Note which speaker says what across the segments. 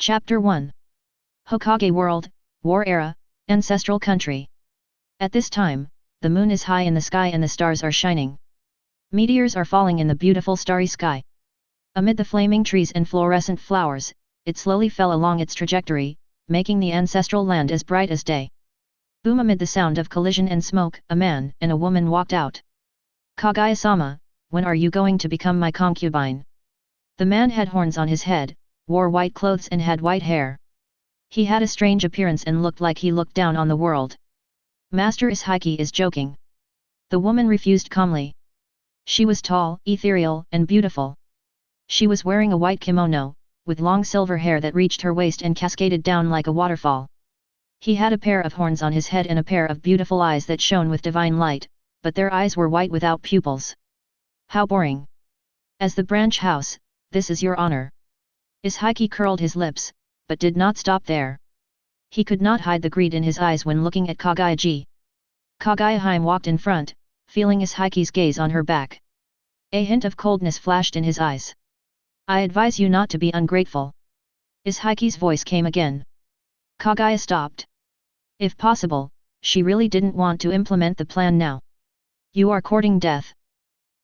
Speaker 1: Chapter 1. Hokage World, War Era, Ancestral Country. At this time, the moon is high in the sky and the stars are shining. Meteors are falling in the beautiful starry sky. Amid the flaming trees and fluorescent flowers, it slowly fell along its trajectory, making the ancestral land as bright as day. Boom! Amid the sound of collision and smoke, a man and a woman walked out. Kaguya-sama, when are you going to become my concubine? The man had horns on his head, wore white clothes and had white hair. He had a strange appearance and looked like he looked down on the world. Master Ishiki is joking. The woman refused calmly. She was tall, ethereal, and beautiful. She was wearing a white kimono, with long silver hair that reached her waist and cascaded down like a waterfall. He had a pair of horns on his head and a pair of beautiful eyes that shone with divine light, but their eyes were white without pupils. How boring! As the branch house, this is your honor. Ishiki curled his lips, but did not stop there. He could not hide the greed in his eyes when looking at Kaguya-ji. Kaguya-hime walked in front, feeling Ishiki's gaze on her back. A hint of coldness flashed in his eyes. I advise you not to be ungrateful. Ishiki's voice came again. Kaguya stopped. If possible, she really didn't want to implement the plan now. You are courting death.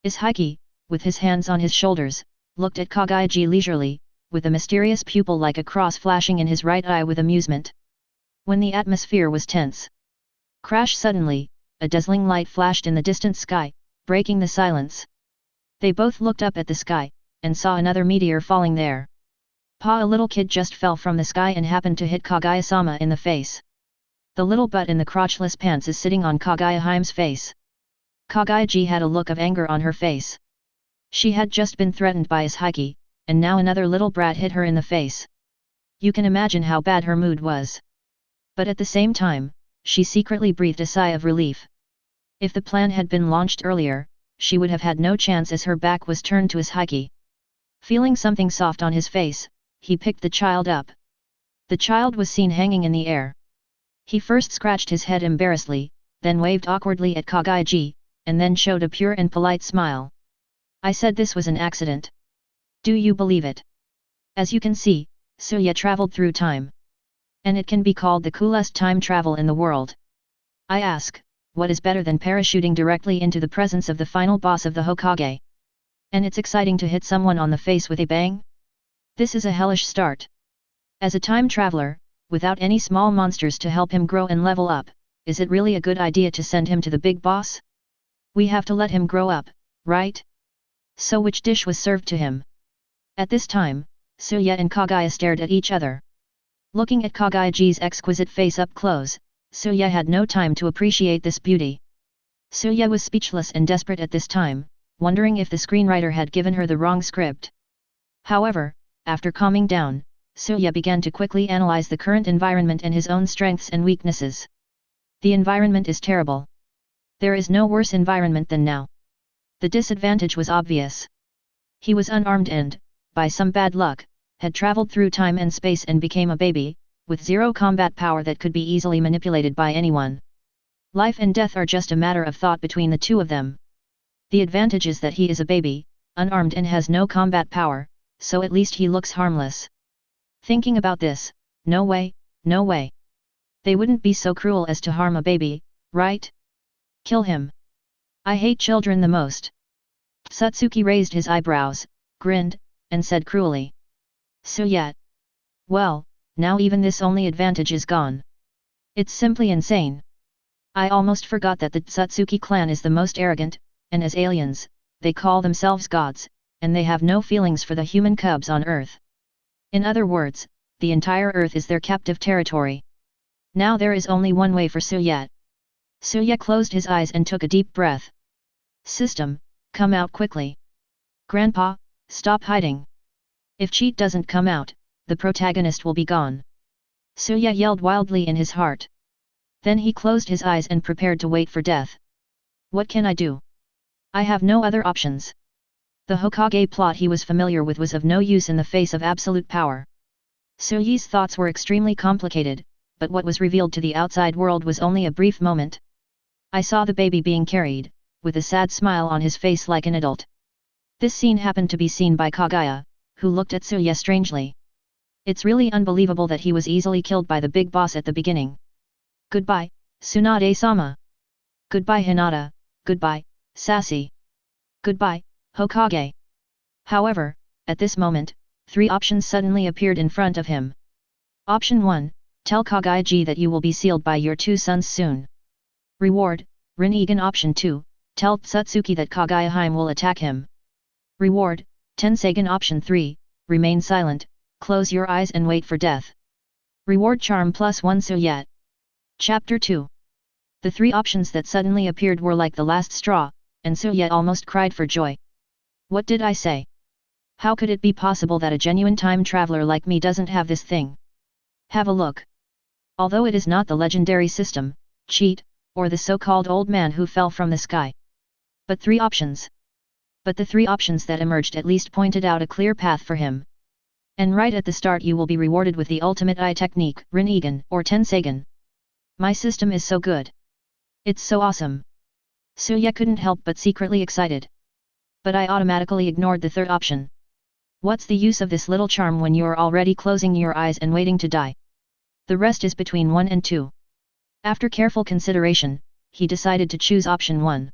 Speaker 1: Ishiki, with his hands on his shoulders, looked at Kaguya-ji leisurely, with a mysterious pupil like a cross flashing in his right eye with amusement. When the atmosphere was tense. Crash! Suddenly, a dazzling light flashed in the distant sky, breaking the silence. They both looked up at the sky, and saw another meteor falling there. A little kid just fell from the sky and happened to hit Kaguya-sama in the face. The little butt in the crotchless pants is sitting on Kaguya-hime's face. Kaguya-ji had a look of anger on her face. She had just been threatened by Ishiki, and now another little brat hit her in the face. You can imagine how bad her mood was. But at the same time, she secretly breathed a sigh of relief. If the plan had been launched earlier, she would have had no chance as her back was turned to Ishiki. Feeling something soft on his face, he picked the child up. The child was seen hanging in the air. He first scratched his head embarrassedly, then waved awkwardly at Kaguya-ji, and then showed a pure and polite smile. I said this was an accident. Do you believe it? As you can see, Suya traveled through time. And it can be called the coolest time travel in the world. I ask, what is better than parachuting directly into the presence of the final boss of the Hokage? And it's exciting to hit someone on the face with a bang? This is a hellish start. As a time traveler, without any small monsters to help him grow and level up, is it really a good idea to send him to the big boss? We have to let him grow up, right? So which dish was served to him? At this time, Suya and Kaguya stared at each other. Looking at Kaguya-ji's exquisite face up close, Suya had no time to appreciate this beauty. Suya was speechless and desperate at this time, wondering if the screenwriter had given her the wrong script. However, after calming down, Suya began to quickly analyze the current environment and his own strengths and weaknesses. The environment is terrible. There is no worse environment than now. The disadvantage was obvious. He was unarmed and, by some bad luck, had traveled through time and space and became a baby, with zero combat power that could be easily manipulated by anyone. Life and death are just a matter of thought between the two of them. The advantage is that he is a baby, unarmed and has no combat power, so at least he looks harmless. Thinking about this, no way, no way. They wouldn't be so cruel as to harm a baby, right? Kill him. I hate children the most. Otsutsuki raised his eyebrows, grinned, and said cruelly. Suya. Well, now even this only advantage is gone. It's simply insane. I almost forgot that the Otsutsuki clan is the most arrogant, and as aliens, they call themselves gods, and they have no feelings for the human cubs on Earth. In other words, the entire Earth is their captive territory. Now there is only one way for Suya. Suya closed his eyes and took a deep breath. System, come out quickly. Grandpa, stop hiding. If Cheat doesn't come out, the protagonist will be gone. Suya yelled wildly in his heart. Then he closed his eyes and prepared to wait for death. What can I do? I have no other options. The Hokage plot he was familiar with was of no use in the face of absolute power. Suya's thoughts were extremely complicated, but what was revealed to the outside world was only a brief moment. I saw the baby being carried, with a sad smile on his face like an adult. This scene happened to be seen by Kaguya, who looked at Suya strangely. It's really unbelievable that he was easily killed by the big boss at the beginning. Goodbye, Tsunade-sama. Goodbye Hinata, goodbye, Sassy. Goodbye, Hokage. However, at this moment, 3 options suddenly appeared in front of him. Option 1, tell Kaguya that you will be sealed by your 2 sons soon. Reward, Rinnegan. Option 2, tell Otsutsuki that Kaguya will attack him. Reward, Tensegan. Option 3, remain silent, close your eyes and wait for death. Reward charm +1 Suyet. Chapter 2. The 3 options that suddenly appeared were like the last straw, and Suyet almost cried for joy. What did I say? How could it be possible that a genuine time traveler like me doesn't have this thing? Have a look. Although it is not the legendary system, cheat, or the so-called old man who fell from the sky. But 3 options. But the 3 options that emerged at least pointed out a clear path for him. And right at the start you will be rewarded with the ultimate eye technique, Rinnegan or Tensegan. My system is so good. It's so awesome. Suya couldn't help but secretly excited. But I automatically ignored the 3rd option. What's the use of this little charm when you're already closing your eyes and waiting to die? The rest is between 1 and 2. After careful consideration, he decided to choose option 1.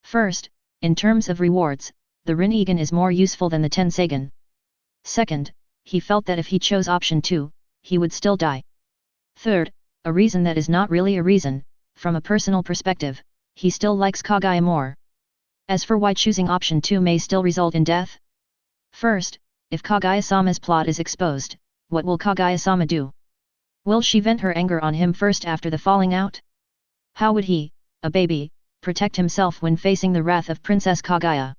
Speaker 1: First, in terms of rewards, the Rinnegan is more useful than the Tensegan. Second, he felt that if he chose option 2, he would still die. Third, a reason that is not really a reason, from a personal perspective, he still likes Kaguya more. As for why choosing option 2 may still result in death? First, if Kaguya-sama's plot is exposed, what will Kaguya-sama do? Will she vent her anger on him first after the falling out? How would he, a baby, protect himself when facing the wrath of Princess Kaguya?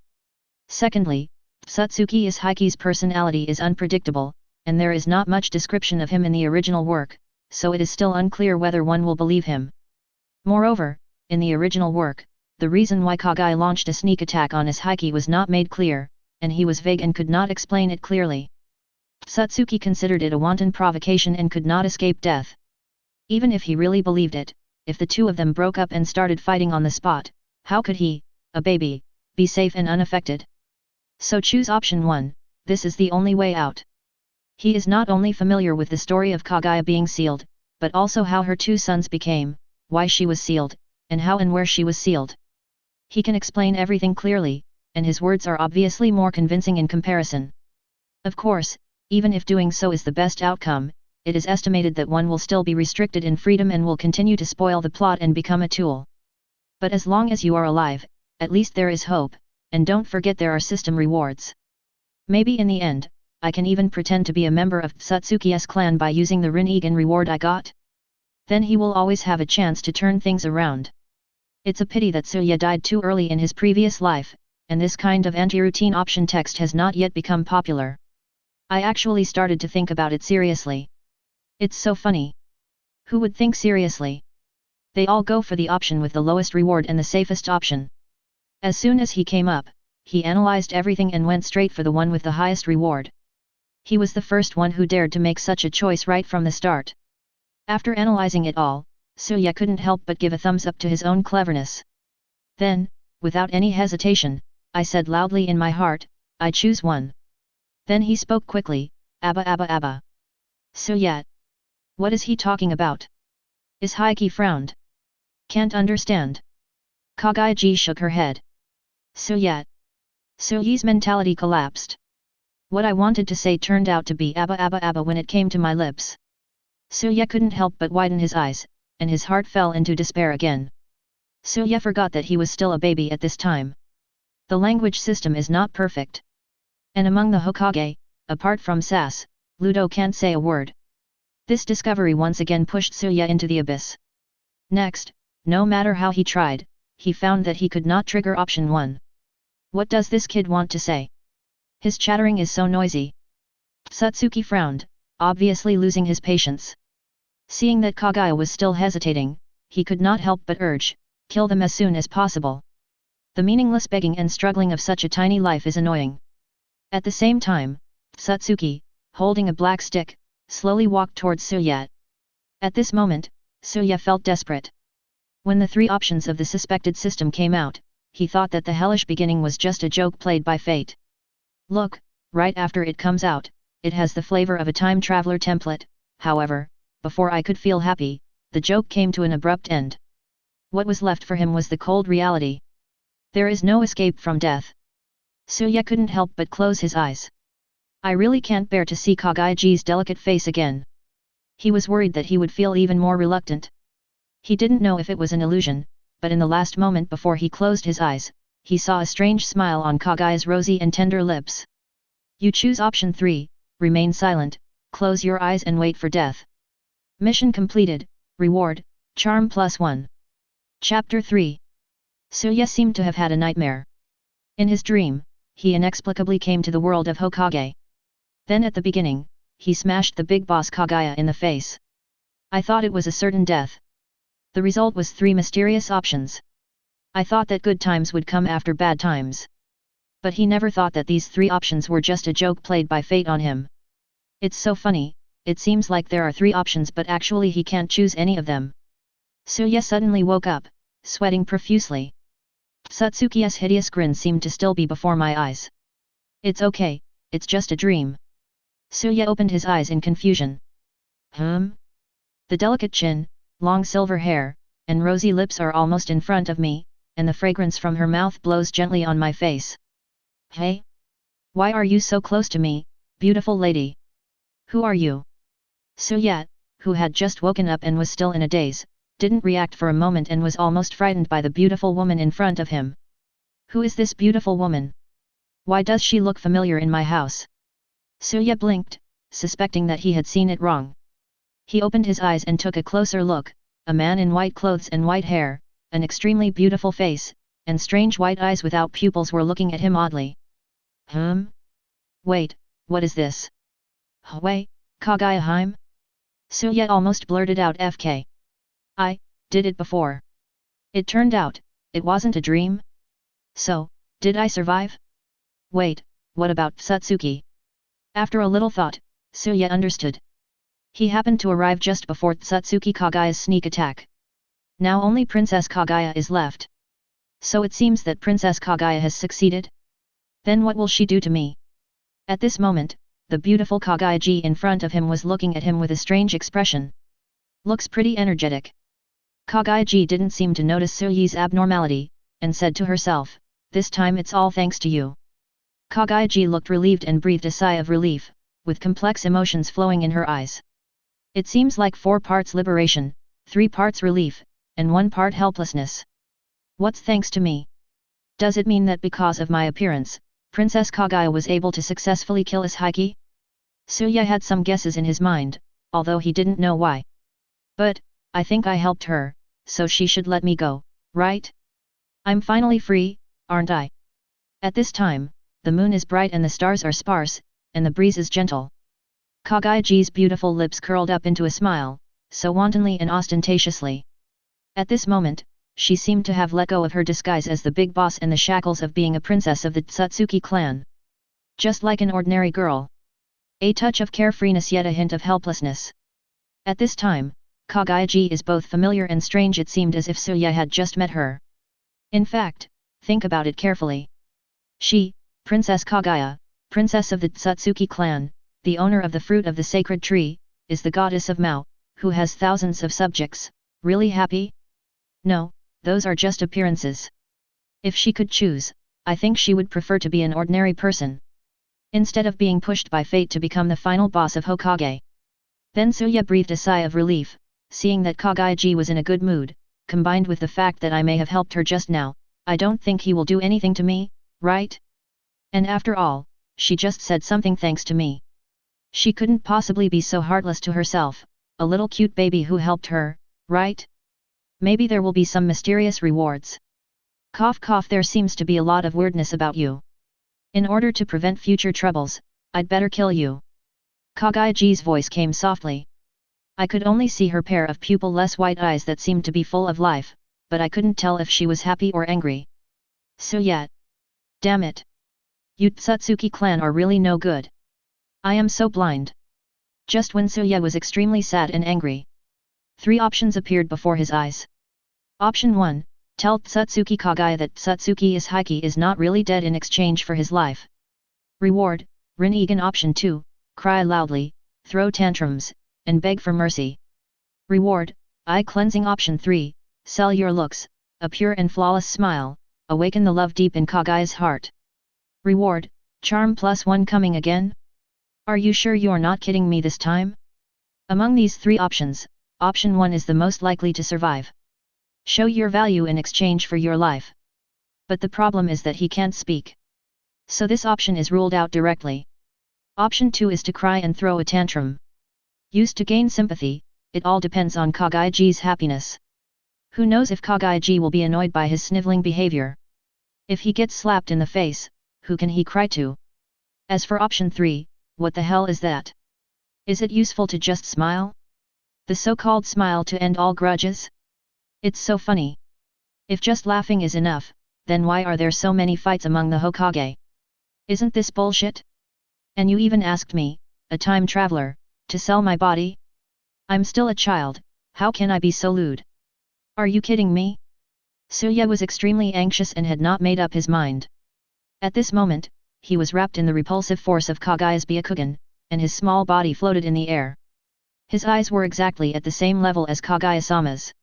Speaker 1: Secondly, Otsutsuki's Hiki's personality is unpredictable, and there is not much description of him in the original work, so it is still unclear whether one will believe him. Moreover, in the original work, the reason why Kaguya launched a sneak attack on his Hiki was not made clear, and he was vague and could not explain it clearly. Otsutsuki considered it a wanton provocation and could not escape death. Even if he really believed it, if the 2 of them broke up and started fighting on the spot, how could he, a baby, be safe and unaffected? So choose option 1, this is the only way out. He is not only familiar with the story of Kaguya being sealed, but also how her 2 sons became, why she was sealed, and how and where she was sealed. He can explain everything clearly, and his words are obviously more convincing in comparison. Of course, even if doing so is the best outcome, it is estimated that one will still be restricted in freedom and will continue to spoil the plot and become a tool. But as long as you are alive, at least there is hope, and don't forget there are system rewards. Maybe in the end, I can even pretend to be a member of Otsutsuki's clan by using the Rinnegan reward I got. Then he will always have a chance to turn things around. It's a pity that Suya died too early in his previous life, and this kind of anti-routine option text has not yet become popular. I actually started to think about it seriously. It's so funny. Who would think seriously? They all go for the option with the lowest reward and the safest option. As soon as he came up, he analyzed everything and went straight for the one with the highest reward. He was the first one who dared to make such a choice right from the start. After analyzing it all, Suya couldn't help but give a thumbs up to his own cleverness. Then, without any hesitation, I said loudly in my heart, I choose 1. Then he spoke quickly, Abba. Suya. What is he talking about? Is Hiki frowned? Can't understand. Kaguya shook her head. Suya. Suyi's mentality collapsed. What I wanted to say turned out to be Abba when it came to my lips. Suya couldn't help but widen his eyes, and his heart fell into despair again. Suya forgot that he was still a baby at this time. The language system is not perfect. And among the Hokage, apart from Sass, Ludo can't say a word. This discovery once again pushed Suya into the abyss. Next, no matter how he tried, he found that he could not trigger option 1. What does this kid want to say? His chattering is so noisy. Otsutsuki frowned, obviously losing his patience. Seeing that Kaguya was still hesitating, he could not help but urge, kill them as soon as possible. The meaningless begging and struggling of such a tiny life is annoying. At the same time, Otsutsuki, holding a black stick, slowly walked towards Suya. At this moment, Suya felt desperate. When the 3 options of the suspected system came out, he thought that the hellish beginning was just a joke played by fate. Look, right after it comes out, it has the flavor of a time traveler template. However, before I could feel happy, the joke came to an abrupt end. What was left for him was the cold reality. There is no escape from death. Suya couldn't help but close his eyes. I really can't bear to see Kaguya-ji's delicate face again. He was worried that he would feel even more reluctant. He didn't know if it was an illusion, but in the last moment before he closed his eyes, he saw a strange smile on Kaguya's rosy and tender lips. You choose option 3, remain silent, close your eyes and wait for death. Mission completed, reward, charm +1. Chapter 3. Suya seemed to have had a nightmare. In his dream, he inexplicably came to the world of Hokage. Then at the beginning, he smashed the big boss Kaguya in the face. I thought it was a certain death. The result was 3 mysterious options. I thought that good times would come after bad times. But he never thought that these 3 options were just a joke played by fate on him. It's so funny, it seems like there are 3 options but actually he can't choose any of them. Suya suddenly woke up, sweating profusely. Otsutsuki's hideous grin seemed to still be before my eyes. It's okay, it's just a dream. Suya opened his eyes in confusion. The delicate chin, long silver hair, and rosy lips are almost in front of me, and the fragrance from her mouth blows gently on my face. Hey? Why are you so close to me, beautiful lady? Who are you? Suya, who had just woken up and was still in a daze, didn't react for a moment and was almost frightened by the beautiful woman in front of him. Who is this beautiful woman? Why does she look familiar in my house? Suya blinked, suspecting that he had seen it wrong. He opened his eyes and took a closer look. A man in white clothes and white hair, an extremely beautiful face, and strange white eyes without pupils were looking at him oddly. Wait, what is this? Hui, Kaguya-hime? Suya almost blurted out FK. I did it before. It turned out, it wasn't a dream? So, did I survive? Wait, what about Otsutsuki? After a little thought, Suya understood. He happened to arrive just before Otsutsuki Kaguya's sneak attack. Now only Princess Kaguya is left. So it seems that Princess Kaguya has succeeded? Then what will she do to me? At this moment, the beautiful Kaguya-ji in front of him was looking at him with a strange expression. Looks pretty energetic. Kaguya-ji didn't seem to notice Suya's abnormality, and said to herself, this time it's all thanks to you. Kaguya-ji looked relieved and breathed a sigh of relief, with complex emotions flowing in her eyes. It seems like 4 parts liberation, 3 parts relief, and 1 part helplessness. What's thanks to me? Does it mean that because of my appearance, Princess Kaguya was able to successfully kill Ishiki? Suya had some guesses in his mind, although he didn't know why. But, I think I helped her, so she should let me go, right? I'm finally free, aren't I? At this time, the moon is bright and the stars are sparse, and the breeze is gentle. Kaguya-ji's beautiful lips curled up into a smile, so wantonly and ostentatiously. At this moment, she seemed to have let go of her disguise as the big boss and the shackles of being a princess of the Otsutsuki clan. Just like an ordinary girl. A touch of carefreeness yet a hint of helplessness. At this time, Kaguya-ji is both familiar and strange. It seemed as if Suya had just met her. In fact, think about it carefully. She, Princess Kaguya, princess of the Otsutsuki clan, the owner of the fruit of the sacred tree, is the goddess of Mao, who has thousands of subjects. Really happy? No, those are just appearances. If she could choose, I think she would prefer to be an ordinary person. Instead of being pushed by fate to become the final boss of Hokage. Then Suya breathed a sigh of relief, seeing that Kaguya-ji was in a good mood, combined with the fact that I may have helped her just now. I don't think he will do anything to me, right? And after all, she just said something thanks to me. She couldn't possibly be so heartless to herself, a little cute baby who helped her, right? Maybe there will be some mysterious rewards. Cough cough, there seems to be a lot of weirdness about you. In order to prevent future troubles, I'd better kill you. Kaguya-ji's voice came softly. I could only see her pair of pupil-less white eyes that seemed to be full of life, but I couldn't tell if she was happy or angry. Suya. Damn it. You Otsutsuki clan are really no good. I am so blind. Just when Suya was extremely sad and angry, 3 options appeared before his eyes. Option 1, tell Otsutsuki Kaguya that Otsutsuki Ishiki is not really dead in exchange for his life. Reward, Rinnegan. Option 2, cry loudly, throw tantrums, and beg for mercy. Reward, eye cleansing. Option 3, sell your looks, a pure and flawless smile, awaken the love deep in Kaguya's heart. Reward, charm +1 coming again? Are you sure you're not kidding me this time? Among these 3 options, option 1 is the most likely to survive. Show your value in exchange for your life. But the problem is that he can't speak. So this option is ruled out directly. Option 2 is to cry and throw a tantrum. Used to gain sympathy, it all depends on Kaguya-ji's happiness. Who knows if Kaguya-ji will be annoyed by his sniveling behavior? If he gets slapped in the face, who can he cry to? As for option 3, what the hell is that? Is it useful to just smile? The so-called smile to end all grudges? It's so funny. If just laughing is enough, then why are there so many fights among the Hokage? Isn't this bullshit? And you even asked me, a time traveler, to sell my body? I'm still a child, how can I be so lewd? Are you kidding me? Suya was extremely anxious and had not made up his mind. At this moment, he was wrapped in the repulsive force of Kaguya's Byakugan, and his small body floated in the air. His eyes were exactly at the same level as Kaguya-sama's.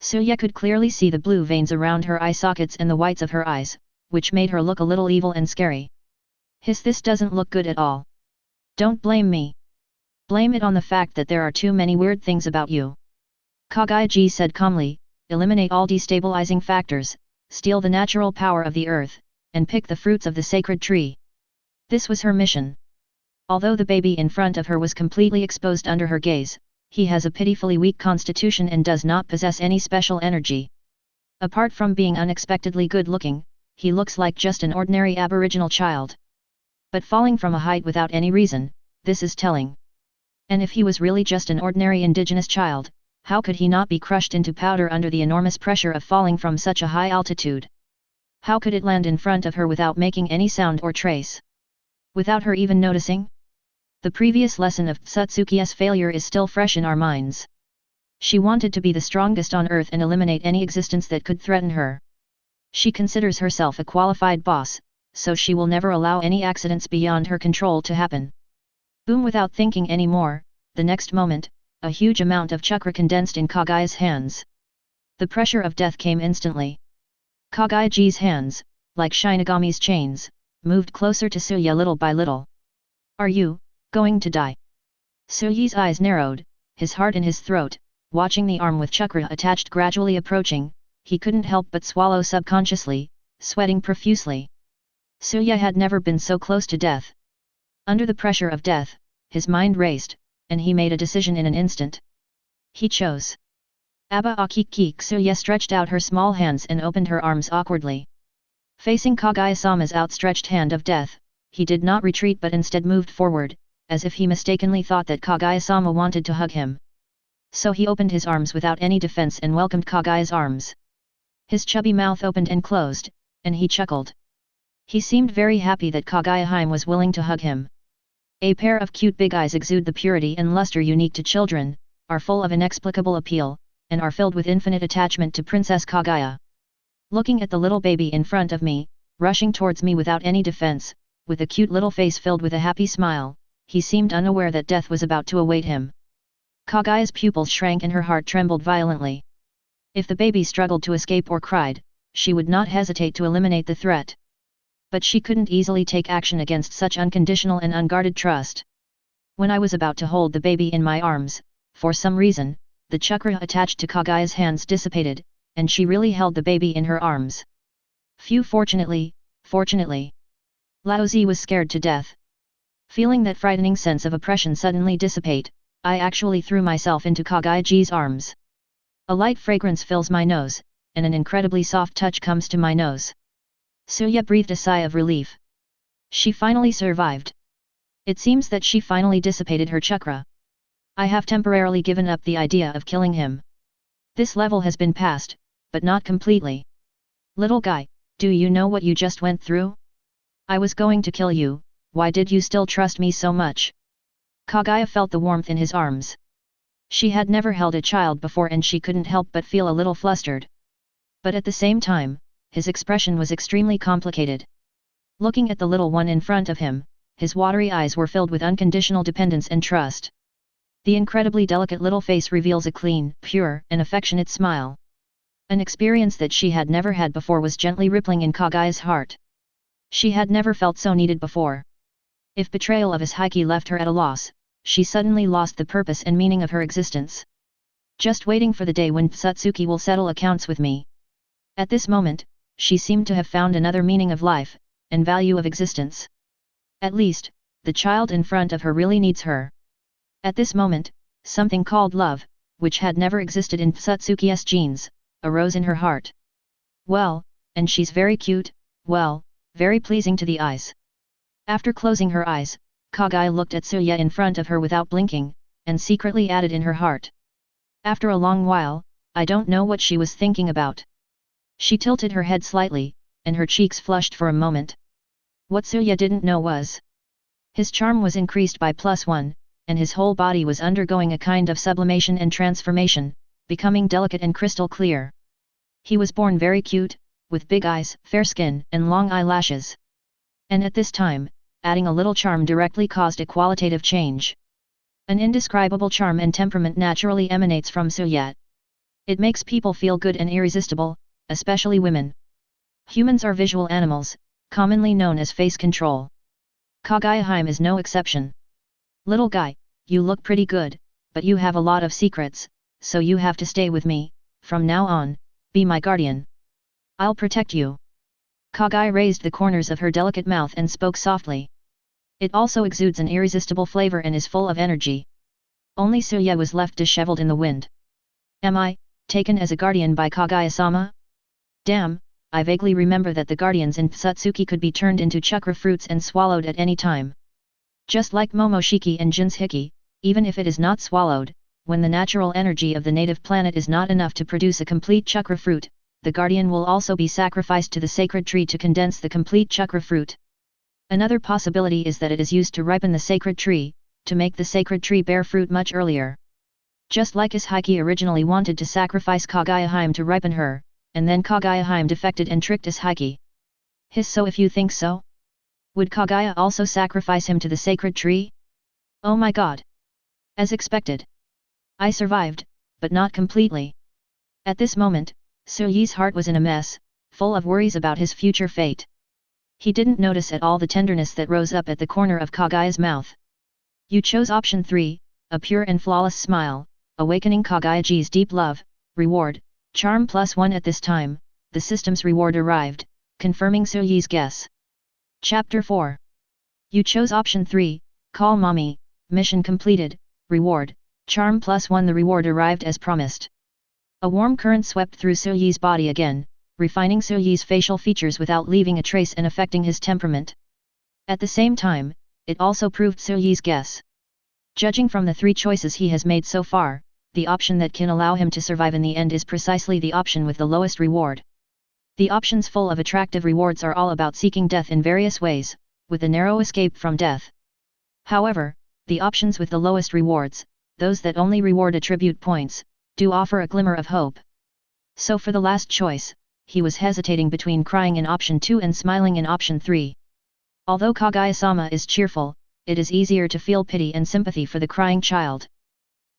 Speaker 1: Suya could clearly see the blue veins around her eye sockets and the whites of her eyes, which made her look a little evil and scary. This doesn't look good at all. Don't blame me. Blame it on the fact that there are too many weird things about you. Kaguya-ji said calmly, eliminate all destabilizing factors, steal the natural power of the earth, and pick the fruits of the sacred tree. This was her mission. Although the baby in front of her was completely exposed under her gaze, he has a pitifully weak constitution and does not possess any special energy. Apart from being unexpectedly good-looking, he looks like just an ordinary aboriginal child. But falling from a height without any reason, this is telling. And if he was really just an ordinary indigenous child, how could he not be crushed into powder under the enormous pressure of falling from such a high altitude? How could it land in front of her without making any sound or trace? Without her even noticing? The previous lesson of Otsutsuki's failure is still fresh in our minds. She wanted to be the strongest on earth and eliminate any existence that could threaten her. She considers herself a qualified boss, so she will never allow any accidents beyond her control to happen. Boom! Without thinking any more, the next moment, a huge amount of chakra condensed in Kaguya's hands. The pressure of death came instantly. Kaguya-ji's hands, like Shinigami's chains, moved closer to Suya little by little. Are you going to die? Suya's eyes narrowed, his heart in his throat, watching the arm with chakra attached gradually approaching, he couldn't help but swallow subconsciously, sweating profusely. Suya had never been so close to death. Under the pressure of death, his mind raced, and he made a decision in an instant. He chose. Aba Akiki. Suya stretched out her small hands and opened her arms awkwardly. Facing Kaguya-sama's outstretched hand of death, he did not retreat but instead moved forward, as if he mistakenly thought that Kaguya-sama wanted to hug him. So he opened his arms without any defense and welcomed Kaguya's arms. His chubby mouth opened and closed, and he chuckled. He seemed very happy that Kaguya-hime was willing to hug him. A pair of cute big eyes exude the purity and luster unique to children, are full of inexplicable appeal, and are filled with infinite attachment to Princess Kaguya. Looking at the little baby in front of me, rushing towards me without any defense, with a cute little face filled with a happy smile, he seemed unaware that death was about to await him. Kaguya's pupils shrank and her heart trembled violently. If the baby struggled to escape or cried, she would not hesitate to eliminate the threat. But she couldn't easily take action against such unconditional and unguarded trust. When I was about to hold the baby in my arms, for some reason, the chakra attached to Kaguya's hands dissipated, and she really held the baby in her arms. Fortunately. Laozi was scared to death. Feeling that frightening sense of oppression suddenly dissipate, I actually threw myself into Kaguya-ji's arms. A light fragrance fills my nose, and an incredibly soft touch comes to my nose. Suya breathed a sigh of relief. She finally survived. It seems that she finally dissipated her chakra. I have temporarily given up the idea of killing him. This level has been passed, but not completely. Little guy, do you know what you just went through? I was going to kill you, why did you still trust me so much? Kaguya felt the warmth in his arms. She had never held a child before and she couldn't help but feel a little flustered. But at the same time, his expression was extremely complicated. Looking at the little one in front of him, his watery eyes were filled with unconditional dependence and trust. The incredibly delicate little face reveals a clean, pure, and affectionate smile. An experience that she had never had before was gently rippling in Kaguya's heart. She had never felt so needed before. If betrayal of his hiki left her at a loss, she suddenly lost the purpose and meaning of her existence. Just waiting for the day when Otsutsuki will settle accounts with me. At this moment, she seemed to have found another meaning of life, and value of existence. At least, the child in front of her really needs her. At this moment, something called love, which had never existed in Otsutsuki's genes, arose in her heart. Well, and she's very cute, well, very pleasing to the eyes. After closing her eyes, Kaguya looked at Tsuya in front of her without blinking, and secretly added in her heart. After a long while, I don't know what she was thinking about. She tilted her head slightly, and her cheeks flushed for a moment. What Tsuya didn't know was, his charm was increased by +1, and his whole body was undergoing a kind of sublimation and transformation, becoming delicate and crystal clear. He was born very cute, with big eyes, fair skin, and long eyelashes. And at this time, adding a little charm directly caused a qualitative change. An indescribable charm and temperament naturally emanates from Tsuya. It makes people feel good and irresistible, especially women. Humans are visual animals, commonly known as face control. Kaguya is no exception. Little guy, you look pretty good, but you have a lot of secrets, so you have to stay with me, from now on, be my guardian. I'll protect you. Kaguya raised the corners of her delicate mouth and spoke softly. It also exudes an irresistible flavor and is full of energy. Only Tsuya was left disheveled in the wind. Am I, taken as a guardian by Kaguya-sama? Damn, I vaguely remember that the guardians in Otsutsuki could be turned into chakra fruits and swallowed at any time. Just like Momoshiki and Jin's hiki, even if it is not swallowed, when the natural energy of the native planet is not enough to produce a complete chakra fruit, the guardian will also be sacrificed to the sacred tree to condense the complete chakra fruit. Another possibility is that it is used to ripen the sacred tree, to make the sacred tree bear fruit much earlier. Just like his hiki originally wanted to sacrifice Kaguya to ripen her, and then Kaguya defected and tricked his hiki. So if you think so? Would Kaguya also sacrifice him to the sacred tree? Oh my god! As expected. I survived, but not completely. At this moment, Tsuyi's heart was in a mess, full of worries about his future fate. He didn't notice at all the tenderness that rose up at the corner of Kaguya's mouth. You chose option 3, a pure and flawless smile, awakening Kaguya's deep love, reward, charm +1 at this time, the system's reward arrived, confirming Tsuyi's guess. Chapter 4. You chose option 3, call mommy, mission completed, reward, charm +1 the reward arrived as promised. A warm current swept through Tsuyi's body again, refining Tsuyi's facial features without leaving a trace and affecting his temperament. At the same time, it also proved Tsuyi's guess. Judging from the 3 choices he has made so far, the option that can allow him to survive in the end is precisely the option with the lowest reward. The options full of attractive rewards are all about seeking death in various ways, with a narrow escape from death. However, the options with the lowest rewards, those that only reward attribute points, do offer a glimmer of hope. So for the last choice, he was hesitating between crying in option 2 and smiling in option 3. Although Kaguya-sama is cheerful, it is easier to feel pity and sympathy for the crying child.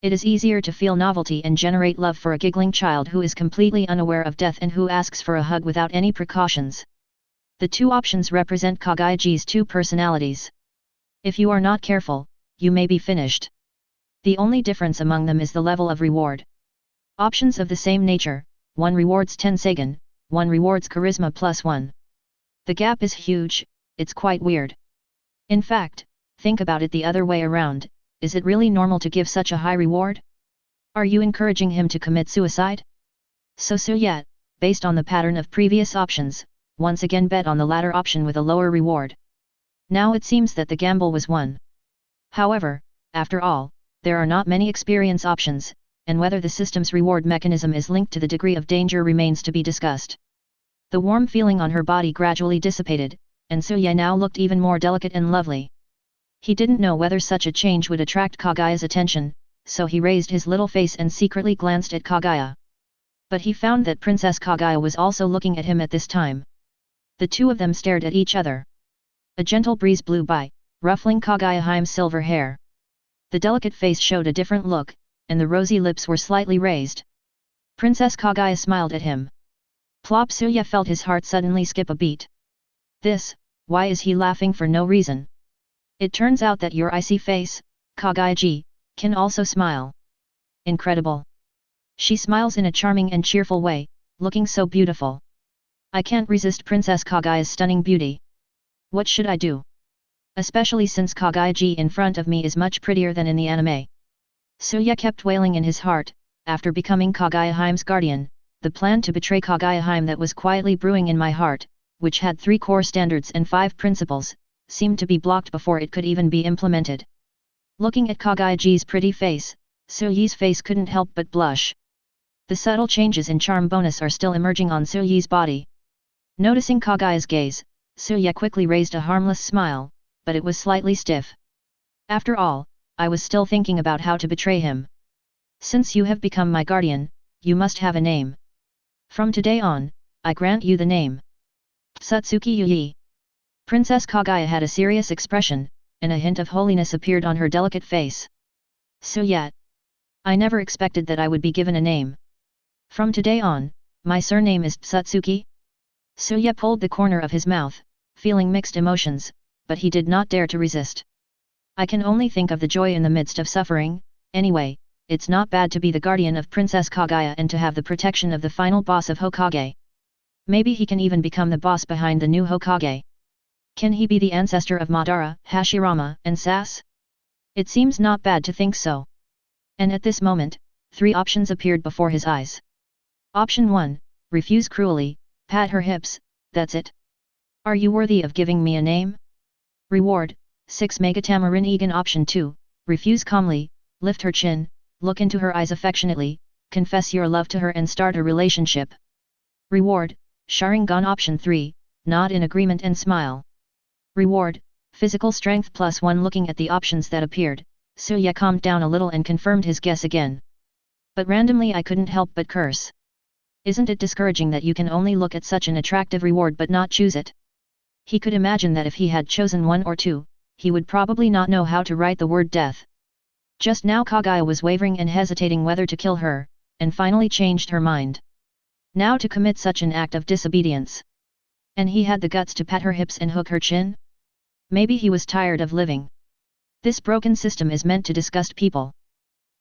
Speaker 1: It is easier to feel novelty and generate love for a giggling child who is completely unaware of death and who asks for a hug without any precautions. The 2 options represent Kaguya's 2 personalities. If you are not careful, you may be finished. The only difference among them is the level of reward. Options of the same nature, one rewards Tensegan, one rewards Charisma +1. The gap is huge, it's quite weird. In fact, think about it the other way around, is it really normal to give such a high reward? Are you encouraging him to commit suicide? So Tsuya, based on the pattern of previous options, once again bet on the latter option with a lower reward. Now it seems that the gamble was won. However, after all, there are not many experience options, and whether the system's reward mechanism is linked to the degree of danger remains to be discussed. The warm feeling on her body gradually dissipated, and Tsuya now looked even more delicate and lovely. He didn't know whether such a change would attract Kaguya's attention, so he raised his little face and secretly glanced at Kaguya. But he found that Princess Kaguya was also looking at him at this time. The 2 of them stared at each other. A gentle breeze blew by, ruffling Kaguya Heime's silver hair. The delicate face showed a different look, and the rosy lips were slightly raised. Princess Kaguya smiled at him. Plop. Suya felt his heart suddenly skip a beat. Why is he laughing for no reason? It turns out that your icy face, Kaguya-ji, can also smile. Incredible. She smiles in a charming and cheerful way, looking so beautiful. I can't resist Princess Kaguya's stunning beauty. What should I do? Especially since Kaguya-ji in front of me is much prettier than in the anime. Suya kept wailing in his heart. After becoming Kaguya Heime's guardian, the plan to betray Kaguya Heime that was quietly brewing in my heart, which had 3 core standards and 5 principles, seemed to be blocked before it could even be implemented. Looking at Kaguya-ji's pretty face, Suyi's face couldn't help but blush. The subtle changes in charm bonus are still emerging on Suyi's body. Noticing Kaguya's gaze, Suya quickly raised a harmless smile, but it was slightly stiff. After all, I was still thinking about how to betray him. Since you have become my guardian, you must have a name. From today on, I grant you the name. Otsutsuki Yuyi. Princess Kaguya had a serious expression, and a hint of holiness appeared on her delicate face. Suya. I never expected that I would be given a name. From today on, my surname is Otsutsuki. Suya pulled the corner of his mouth, feeling mixed emotions, but he did not dare to resist. I can only think of the joy in the midst of suffering. Anyway, it's not bad to be the guardian of Princess Kaguya and to have the protection of the final boss of Hokage. Maybe he can even become the boss behind the new Hokage. Can he be the ancestor of Madara, Hashirama, and Sas? It seems not bad to think so. And at this moment, 3 options appeared before his eyes. Option 1, refuse cruelly, pat her hips, that's it. Are you worthy of giving me a name? Reward, 6 Megatama Rinnegan. Option 2, refuse calmly, lift her chin, look into her eyes affectionately, confess your love to her and start a relationship. Reward, Sharingan. Option 3, nod in agreement and smile. Reward, physical strength +1. Looking at the options that appeared, Suya calmed down a little and confirmed his guess again. But randomly I couldn't help but curse. Isn't it discouraging that you can only look at such an attractive reward but not choose it? He could imagine that if he had chosen 1 or 2, he would probably not know how to write the word death. Just now Kaguya was wavering and hesitating whether to kill her, and finally changed her mind. Now to commit such an act of disobedience. And he had the guts to pat her hips and hook her chin? Maybe he was tired of living. This broken system is meant to disgust people.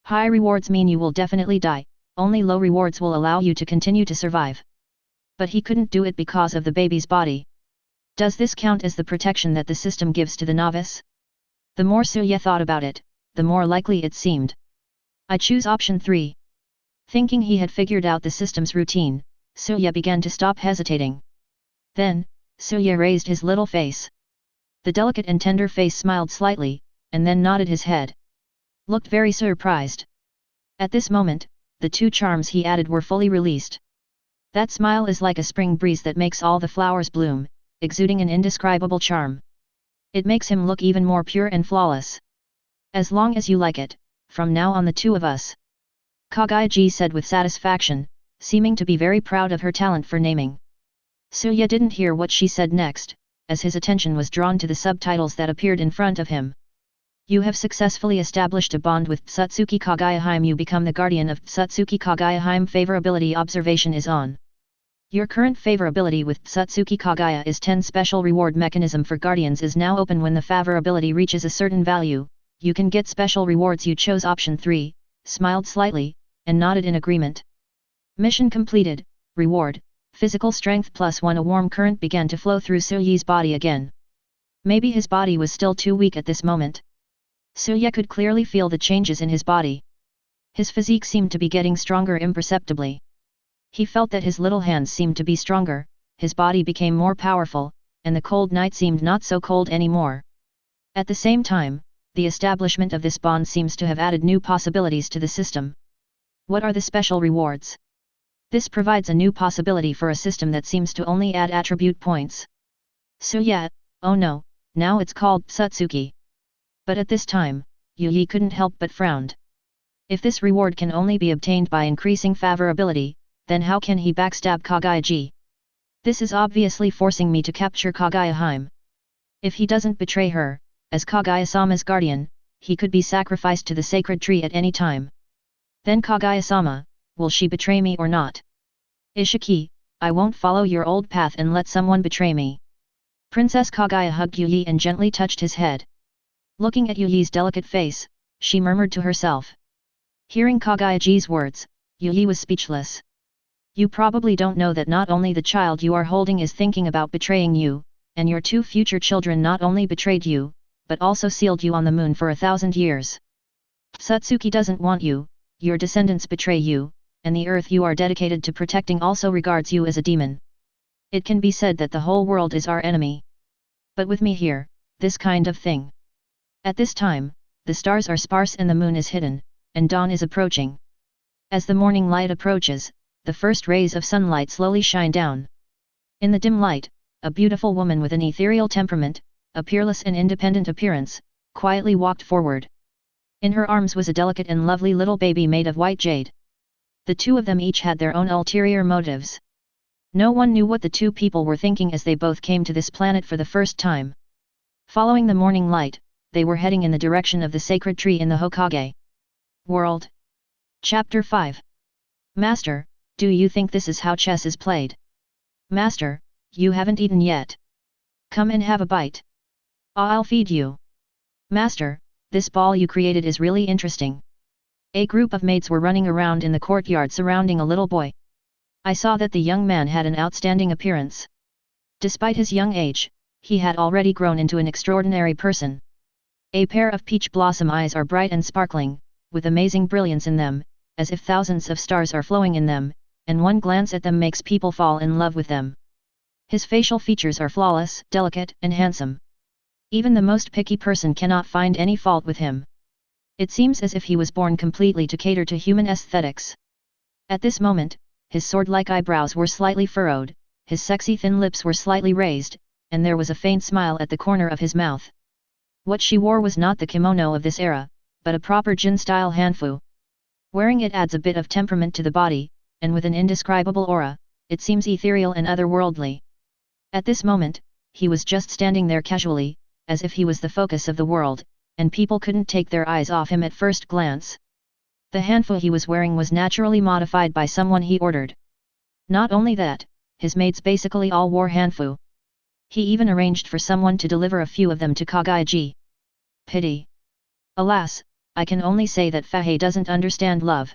Speaker 1: High rewards mean you will definitely die, only low rewards will allow you to continue to survive. But he couldn't do it because of the baby's body. Does this count as the protection that the system gives to the novice? The more Suya thought about it, the more likely it seemed. I choose option 3. Thinking he had figured out the system's routine, Suya began to stop hesitating. Then, Suya raised his little face. The delicate and tender face smiled slightly, and then nodded his head. Looked very surprised. At this moment, the 2 charms he added were fully released. That smile is like a spring breeze that makes all the flowers bloom, exuding an indescribable charm. It makes him look even more pure and flawless. As long as you like it, from now on the 2 of us. Kaguya-ji said with satisfaction, seeming to be very proud of her talent for naming. Suya didn't hear what she said next, as his attention was drawn to the subtitles that appeared in front of him. You have successfully established a bond with Otsutsuki Kaguya Heime. You become the guardian of Otsutsuki Kaguya Heime. Favorability observation is on. Your current favorability with Otsutsuki Kaguya is 10. Special reward mechanism for guardians is now open. When the favorability reaches a certain value, you can get special rewards. You chose option 3, smiled slightly, and nodded in agreement. Mission completed. Reward, physical strength +1. A warm current began to flow through Suyi's body again. Maybe his body was still too weak at this moment. Suya could clearly feel the changes in his body. His physique seemed to be getting stronger imperceptibly. He felt that his little hands seemed to be stronger, his body became more powerful, and the cold night seemed not so cold anymore. At the same time, the establishment of this bond seems to have added new possibilities to the system. What are the special rewards? This provides a new possibility for a system that seems to only add attribute points. Suya, oh no, now it's called Otsutsuki. But at this time, Yuyi couldn't help but frowned. If this reward can only be obtained by increasing favorability, then how can he backstab Kaguya-ji? This is obviously forcing me to capture Kaguya Heime. If he doesn't betray her, as Kaguya-sama's guardian, he could be sacrificed to the sacred tree at any time. Then Kaguya-sama, will she betray me or not? Ishiki, I won't follow your old path and let someone betray me. Princess Kaguya hugged Yuyi and gently touched his head. Looking at Yuyi's delicate face, she murmured to herself. Hearing Kaguya-ji's words, Yuyi was speechless. You probably don't know that not only the child you are holding is thinking about betraying you, and your 2 future children not only betrayed you, but also sealed you on the moon for 1,000 years. Otsutsuki doesn't want you, your descendants betray you, and the earth you are dedicated to protecting also regards you as a demon. It can be said that the whole world is our enemy. But with me here, this kind of thing. At this time, the stars are sparse and the moon is hidden, and dawn is approaching. As the morning light approaches, the first rays of sunlight slowly shine down. In the dim light, a beautiful woman with an ethereal temperament, a peerless and independent appearance, quietly walked forward. In her arms was a delicate and lovely little baby made of white jade. The 2 of them each had their own ulterior motives. No one knew what the 2 people were thinking as they both came to this planet for the first time. Following the morning light, they were heading in the direction of the sacred tree in the Hokage world. Chapter 5. Master, do you think this is how chess is played? Master, you haven't eaten yet. Come and have a bite. I'll feed you. Master, this ball you created is really interesting. A group of maids were running around in the courtyard surrounding a little boy. I saw that the young man had an outstanding appearance. Despite his young age, he had already grown into an extraordinary person. A pair of peach blossom eyes are bright and sparkling, with amazing brilliance in them, as if thousands of stars are flowing in them, and one glance at them makes people fall in love with them. His facial features are flawless, delicate, and handsome. Even the most picky person cannot find any fault with him. It seems as if he was born completely to cater to human aesthetics. At this moment, his sword-like eyebrows were slightly furrowed, his sexy thin lips were slightly raised, and there was a faint smile at the corner of his mouth. What she wore was not the kimono of this era, but a proper Jin-style hanfu. Wearing it adds a bit of temperament to the body, and with an indescribable aura, it seems ethereal and otherworldly. At this moment, he was just standing there casually, as if he was the focus of the world, and people couldn't take their eyes off him at first glance. The hanfu he was wearing was naturally modified by someone he ordered. Not only that, his maids basically all wore hanfu. He even arranged for someone to deliver a few of them to Kaguya-ji. Pity. Alas, I can only say that Fahey doesn't understand love.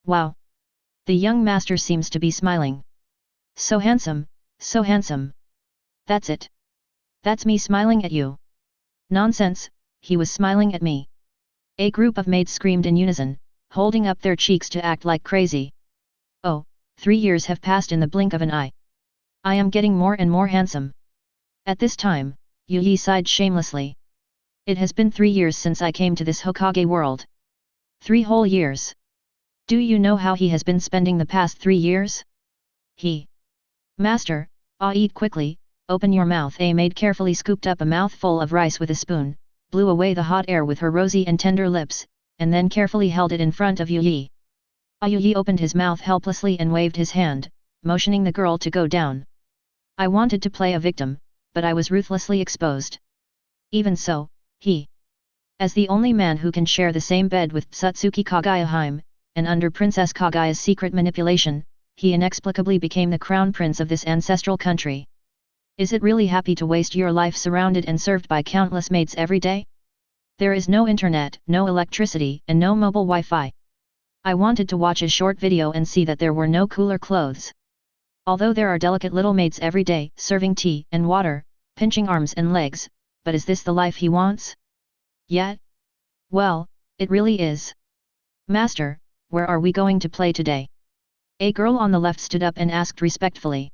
Speaker 1: Wow! The young master seems to be smiling. So handsome, so handsome. That's it. That's me smiling at you. Nonsense, he was smiling at me. A group of maids screamed in unison, holding up their cheeks to act like crazy. Oh, 3 years have passed in the blink of an eye. I am getting more and more handsome. At this time, Yuyi sighed shamelessly. It has been 3 years since I came to this Hokage world. 3 whole years. Do you know how he has been spending the past 3 years? Master, eat quickly, open your mouth. A maid carefully scooped up a mouthful of rice with a spoon, blew away the hot air with her rosy and tender lips, and then carefully held it in front of Yuyi. Yuyi opened his mouth helplessly and waved his hand, motioning the girl to go down. I wanted to play a victim, but I was ruthlessly exposed. Even so, as the only man who can share the same bed with Otsutsuki Kaguya-hime, and under Princess Kaguya's secret manipulation, he inexplicably became the crown prince of this ancestral country. Is it really happy to waste your life surrounded and served by countless maids every day? There is no internet, no electricity, and no mobile Wi-Fi. I wanted to watch a short video and see that there were no cooler clothes. Although there are delicate little maids every day, serving tea and water, pinching arms and legs, but is this the life he wants? Yet? Well, it really is. Master, where are we going to play today? A girl on the left stood up and asked respectfully.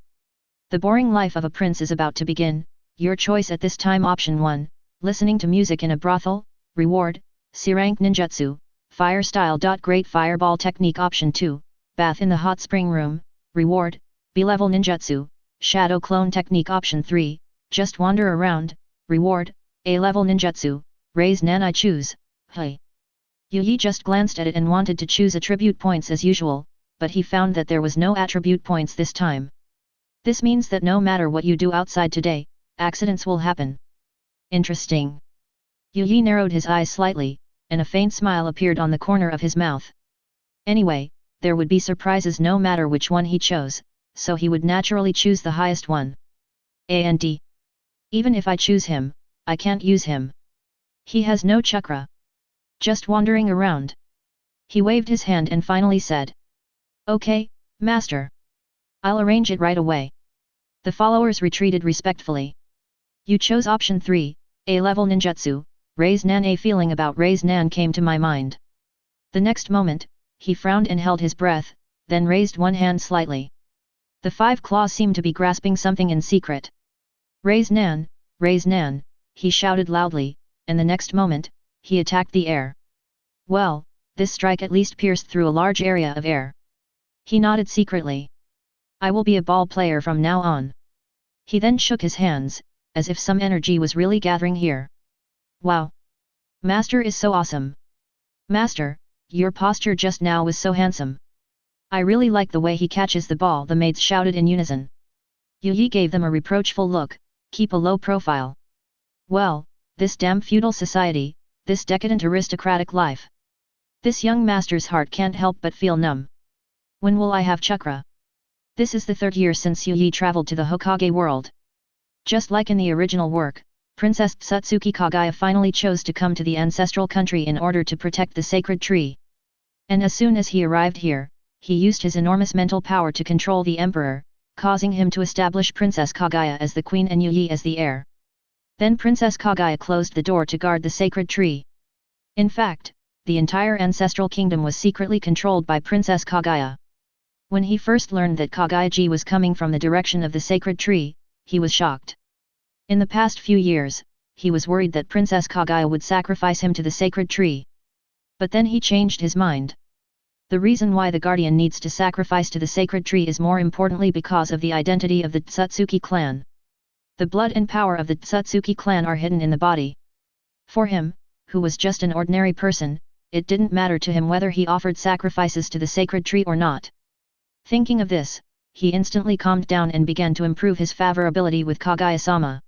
Speaker 1: The boring life of a prince is about to begin. Your choice at this time. Option 1, listening to music in a brothel, reward, C-rank ninjutsu, fire style. Great fireball technique. Option 2, bath in the hot spring room, reward, B-level ninjutsu, shadow clone technique. Option 3, just wander around, reward, A-level ninjutsu, raise nan. I choose, Yuyi just glanced at it and wanted to choose attribute points as usual, but he found that there was no attribute points this time. This means that no matter what you do outside today, accidents will happen. Interesting. Yi narrowed his eyes slightly, and a faint smile appeared on the corner of his mouth. Anyway, there would be surprises no matter which one he chose, so he would naturally choose the highest one. And even if I choose him, I can't use him. He has no chakra. Just wandering around. He waved his hand and finally said. Okay, master. I'll arrange it right away. The followers retreated respectfully. You chose option 3, A-level ninjutsu. Raise Nan. A feeling about Raise Nan came to my mind. The next moment, he frowned and held his breath, then raised one hand slightly. The 5 claws seemed to be grasping something in secret. Raise Nan, he shouted loudly, and the next moment, he attacked the air. Well, this strike at least pierced through a large area of air. He nodded secretly. I will be a ball player from now on. He then shook his hands, as if some energy was really gathering here. Wow! Master is so awesome! Master, your posture just now was so handsome. I really like the way he catches the ball, the maids shouted in unison. Yi gave them a reproachful look, keep a low profile. Well, this damn feudal society, this decadent aristocratic life. This young master's heart can't help but feel numb. When will I have chakra? This is the 3rd year since Yi traveled to the Hokage world. Just like in the original work, Princess Otsutsuki Kaguya finally chose to come to the ancestral country in order to protect the sacred tree. And as soon as he arrived here, he used his enormous mental power to control the emperor, causing him to establish Princess Kaguya as the queen and Yi as the heir. Then Princess Kaguya closed the door to guard the sacred tree. In fact, the entire ancestral kingdom was secretly controlled by Princess Kaguya. When he first learned that Kaguya-ji was coming from the direction of the sacred tree, he was shocked. In the past few years, he was worried that Princess Kaguya would sacrifice him to the sacred tree. But then he changed his mind. The reason why the guardian needs to sacrifice to the sacred tree is more importantly because of the identity of the Otsutsuki clan. The blood and power of the Otsutsuki clan are hidden in the body. For him, who was just an ordinary person, it didn't matter to him whether he offered sacrifices to the sacred tree or not. Thinking of this, he instantly calmed down and began to improve his favorability with Kaguya-sama.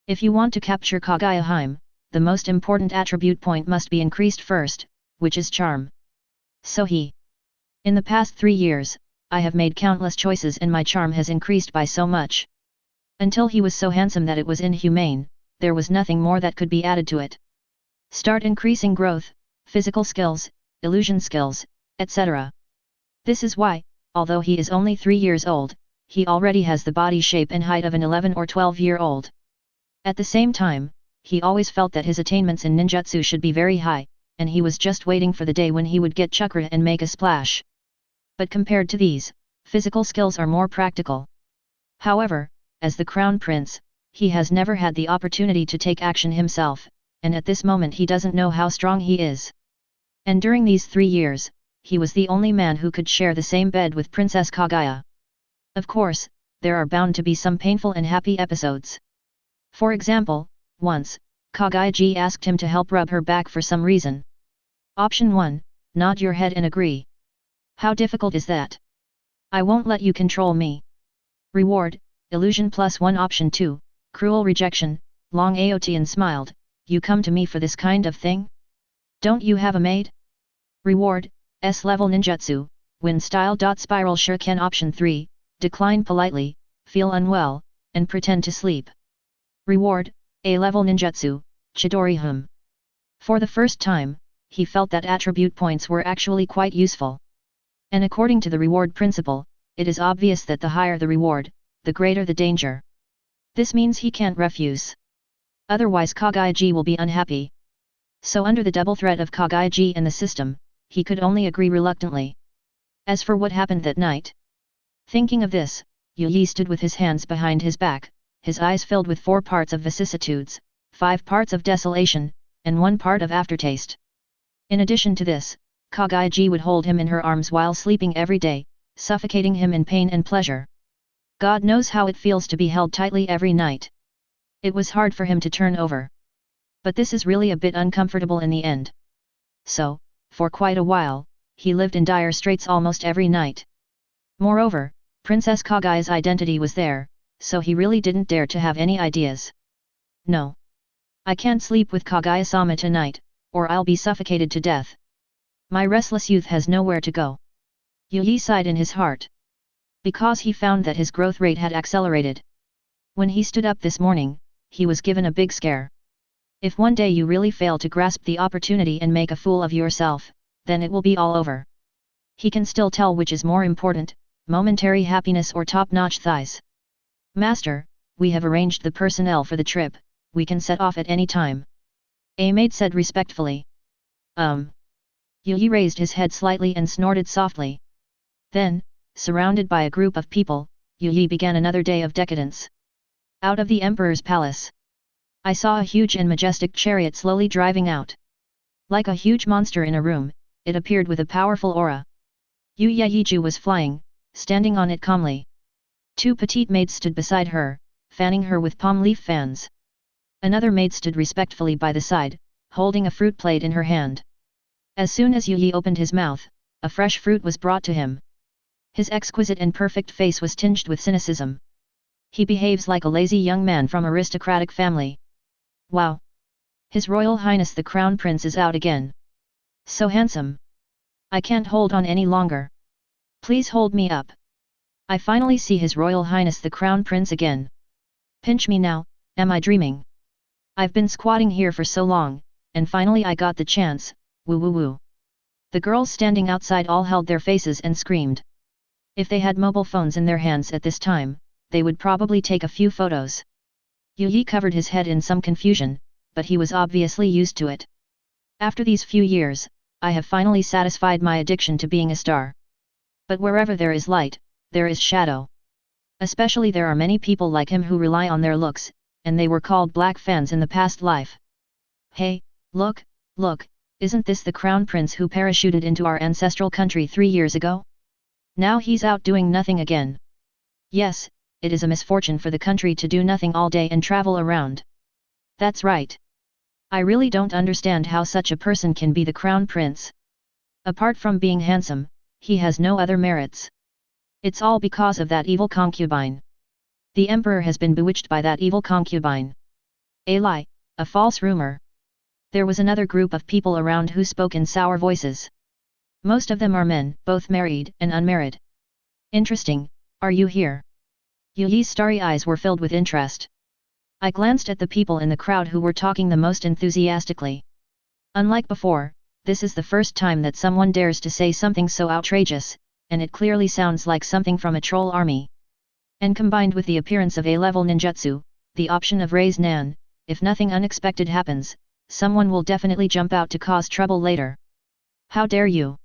Speaker 1: If you want to capture Kaguya-hime, the most important attribute point must be increased first, which is charm. So in the past 3 years, I have made countless choices and my charm has increased by so much. Until he was so handsome that it was inhumane, there was nothing more that could be added to it. Start increasing growth, physical skills, illusion skills, etc. This is why, although he is only 3 years old, he already has the body shape and height of an 11 or 12-year-old. At the same time, he always felt that his attainments in ninjutsu should be very high, and he was just waiting for the day when he would get chakra and make a splash. But compared to these, physical skills are more practical. However, as the crown prince, he has never had the opportunity to take action himself, and at this moment he doesn't know how strong he is. And during these 3 years, he was the only man who could share the same bed with Princess Kaguya. Of course, there are bound to be some painful and happy episodes. For example, once, Kaguya-ji asked him to help rub her back for some reason. Option 1, nod your head and agree. How difficult is that? I won't let you control me. Reward, illusion +1. Option 2, cruel rejection. Long Aotian smiled, you come to me for this kind of thing? Don't you have a maid? Reward, S-level ninjutsu, win style. Spiral shuriken. Option 3, decline politely, feel unwell, and pretend to sleep. Reward, A-level ninjutsu, Chidori hum. For the first time, he felt that attribute points were actually quite useful. And according to the reward principle, it is obvious that the higher the reward, the greater the danger. This means he can't refuse. Otherwise Kaguya-ji will be unhappy. So under the double threat of Kaguya-ji and the system, he could only agree reluctantly. As for what happened that night. Thinking of this, Yi stood with his hands behind his back, his eyes filled with 4 parts of vicissitudes, 5 parts of desolation, and 1 part of aftertaste. In addition to this, Kaguya-ji would hold him in her arms while sleeping every day, suffocating him in pain and pleasure. God knows how it feels to be held tightly every night. It was hard for him to turn over. But this is really a bit uncomfortable in the end. So, for quite a while, he lived in dire straits almost every night. Moreover, Princess Kaguya's identity was there, so he really didn't dare to have any ideas. No. I can't sleep with Kaguya-sama tonight, or I'll be suffocated to death. My restless youth has nowhere to go. Yi sighed in his heart. Because he found that his growth rate had accelerated. When he stood up this morning, he was given a big scare. If one day you really fail to grasp the opportunity and make a fool of yourself, then it will be all over. He can still tell which is more important, momentary happiness or top-notch thighs. Master, we have arranged the personnel for the trip, we can set off at any time. A maid said respectfully. Yi raised his head slightly and snorted softly. Then, surrounded by a group of people, Yi began another day of decadence. Out of the Emperor's palace. I saw a huge and majestic chariot slowly driving out. Like a huge monster in a room, it appeared with a powerful aura. Yu Yeiju was flying, standing on it calmly. Two petite maids stood beside her, fanning her with palm leaf fans. Another maid stood respectfully by the side, holding a fruit plate in her hand. As soon as Yu opened his mouth, a fresh fruit was brought to him. His exquisite and perfect face was tinged with cynicism. He behaves like a lazy young man from aristocratic family. Wow! His Royal Highness the Crown Prince is out again. So handsome. I can't hold on any longer. Please hold me up. I finally see His Royal Highness the Crown Prince again. Pinch me now, am I dreaming? I've been squatting here for so long, and finally I got the chance, woo woo woo. The girls standing outside all held their faces and screamed. If they had mobile phones in their hands at this time, they would probably take a few photos. Yi covered his head in some confusion, but he was obviously used to it. After these few years, I have finally satisfied my addiction to being a star. But wherever there is light, there is shadow. Especially there are many people like him who rely on their looks, and they were called black fans in the past life. Hey, look, isn't this the Crown Prince who parachuted into our ancestral country 3 years ago? Now he's out doing nothing again. Yes, it is a misfortune for the country to do nothing all day and travel around. That's right. I really don't understand how such a person can be the Crown Prince. Apart from being handsome, he has no other merits. It's all because of that evil concubine. The Emperor has been bewitched by that evil concubine. A lie, a false rumor. There was another group of people around who spoke in sour voices. Most of them are men, both married and unmarried. Interesting, are you here? Yi's starry eyes were filled with interest. I glanced at the people in the crowd who were talking the most enthusiastically. Unlike before, this is the first time that someone dares to say something so outrageous, and it clearly sounds like something from a troll army. And combined with the appearance of A-level ninjutsu, the option of raise Nan, if nothing unexpected happens, someone will definitely jump out to cause trouble later. How dare you?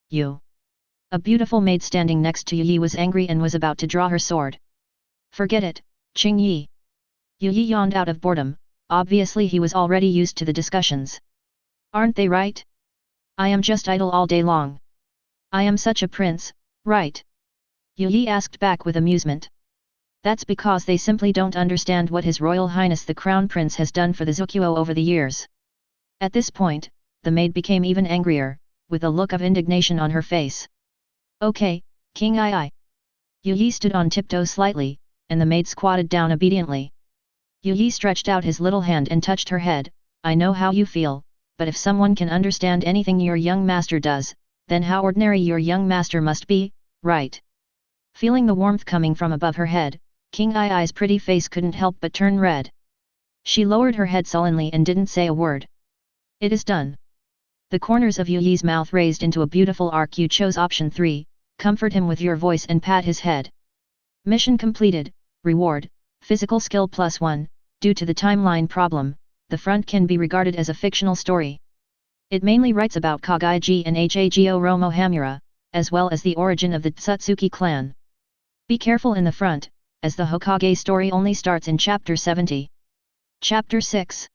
Speaker 1: You! A beautiful maid standing next to Yi was angry and was about to draw her sword. Forget it, Qing Yi. Yi yawned out of boredom, obviously he was already used to the discussions. Aren't they right? I am just idle all day long. I am such a prince, right? Yi asked back with amusement. That's because they simply don't understand what His Royal Highness the Crown Prince has done for the Zokuo over the years. At this point, the maid became even angrier, with a look of indignation on her face. Okay, King Yi. Yi stood on tiptoe slightly, and the maid squatted down obediently. Yi stretched out his little hand and touched her head. I know how you feel, but if someone can understand anything your young master does, then how ordinary your young master must be, right? Feeling the warmth coming from above her head, King Yi's pretty face couldn't help but turn red. She lowered her head sullenly and didn't say a word. It is done. The corners of Yi's mouth raised into a beautiful arc. You chose option 3, comfort him with your voice and pat his head. Mission completed, reward, physical skill +1, due to the timeline problem, the front can be regarded as a fictional story. It mainly writes about Kaguya and Hago Romo Hamura, as well as the origin of the Otsutsuki clan. Be careful in the front, as the Hokage story only starts in chapter 70. Chapter 6.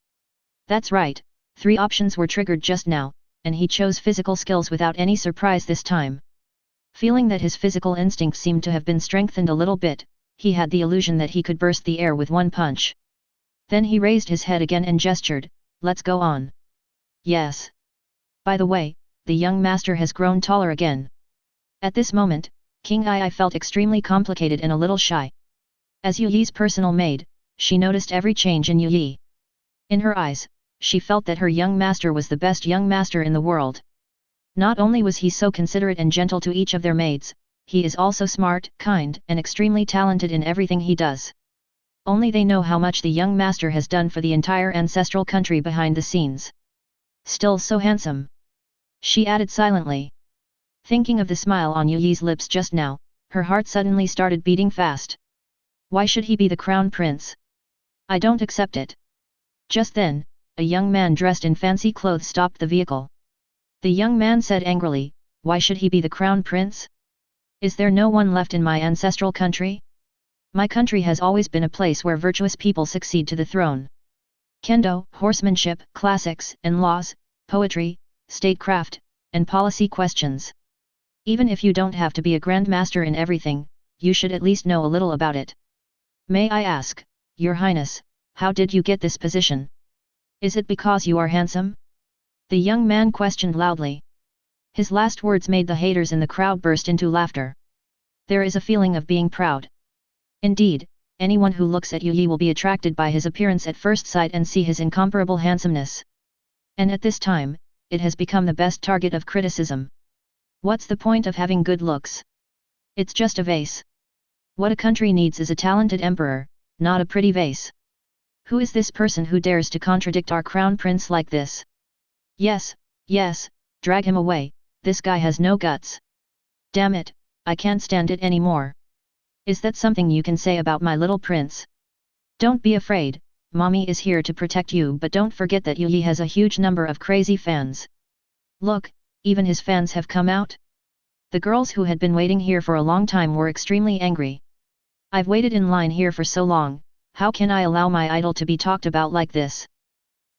Speaker 1: That's right, 3 options were triggered just now, and he chose physical skills without any surprise this time. Feeling that his physical instincts seemed to have been strengthened a little bit, he had the illusion that he could burst the air with one punch. Then he raised his head again and gestured, let's go on. Yes. By the way, the young master has grown taller again. At this moment, King Yi felt extremely complicated and a little shy. As Yi's personal maid, she noticed every change in Yi. In her eyes, she felt that her young master was the best young master in the world. Not only was he so considerate and gentle to each of their maids, he is also smart, kind, and extremely talented in everything he does. Only they know how much the young master has done for the entire ancestral country behind the scenes. Still so handsome, she added silently. Thinking of the smile on Yu Yi's lips just now, her heart suddenly started beating fast. Why should he be the crown prince? I don't accept it. Just then, a young man dressed in fancy clothes stopped the vehicle. The young man said angrily, "Why should he be the crown prince? Is there no one left in my ancestral country? My country has always been a place where virtuous people succeed to the throne. Kendo, horsemanship, classics and laws, poetry, statecraft, and policy questions. Even if you don't have to be a grandmaster in everything, you should at least know a little about it. May I ask, Your Highness, how did you get this position? Is it because you are handsome?" The young man questioned loudly. His last words made the haters in the crowd burst into laughter. There is a feeling of being proud. Indeed, anyone who looks at Yu Yi will be attracted by his appearance at first sight and see his incomparable handsomeness. And at this time, it has become the best target of criticism. What's the point of having good looks? It's just a vase. What a country needs is a talented emperor, not a pretty vase. Who is this person who dares to contradict our crown prince like this? Yes, yes, drag him away, this guy has no guts. Damn it, I can't stand it anymore. Is that something you can say about my little prince? Don't be afraid, mommy is here to protect you, but don't forget that Yu Yi has a huge number of crazy fans. Look, even his fans have come out. The girls who had been waiting here for a long time were extremely angry. I've waited in line here for so long, how can I allow my idol to be talked about like this?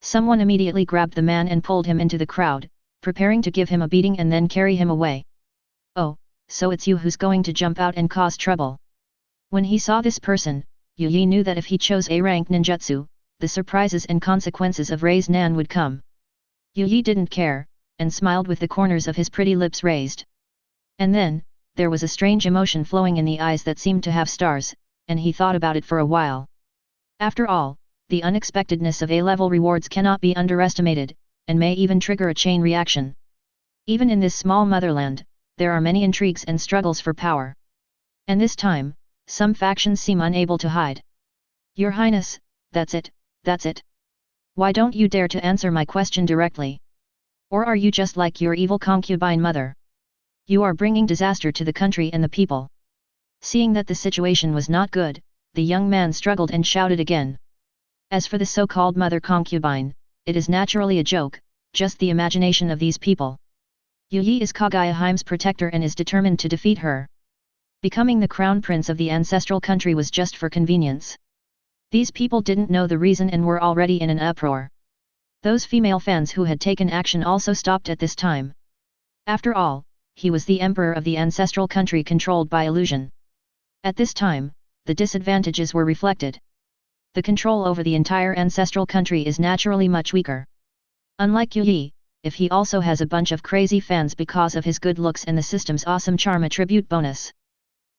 Speaker 1: Someone immediately grabbed the man and pulled him into the crowd, preparing to give him a beating and then carry him away. Oh, so it's you who's going to jump out and cause trouble. When he saw this person, Yu Yi knew that if he chose a rank ninjutsu, the surprises and consequences of Rei's Nan would come. Yu Yi didn't care, and smiled with the corners of his pretty lips raised. And then, there was a strange emotion flowing in the eyes that seemed to have stars, and he thought about it for a while. After all, the unexpectedness of A-level rewards cannot be underestimated, and may even trigger a chain reaction. Even in this small motherland, there are many intrigues and struggles for power. And this time, some factions seem unable to hide. Your Highness, that's it, that's it. Why don't you dare to answer my question directly? Or are you just like your evil concubine mother? You are bringing disaster to the country and the people. Seeing that the situation was not good, the young man struggled and shouted again. As for the so-called mother concubine, it is naturally a joke, just the imagination of these people. Yu Yi is Kaguya Heime's protector and is determined to defeat her. Becoming the crown prince of the ancestral country was just for convenience. These people didn't know the reason and were already in an uproar. Those female fans who had taken action also stopped at this time. After all, he was the emperor of the ancestral country controlled by illusion. At this time, the disadvantages were reflected. The control over the entire ancestral country is naturally much weaker. Unlike Yu Yi, if he also has a bunch of crazy fans because of his good looks and the system's awesome charm attribute bonus,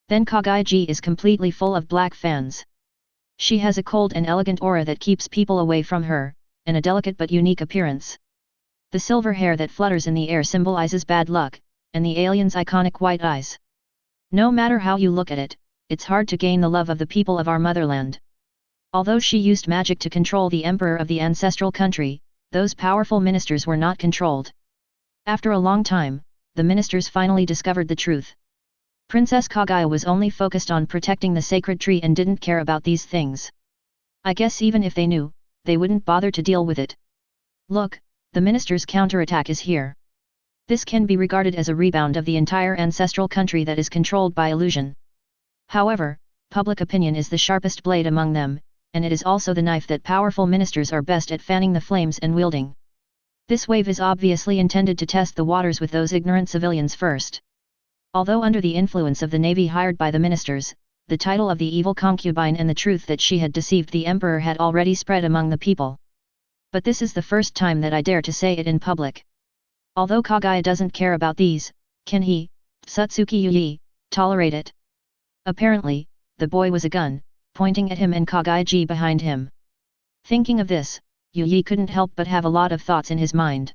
Speaker 1: then Kaguya is completely full of black fans. She has a cold and elegant aura that keeps people away from her, and a delicate but unique appearance. The silver hair that flutters in the air symbolizes bad luck, and the alien's iconic white eyes. No matter how you look at it, it's hard to gain the love of the people of our motherland. Although she used magic to control the emperor of the ancestral country, those powerful ministers were not controlled. After a long time, the ministers finally discovered the truth. Princess Kaguya was only focused on protecting the sacred tree and didn't care about these things. I guess even if they knew, they wouldn't bother to deal with it. Look, the minister's counterattack is here. This can be regarded as a rebound of the entire ancestral country that is controlled by illusion. However, public opinion is the sharpest blade among them, and it is also the knife that powerful ministers are best at fanning the flames and wielding. This wave is obviously intended to test the waters with those ignorant civilians first. Although under the influence of the navy hired by the ministers, the title of the evil concubine and the truth that she had deceived the emperor had already spread among the people. But this is the first time that I dare to say it in public. Although Kaguya doesn't care about these, can he, Otsutsuki Yu Yi, tolerate it? Apparently, the boy was a gun, pointing at him and Kaguya behind him. Thinking of this, Yi couldn't help but have a lot of thoughts in his mind.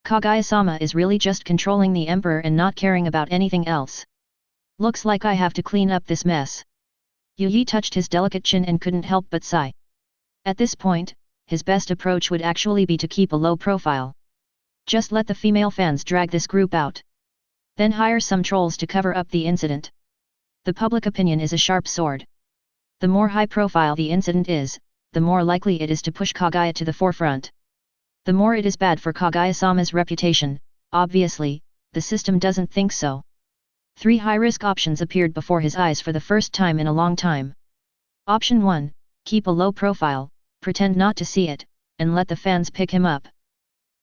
Speaker 1: Kaguya-sama is really just controlling the emperor and not caring about anything else. Looks like I have to clean up this mess. Yi touched his delicate chin and couldn't help but sigh. At this point, his best approach would actually be to keep a low profile. Just let the female fans drag this group out. Then hire some trolls to cover up the incident. The public opinion is a sharp sword. The more high profile the incident is, the more likely it is to push Kaguya to the forefront. The more it is bad for Kaguya-sama's reputation. Obviously, the system doesn't think so. 3 high-risk options appeared before his eyes for the first time in a long time. Option 1, keep a low profile, pretend not to see it, and let the fans pick him up.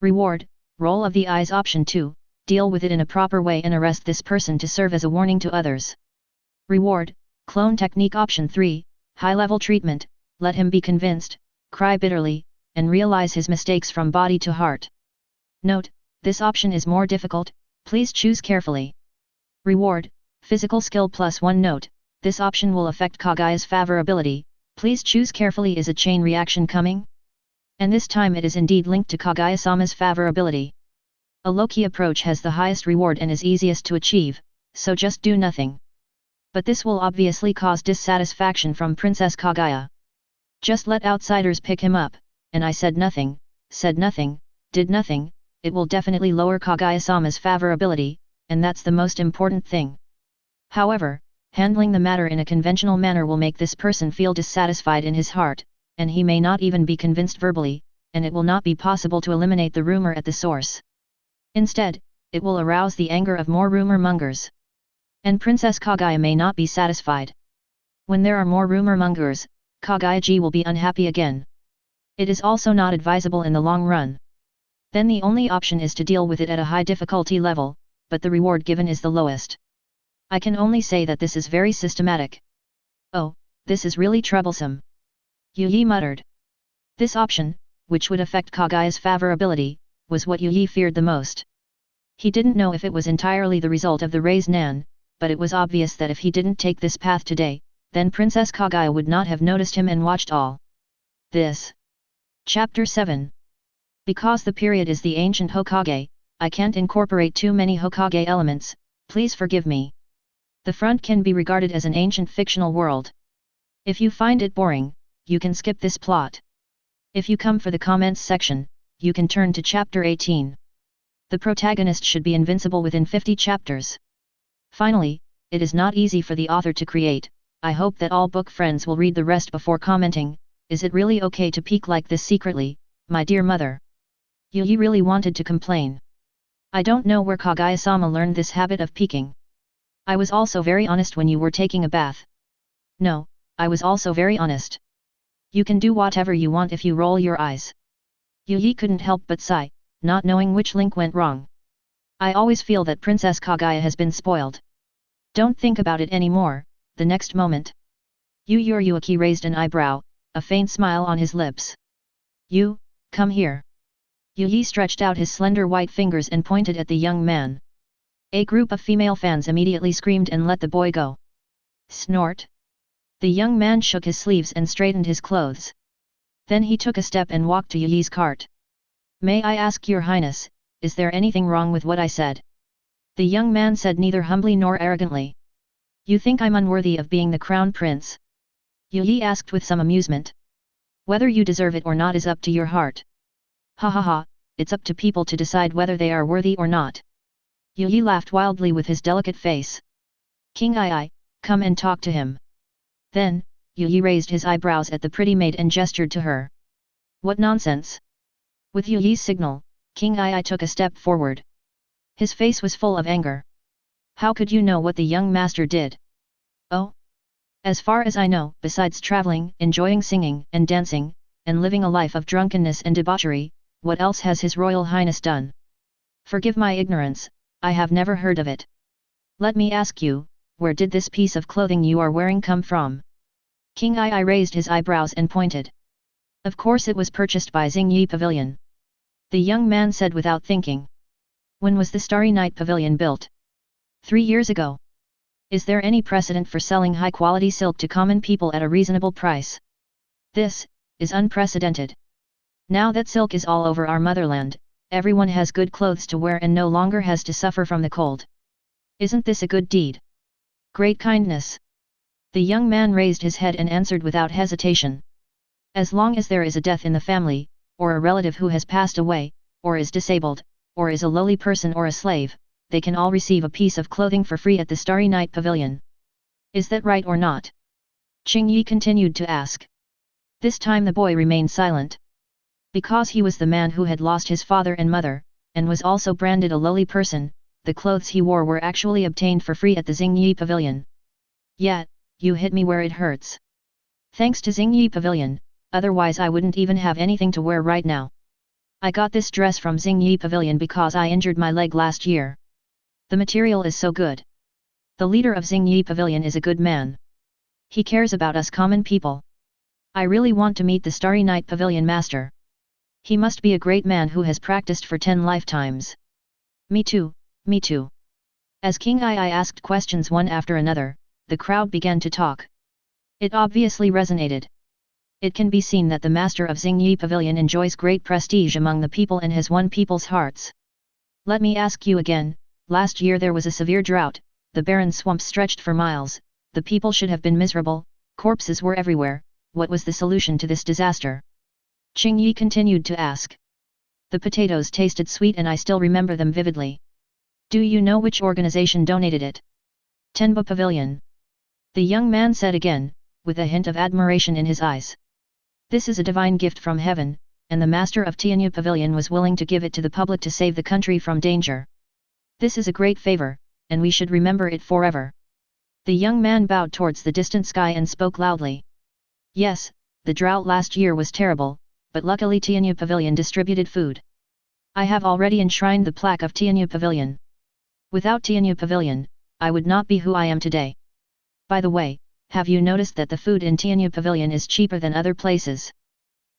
Speaker 1: Reward, roll of the eyes. Option 2, deal with it in a proper way and arrest this person to serve as a warning to others. Reward, clone technique. Option 3, high-level treatment, let him be convinced, cry bitterly, and realize his mistakes from body to heart. Note, this option is more difficult, please choose carefully. Reward, physical skill +1. Note, this option will affect Kaguya's favorability, please choose carefully. Is a chain reaction coming? And this time it is indeed linked to Kaguya-sama's favorability. A low-key approach has the highest reward and is easiest to achieve, so just do nothing. But this will obviously cause dissatisfaction from Princess Kaguya. Just let outsiders pick him up, and I said nothing, did nothing, it will definitely lower Kaguya-sama's favorability, and that's the most important thing. However, handling the matter in a conventional manner will make this person feel dissatisfied in his heart, and he may not even be convinced verbally, and it will not be possible to eliminate the rumor at the source. Instead, it will arouse the anger of more rumor mongers. And Princess Kaguya may not be satisfied. When there are more rumor mongers, Kaguya-ji will be unhappy again. It is also not advisable in the long run. Then the only option is to deal with it at a high difficulty level, but the reward given is the lowest. I can only say that this is very systematic. Oh, this is really troublesome. Yi muttered. This option, which would affect Kaguya's favorability, was what Yi feared the most. He didn't know if it was entirely the result of the Rei's Nan, but it was obvious that if he didn't take this path today, then Princess Kaguya would not have noticed him and watched all this. Chapter 7. Because the period is the ancient Hokage, I can't incorporate too many Hokage elements, please forgive me. The front can be regarded as an ancient fictional world. If you find it boring, you can skip this plot. If you come for the comments section, you can turn to chapter 18. The protagonist should be invincible within 50 chapters. Finally, it is not easy for the author to create. I hope that all book friends will read the rest before commenting. Is it really okay to peek like this secretly, my dear mother? Yi really wanted to complain. I don't know where Kaguya-sama learned this habit of peeking. I was also very honest when you were taking a bath. No, I was also very honest. You can do whatever you want if you roll your eyes. Yi couldn't help but sigh, not knowing which link went wrong. I always feel that Princess Kaguya has been spoiled. Don't think about it anymore. The next moment, Yuki raised an eyebrow, a faint smile on his lips. You, come here. Yi stretched out his slender white fingers and pointed at the young man. A group of female fans immediately screamed and let the boy go. Snort. The young man shook his sleeves and straightened his clothes. Then he took a step and walked to Yi's cart. May I ask your highness, is there anything wrong with what I said? The young man said neither humbly nor arrogantly. You think I'm unworthy of being the crown prince? Yi asked with some amusement. Whether you deserve it or not is up to your heart. Ha ha ha, it's up to people to decide whether they are worthy or not. Yi laughed wildly with his delicate face. King Ai, come and talk to him. Then, Yi raised his eyebrows at the pretty maid and gestured to her. What nonsense! With Yi's signal, King Ai took a step forward. His face was full of anger. How could you know what the young master did? Oh? As far as I know, besides traveling, enjoying singing and dancing, and living a life of drunkenness and debauchery, what else has His Royal Highness done? Forgive my ignorance, I have never heard of it. Let me ask you, where did this piece of clothing you are wearing come from? King Ai raised his eyebrows and pointed. Of course it was purchased by Xingyi Pavilion. The young man said without thinking. When was the Starry Night Pavilion built? 3 years ago. Is there any precedent for selling high-quality silk to common people at a reasonable price? This is unprecedented. Now that silk is all over our motherland, everyone has good clothes to wear and no longer has to suffer from the cold. Isn't this a good deed? Great kindness. The young man raised his head and answered without hesitation. As long as there is a death in the family, or a relative who has passed away, or is disabled, or is a lowly person or a slave, they can all receive a piece of clothing for free at the Starry Night Pavilion. Is that right or not? Qingyi continued to ask. This time the boy remained silent. Because he was the man who had lost his father and mother, and was also branded a lowly person, the clothes he wore were actually obtained for free at the Xingyi Pavilion. Yet, you hit me where it hurts. Thanks to Xingyi Pavilion, otherwise I wouldn't even have anything to wear right now. I got this dress from Xingyi Pavilion because I injured my leg last year. The material is so good. The leader of Xingyi Pavilion is a good man. He cares about us common people. I really want to meet the Starry Night Pavilion master. He must be a great man who has practiced for 10 lifetimes. Me too, me too. As King Ai asked questions one after another, the crowd began to talk. It obviously resonated. It can be seen that the master of Xingyi Pavilion enjoys great prestige among the people and has won people's hearts. Let me ask you again, last year there was a severe drought, the barren swamps stretched for miles, the people should have been miserable, corpses were everywhere, what was the solution to this disaster? Qingyi continued to ask. The potatoes tasted sweet and I still remember them vividly. Do you know which organization donated it? Tenba Pavilion. The young man said again, with a hint of admiration in his eyes. This is a divine gift from heaven, and the master of Tianyu Pavilion was willing to give it to the public to save the country from danger. This is a great favor, and we should remember it forever. The young man bowed towards the distant sky and spoke loudly. Yes, the drought last year was terrible, but luckily Tianyu Pavilion distributed food. I have already enshrined the plaque of Tianyu Pavilion. Without Tianyu Pavilion, I would not be who I am today. By the way, have you noticed that the food in Tianyu Pavilion is cheaper than other places?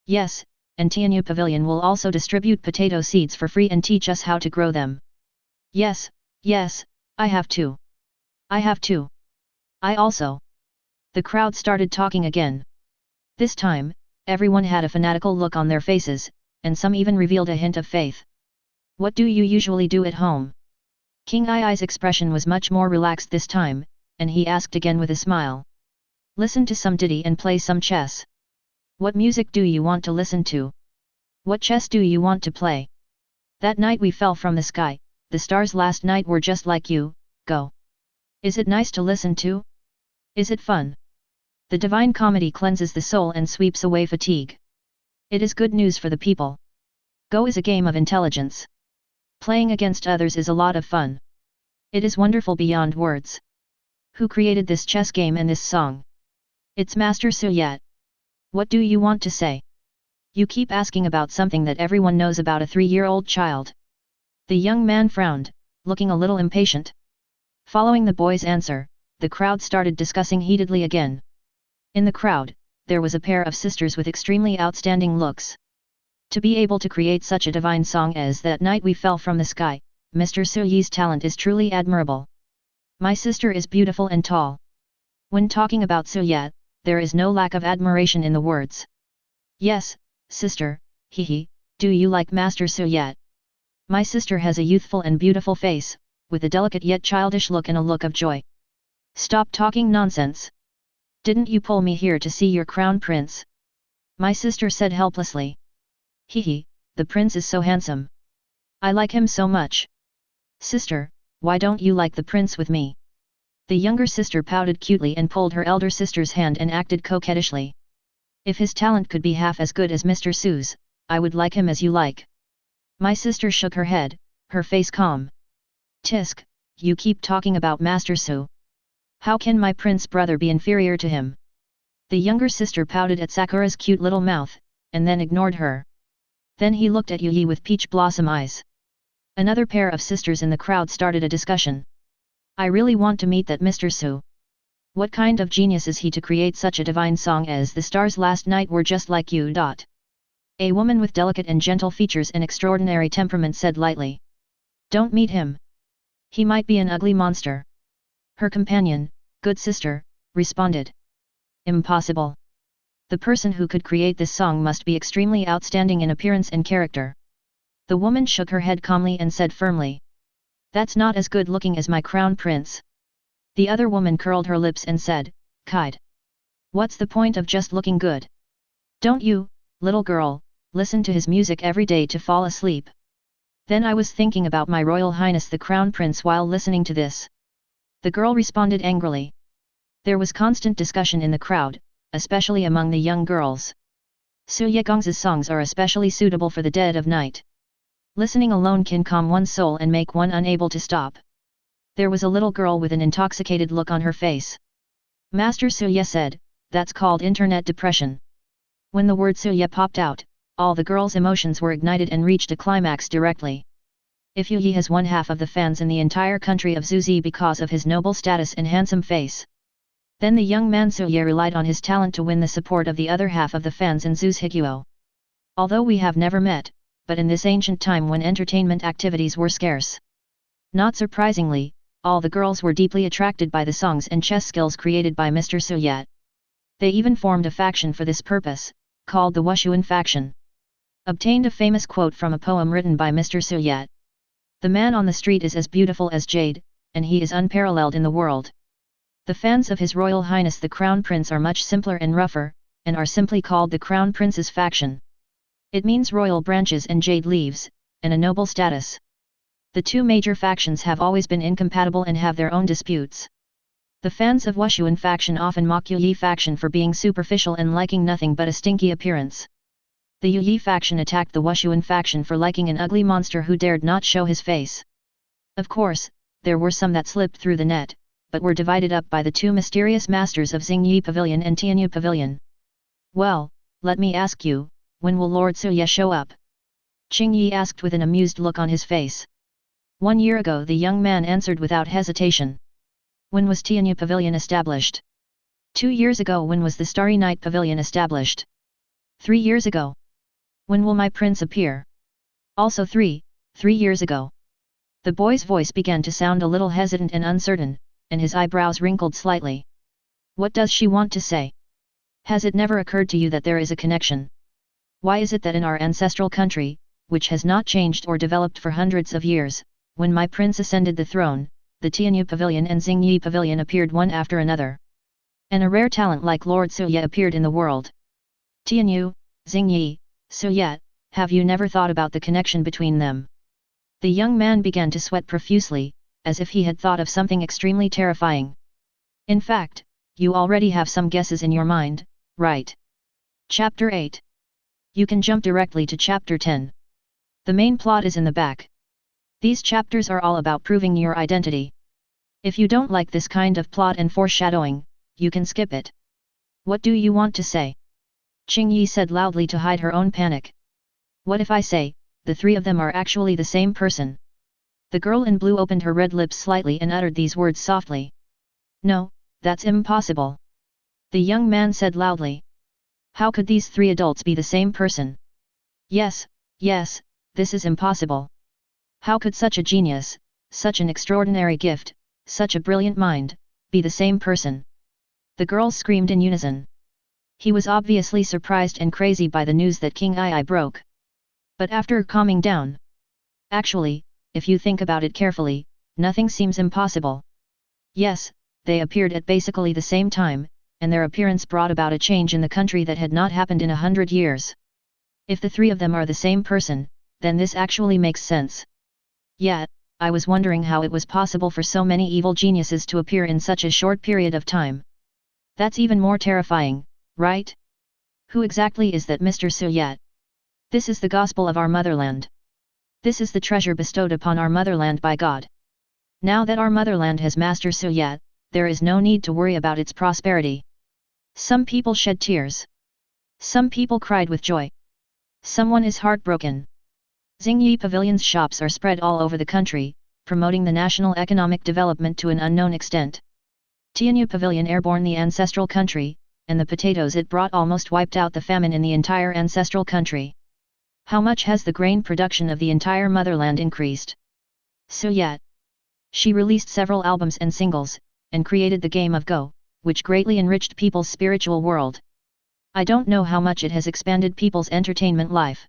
Speaker 1: Yes, and Tianyu Pavilion will also distribute potato seeds for free and teach us how to grow them. Yes, yes, I have to. I have to. I also. The crowd started talking again. This time, everyone had a fanatical look on their faces, and some even revealed a hint of faith. What do you usually do at home? King Ai's expression was much more relaxed this time, and he asked again with a smile. Listen to some ditty and play some chess. What music do you want to listen to? What chess do you want to play? That night we fell from the sky, the stars last night were just like you, go. Is it nice to listen to? Is it fun? The divine comedy cleanses the soul and sweeps away fatigue. It is good news for the people. Go is a game of intelligence. Playing against others is a lot of fun. It is wonderful beyond words. Who created this chess game and this song? It's Master Suyat. What do you want to say? You keep asking about something that everyone knows about a 3-year-old child. The young man frowned, looking a little impatient. Following the boy's answer, the crowd started discussing heatedly again. In the crowd, there was a pair of sisters with extremely outstanding looks. To be able to create such a divine song as That Night We Fell from the Sky, Mr. Suyi's talent is truly admirable. My sister is beautiful and tall. When talking about Suyat, there is no lack of admiration in the words. Yes, sister, hehe, do you like Master Suyat? My sister has a youthful and beautiful face, with a delicate yet childish look and a look of joy. Stop talking nonsense. Didn't you pull me here to see your crown prince? My sister said helplessly. Hehe, the prince is so handsome. I like him so much. Sister, why don't you like the prince with me? The younger sister pouted cutely and pulled her elder sister's hand and acted coquettishly. If his talent could be half as good as Mr. Su's, I would like him as you like. My sister shook her head, her face calm. Tisk, you keep talking about Master Su. How can my prince brother be inferior to him? The younger sister pouted at Sakura's cute little mouth, and then ignored her. Then he looked at Yi with peach blossom eyes. Another pair of sisters in the crowd started a discussion. I really want to meet that Mr. Su. What kind of genius is he to create such a divine song as The Stars Last Night Were Just Like You. A woman with delicate and gentle features and extraordinary temperament said lightly. Don't meet him. He might be an ugly monster. Her companion, good sister, responded. Impossible. The person who could create this song must be extremely outstanding in appearance and character. The woman shook her head calmly and said firmly. That's not as good looking as my crown prince. The other woman curled her lips and said, Kide. What's the point of just looking good? Don't you, little girl, listen to his music every day to fall asleep? Then I was thinking about my Royal Highness the Crown Prince while listening to this. The girl responded angrily. There was constant discussion in the crowd, especially among the young girls. Su Yegong's songs are especially suitable for the dead of night. Listening alone can calm one's soul and make one unable to stop. There was a little girl with an intoxicated look on her face. Master Suya said, that's called internet depression. When the word Suya popped out, all the girls' emotions were ignited and reached a climax directly. If Yu Yi has one half of the fans in the entire country of Zuzi because of his noble status and handsome face, then the young man Suya relied on his talent to win the support of the other half of the fans in Zuz Higuo. Although we have never met, but in this ancient time when entertainment activities were scarce. Not surprisingly, all the girls were deeply attracted by the songs and chess skills created by Mr. Suya. They even formed a faction for this purpose, called the Wushuan faction. Obtained a famous quote from a poem written by Mr. Suya. The man on the street is as beautiful as jade, and he is unparalleled in the world. The fans of His Royal Highness the Crown Prince are much simpler and rougher, and are simply called the Crown Prince's faction. It means royal branches and jade leaves, and a noble status. The two major factions have always been incompatible and have their own disputes. The fans of Wushuan faction often mock Yu Yi faction for being superficial and liking nothing but a stinky appearance. The Yu Yi faction attacked the Wushuan faction for liking an ugly monster who dared not show his face. Of course, there were some that slipped through the net, but were divided up by the two mysterious masters of Xingyi Pavilion and Tianyu Pavilion. Well, let me ask you, when will Lord Suya show up? Qing Yi asked with an amused look on his face. 1 year ago, the young man answered without hesitation. When was Tianyu Pavilion established? 2 years ago. When was the Starry Night Pavilion established? 3 years ago. When will my prince appear? Also 3 years ago. The boy's voice began to sound a little hesitant and uncertain, and his eyebrows wrinkled slightly. What does she want to say? Has it never occurred to you that there is a connection? Why is it that in our ancestral country, which has not changed or developed for hundreds of years, when my prince ascended the throne, the Tianyu Pavilion and Xingyi Pavilion appeared one after another? And a rare talent like Lord Suya appeared in the world. Tianyu, Xingyi, Suya, have you never thought about the connection between them? The young man began to sweat profusely, as if he had thought of something extremely terrifying. In fact, you already have some guesses in your mind, right? Chapter 8. You can jump directly to Chapter 10. The main plot is in the back. These chapters are all about proving your identity. If you don't like this kind of plot and foreshadowing, you can skip it. What do you want to say? Qing Yi said loudly to hide her own panic. What if I say, the three of them are actually the same person? The girl in blue opened her red lips slightly and uttered these words softly. No, that's impossible. The young man said loudly. How could these three adults be the same person? Yes, this is impossible. How could such a genius, such an extraordinary gift, such a brilliant mind, be the same person? The girls screamed in unison. He was obviously surprised and crazy by the news that King Ai broke. But after calming down. Actually, if you think about it carefully, nothing seems impossible. Yes, they appeared at basically the same time, and their appearance brought about a change in the country that had not happened in 100 years. If the three of them are the same person, then this actually makes sense. Yet, I was wondering how it was possible for so many evil geniuses to appear in such a short period of time. That's even more terrifying, right? Who exactly is that Mr. Suya? This is the gospel of our motherland. This is the treasure bestowed upon our motherland by God. Now that our motherland has Master Suya, there is no need to worry about its prosperity. Some people shed tears. Some people cried with joy. Someone is heartbroken. Xingyi Pavilion's shops are spread all over the country, promoting the national economic development to an unknown extent. Tianyu Pavilion airborne the ancestral country, and the potatoes it brought almost wiped out the famine in the entire ancestral country. How much has the grain production of the entire motherland increased? Suya. She released several albums and singles, and created the game of Go, which greatly enriched people's spiritual world. I don't know how much it has expanded people's entertainment life.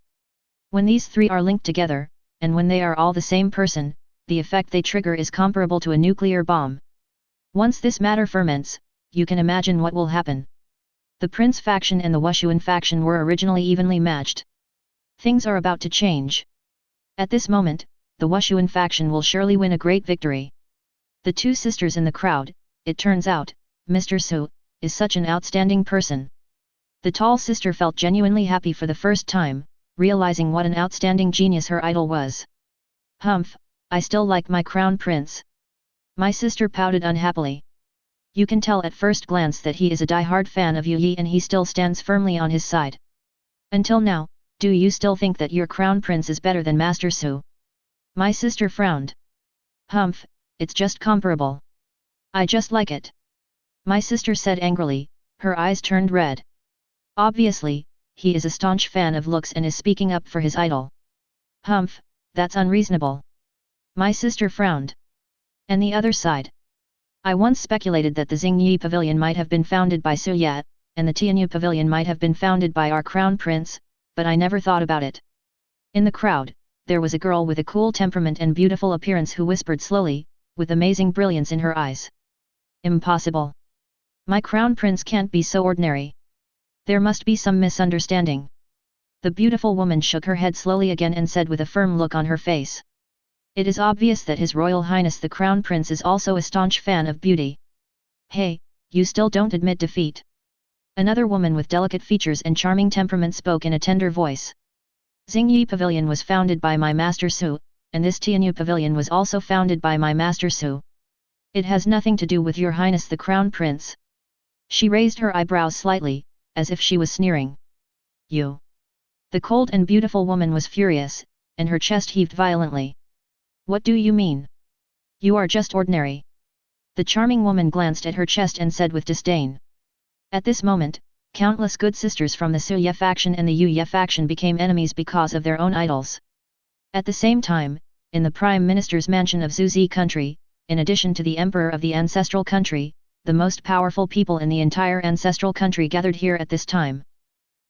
Speaker 1: When these three are linked together, and when they are all the same person, the effect they trigger is comparable to a nuclear bomb. Once this matter ferments, you can imagine what will happen. The Prince faction and the Wushuan faction were originally evenly matched. Things are about to change. At this moment, the Wushuan faction will surely win a great victory. The two sisters in the crowd, it turns out, Mr. Su, is such an outstanding person. The tall sister felt genuinely happy for the first time, realizing what an outstanding genius her idol was. Humph, I still like my crown prince. My sister pouted unhappily. You can tell at first glance that he is a die-hard fan of Yu Yi and he still stands firmly on his side. Until now, do you still think that your crown prince is better than Master Su? My sister frowned. Humph, it's just comparable. I just like it. My sister said angrily, her eyes turned red. Obviously, he is a staunch fan of looks and is speaking up for his idol. Humph, that's unreasonable. My sister frowned. And the other side? I once speculated that the Xingyi Pavilion might have been founded by Su Yat, and the Tianyu Pavilion might have been founded by our crown prince, but I never thought about it. In the crowd, there was a girl with a cool temperament and beautiful appearance who whispered slowly, with amazing brilliance in her eyes. Impossible. My crown prince can't be so ordinary. There must be some misunderstanding. The beautiful woman shook her head slowly again and said with a firm look on her face. It is obvious that His Royal Highness the Crown Prince is also a staunch fan of beauty. Hey, you still don't admit defeat. Another woman with delicate features and charming temperament spoke in a tender voice. Xingyi Pavilion was founded by my Master Su, and this Tianyu Pavilion was also founded by my Master Su. It has nothing to do with your Highness the Crown Prince. She raised her eyebrows slightly, as if she was sneering. You. The cold and beautiful woman was furious, and her chest heaved violently. What do you mean? You are just ordinary. The charming woman glanced at her chest and said with disdain. At this moment, countless good sisters from the Su Ye faction and the Yu Ye faction became enemies because of their own idols. At the same time, in the Prime Minister's mansion of Zuzi country, in addition to the Emperor of the ancestral country, the most powerful people in the entire ancestral country gathered here at this time.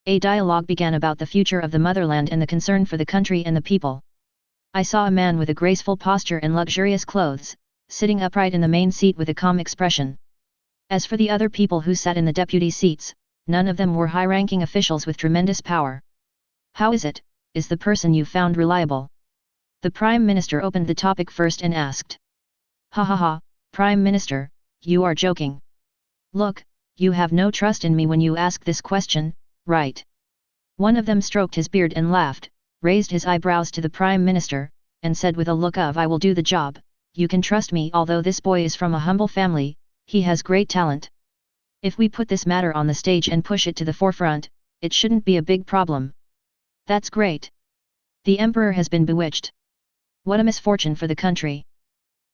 Speaker 1: A dialogue began about the future of the motherland and the concern for the country and the people. I saw a man with a graceful posture and luxurious clothes, sitting upright in the main seat with a calm expression. As for the other people who sat in the deputy seats, none of them were high-ranking officials with tremendous power. How is it, is the person you found reliable? The Prime Minister opened the topic first and asked. Ha ha ha, Prime Minister, you are joking. Look, you have no trust in me when you ask this question, right? One of them stroked his beard and laughed, raised his eyebrows to the Prime Minister, and said with a look of I will do the job, you can trust me. Although this boy is from a humble family, he has great talent. If we put this matter on the stage and push it to the forefront, it shouldn't be a big problem. That's great. The Emperor has been bewitched. What a misfortune for the country.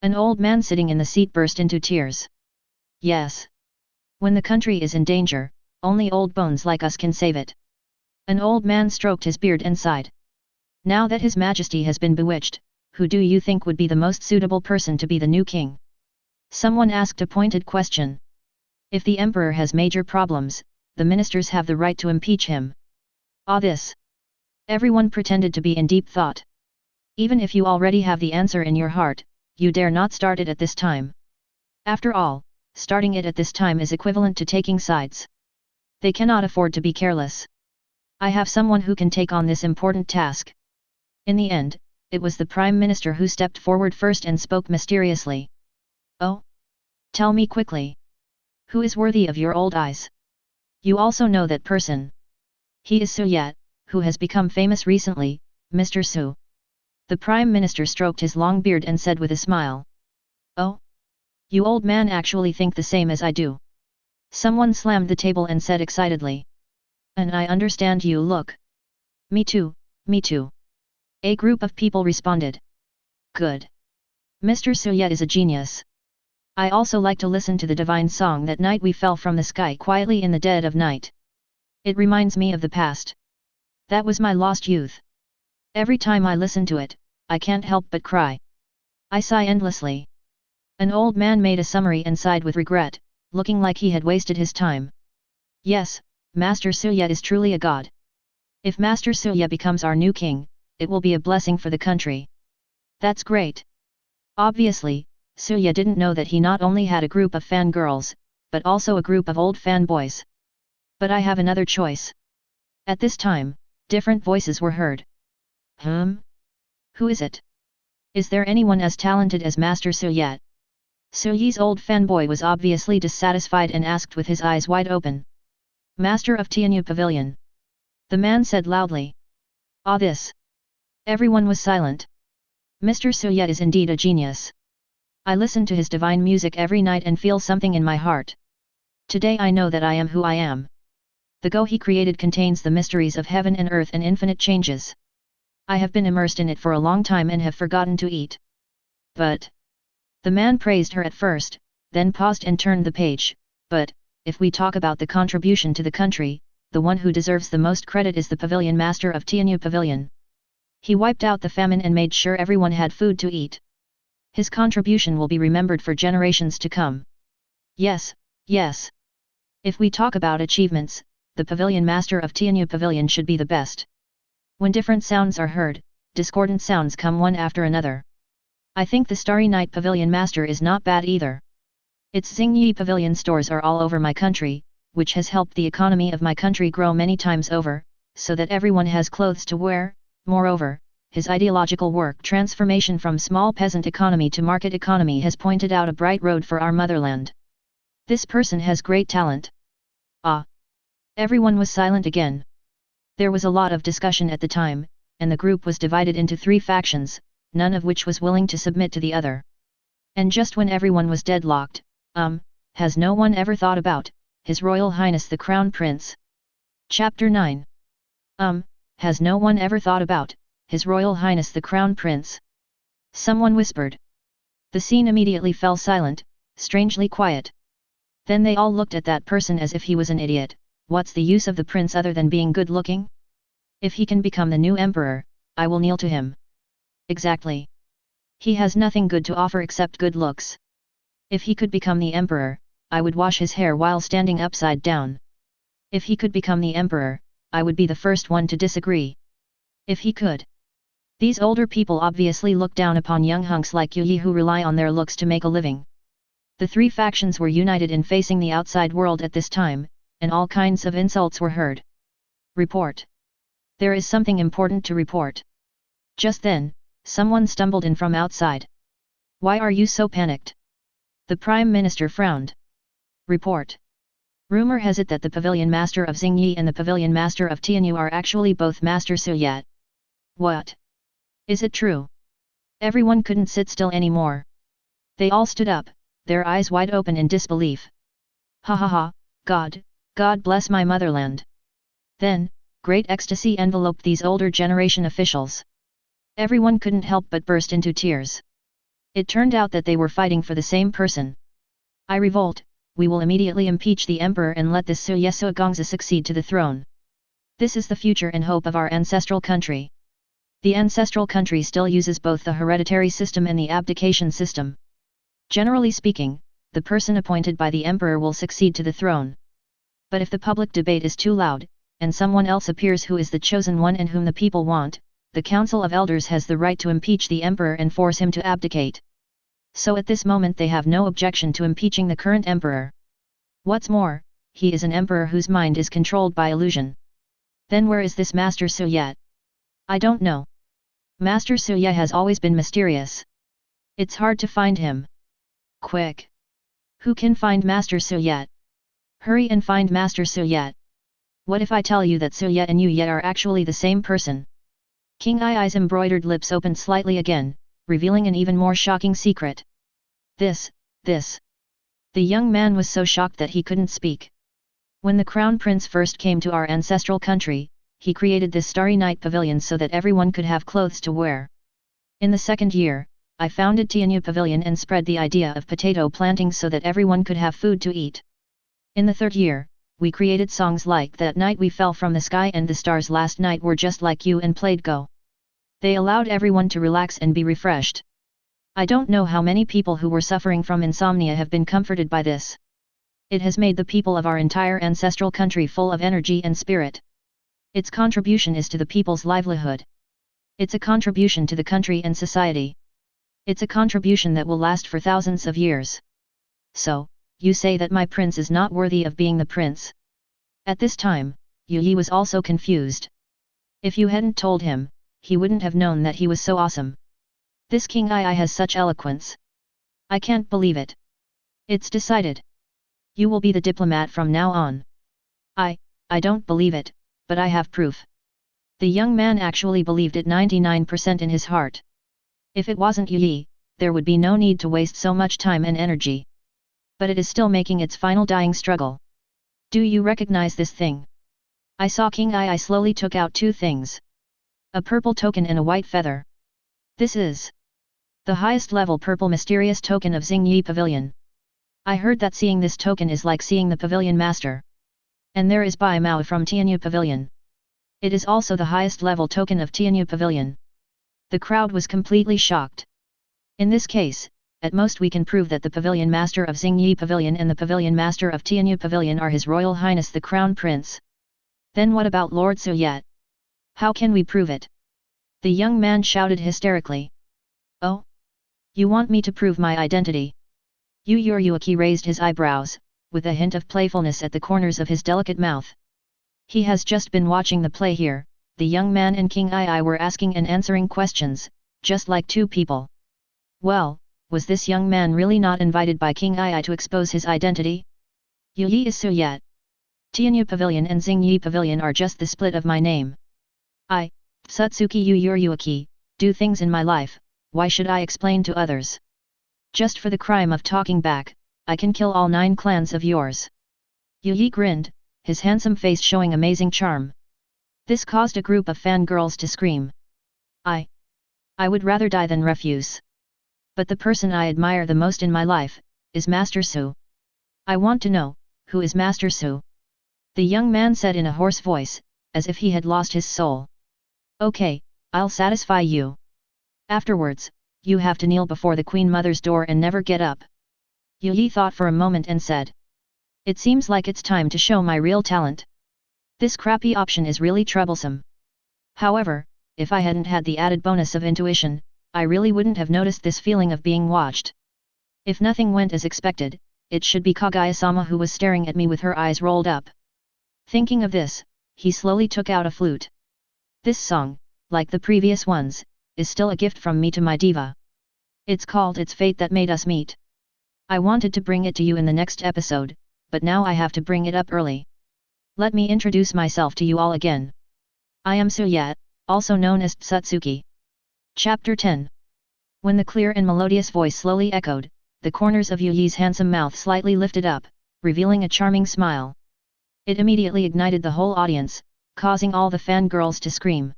Speaker 1: An old man sitting in the seat burst into tears. Yes. When the country is in danger, only old bones like us can save it. An old man stroked his beard and sighed. Now that His Majesty has been bewitched, who do you think would be the most suitable person to be the new king? Someone asked a pointed question. If the Emperor has major problems, the ministers have the right to impeach him. This. Everyone pretended to be in deep thought. Even if you already have the answer in your heart, you dare not start it at this time. After all, starting it at this time is equivalent to taking sides. They cannot afford to be careless. I have someone who can take on this important task. In the end, it was the Prime Minister who stepped forward first and spoke mysteriously. Oh? Tell me quickly. Who is worthy of your old eyes? You also know that person. He is Su Yat, who has become famous recently, Mr. Su. The Prime Minister stroked his long beard and said with a smile. Oh? You old man actually think the same as I do. Someone slammed the table and said excitedly. And I understand you look. Me too, me too. A group of people responded. Good. Mr. Su Yat is a genius. I also like to listen to the divine song That Night We Fell from the Sky quietly in the dead of night. It reminds me of the past. That was my lost youth. Every time I listen to it, I can't help but cry. I sigh endlessly. An old man made a summary and sighed with regret, looking like he had wasted his time. Yes, Master Suya is truly a god. If Master Suya becomes our new king, it will be a blessing for the country. That's great. Obviously, Suya didn't know that he not only had a group of fangirls, but also a group of old fanboys. But I have another choice. At this time, different voices were heard. Who is it? Is there anyone as talented as Master Suya? Suyi's old fanboy was obviously dissatisfied and asked with his eyes wide open. Master of Tianyu Pavilion. The man said loudly. Ah, this. Everyone was silent. Mr. Suya is indeed a genius. I listen to his divine music every night and feel something in my heart. Today I know that I am who I am. The Go he created contains the mysteries of heaven and earth and infinite changes. I have been immersed in it for a long time and have forgotten to eat. But. The man praised her at first, then paused and turned the page. But, if we talk about the contribution to the country, the one who deserves the most credit is the pavilion master of Tianyu Pavilion. He wiped out the famine and made sure everyone had food to eat. His contribution will be remembered for generations to come. Yes, yes. If we talk about achievements, the pavilion master of Tianyu Pavilion should be the best. When different sounds are heard, discordant sounds come one after another. I think the Starry Night Pavilion master is not bad either. Its Xingyi Pavilion stores are all over my country, which has helped the economy of my country grow many times over, so that everyone has clothes to wear. Moreover, his ideological work transformation from small peasant economy to market economy has pointed out a bright road for our motherland. This person has great talent. Ah! Everyone was silent again. There was a lot of discussion at the time, and the group was divided into 3 factions, none of which was willing to submit to the other. And just when everyone was deadlocked, has no one ever thought about His Royal Highness the Crown Prince? Chapter 9. Has no one ever thought about His Royal Highness the Crown Prince? Someone whispered. The scene immediately fell silent, strangely quiet. Then they all looked at that person as if he was an idiot. What's the use of the prince other than being good-looking? If he can become the new emperor, I will kneel to him. Exactly. He has nothing good to offer except good looks. If he could become the emperor, I would wash his hair while standing upside down. If he could become the emperor, I would be the first one to disagree. If he could. These older people obviously look down upon young hunks like Yi who rely on their looks to make a living. The 3 factions were united in facing the outside world at this time, and all kinds of insults were heard. Report. There is something important to report. Just then, someone stumbled in from outside. Why are you so panicked? The Prime Minister frowned. Report. Rumor has it that the Pavilion Master of Xingyi and the Pavilion Master of Tianyu are actually both Master Suya. What? Is it true? Everyone couldn't sit still anymore. They all stood up, their eyes wide open in disbelief. Ha ha ha, God bless my motherland. Then, great ecstasy enveloped these older generation officials. Everyone couldn't help but burst into tears. It turned out that they were fighting for the same person. I revolt, we will immediately impeach the emperor and let this Suyeso Gongza succeed to the throne. This is the future and hope of our ancestral country. The ancestral country still uses both the hereditary system and the abdication system. Generally speaking, the person appointed by the emperor will succeed to the throne. But if the public debate is too loud, and someone else appears who is the chosen one and whom the people want, the Council of Elders has the right to impeach the emperor and force him to abdicate. So at this moment they have no objection to impeaching the current emperor. What's more, he is an emperor whose mind is controlled by illusion. Then where is this Master Suya? I don't know. Master Suya has always been mysterious. It's hard to find him. Quick! Who can find Master Suya? Hurry and find Master Suya. What if I tell you that Suya and Yu are actually the same person? King Ai's embroidered lips opened slightly again, revealing an even more shocking secret. This. The young man was so shocked that he couldn't speak. When the Crown Prince first came to our ancestral country, he created this Starry Night Pavilion so that everyone could have clothes to wear. In the 2nd year, I founded Tianyu Pavilion and spread the idea of potato planting so that everyone could have food to eat. In the 3rd year, we created songs like That Night We Fell from the Sky and The Stars Last Night Were Just Like You and played Go. They allowed everyone to relax and be refreshed. I don't know how many people who were suffering from insomnia have been comforted by this. It has made the people of our entire ancestral country full of energy and spirit. Its contribution is to the people's livelihood. It's a contribution to the country and society. It's a contribution that will last for thousands of years. So, you say that my prince is not worthy of being the prince? At this time, Yu Yi was also confused. If you hadn't told him, he wouldn't have known that he was so awesome. This King Ai has such eloquence. I can't believe it. It's decided. You will be the diplomat from now on. I don't believe it, but I have proof. The young man actually believed it 99% in his heart. If it wasn't Yu Yi, there would be no need to waste so much time and energy. But it is still making its final dying struggle. Do you recognize this thing? I saw King Ai slowly took out two things. A purple token and a white feather. This is the highest level purple mysterious token of Xingyi Pavilion. I heard that seeing this token is like seeing the pavilion master. And there is Bai Mao from Tianyu Pavilion. It is also the highest level token of Tianyu Pavilion. The crowd was completely shocked. In this case, at most we can prove that the pavilion master of Xingyi Pavilion and the pavilion master of Tianyu Pavilion are His Royal Highness the Crown Prince. Then what about Lord Su Yat? How can we prove it? The young man shouted hysterically. Oh? You want me to prove my identity? Yu Yuaki raised his eyebrows, with a hint of playfulness at the corners of his delicate mouth. He has just been watching the play here. The young man and King Ai were asking and answering questions, just like two people. Well, was this young man really not invited by King Ai to expose his identity? Yu Yi is Su Yat. Tianyu Pavilion and Xingyi Pavilion are just the split of my name. I, Otsutsuki Yu Yuaki, do things in my life, why should I explain to others? Just for the crime of talking back, I can kill all 9 clans of yours. Yu Yi grinned, his handsome face showing amazing charm. This caused a group of fangirls to scream. I would rather die than refuse. But the person I admire the most in my life, is Master Su. I want to know, who is Master Su? The young man said in a hoarse voice, as if he had lost his soul. Okay, I'll satisfy you. Afterwards, you have to kneel before the Queen Mother's door and never get up. Yu Yi thought for a moment and said. It seems like it's time to show my real talent. This crappy option is really troublesome. However, if I hadn't had the added bonus of intuition, I really wouldn't have noticed this feeling of being watched. If nothing went as expected, it should be Kaguya-sama who was staring at me with her eyes rolled up. Thinking of this, he slowly took out a flute. This song, like the previous ones, is still a gift from me to my diva. It's called It's Fate That Made Us Meet. I wanted to bring it to you in the next episode, but now I have to bring it up early. Let me introduce myself to you all again. I am Su Yat, also known as Otsutsuki. Chapter 10. When the clear and melodious voice slowly echoed, the corners of Yu Yi's handsome mouth slightly lifted up, revealing a charming smile. It immediately ignited the whole audience, causing all the fangirls to scream.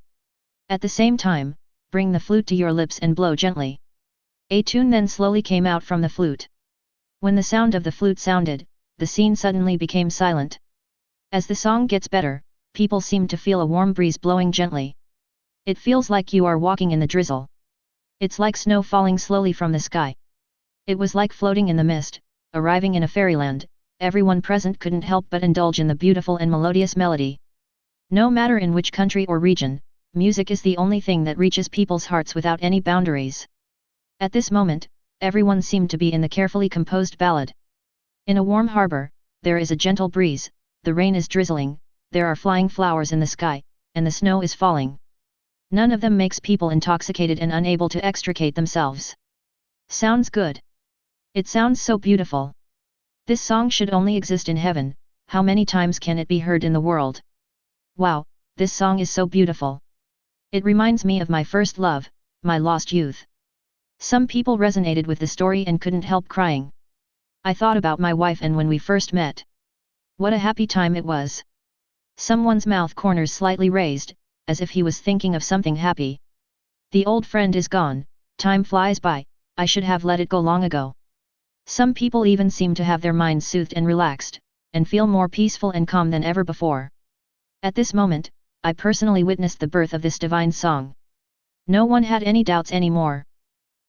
Speaker 1: At the same time, bring the flute to your lips and blow gently. A tune then slowly came out from the flute. When the sound of the flute sounded, the scene suddenly became silent. As the song gets better, people seem to feel a warm breeze blowing gently. It feels like you are walking in the drizzle. It's like snow falling slowly from the sky. It was like floating in the mist, arriving in a fairyland. Everyone present couldn't help but indulge in the beautiful and melodious melody. No matter in which country or region, music is the only thing that reaches people's hearts without any boundaries. At this moment, everyone seemed to be in the carefully composed ballad. In a warm harbor, there is a gentle breeze, the rain is drizzling, there are flying flowers in the sky, and the snow is falling. None of them makes people intoxicated and unable to extricate themselves. Sounds good. It sounds so beautiful. This song should only exist in heaven. How many times can it be heard in the world? Wow, this song is so beautiful. It reminds me of my first love, my lost youth. Some people resonated with the story and couldn't help crying. I thought about my wife and when we first met. What a happy time it was. Someone's mouth corners slightly raised, as if he was thinking of something happy. The old friend is gone, time flies by, I should have let it go long ago. Some people even seem to have their minds soothed and relaxed, and feel more peaceful and calm than ever before. At this moment, I personally witnessed the birth of this divine song. No one had any doubts anymore.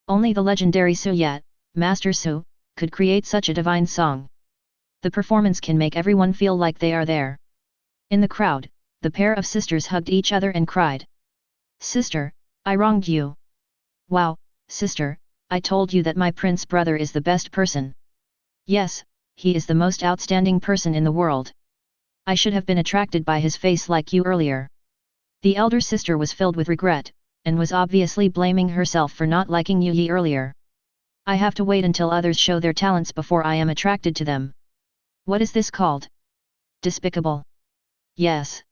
Speaker 1: Only the legendary Su Yat, Master Su, could create such a divine song. The performance can make everyone feel like they are there. In the crowd, the pair of sisters hugged each other and cried. Sister, I wronged you. Wow, sister, I told you that my prince brother is the best person. Yes, he is the most outstanding person in the world. I should have been attracted by his face like you earlier. The elder sister was filled with regret, and was obviously blaming herself for not liking Yu Yi earlier. I have to wait until others show their talents before I am attracted to them. What is this called? Despicable. Yes.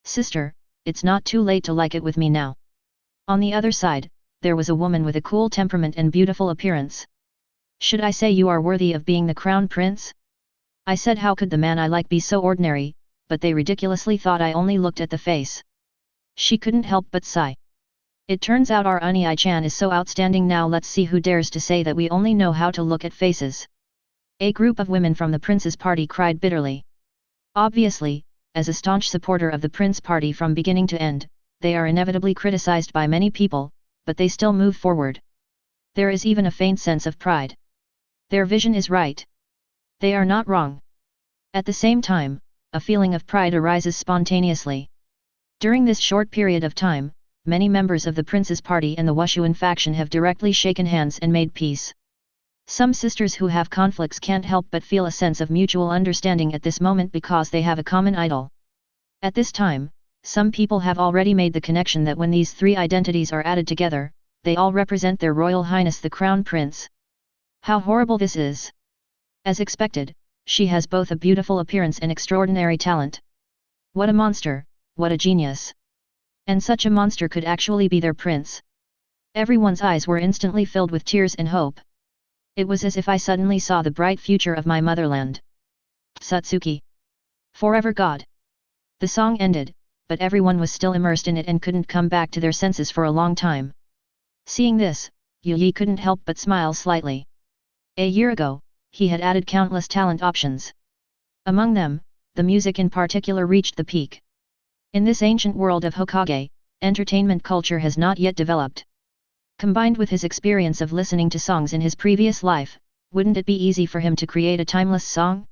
Speaker 1: Sister, it's not too late to like it with me now. On the other side, there was a woman with a cool temperament and beautiful appearance. Should I say you are worthy of being the crown prince? I said how could the man I like be so ordinary, but they ridiculously thought I only looked at the face. She couldn't help but sigh. It turns out our Unii-chan is so outstanding now. Let's see who dares to say that we only know how to look at faces. A group of women from the prince's party cried bitterly. Obviously, as a staunch supporter of the prince party from beginning to end, they are inevitably criticized by many people, but they still move forward. There is even a faint sense of pride. Their vision is right. They are not wrong. At the same time, a feeling of pride arises spontaneously. During this short period of time, many members of the prince's party and the Wushuan faction have directly shaken hands and made peace. Some sisters who have conflicts can't help but feel a sense of mutual understanding at this moment because they have a common idol. At this time, some people have already made the connection that when these three identities are added together, they all represent their Royal Highness the Crown Prince. How horrible this is! As expected, she has both a beautiful appearance and extraordinary talent. What a monster, what a genius! And such a monster could actually be their prince. Everyone's eyes were instantly filled with tears and hope. It was as if I suddenly saw the bright future of my motherland. Otsutsuki. Forever God. The song ended, but everyone was still immersed in it and couldn't come back to their senses for a long time. Seeing this, Yu Yi couldn't help but smile slightly. A year ago, he had added countless talent options. Among them, the music in particular reached the peak. In this ancient world of Hokage, entertainment culture has not yet developed. Combined with his experience of listening to songs in his previous life, wouldn't it be easy for him to create a timeless song?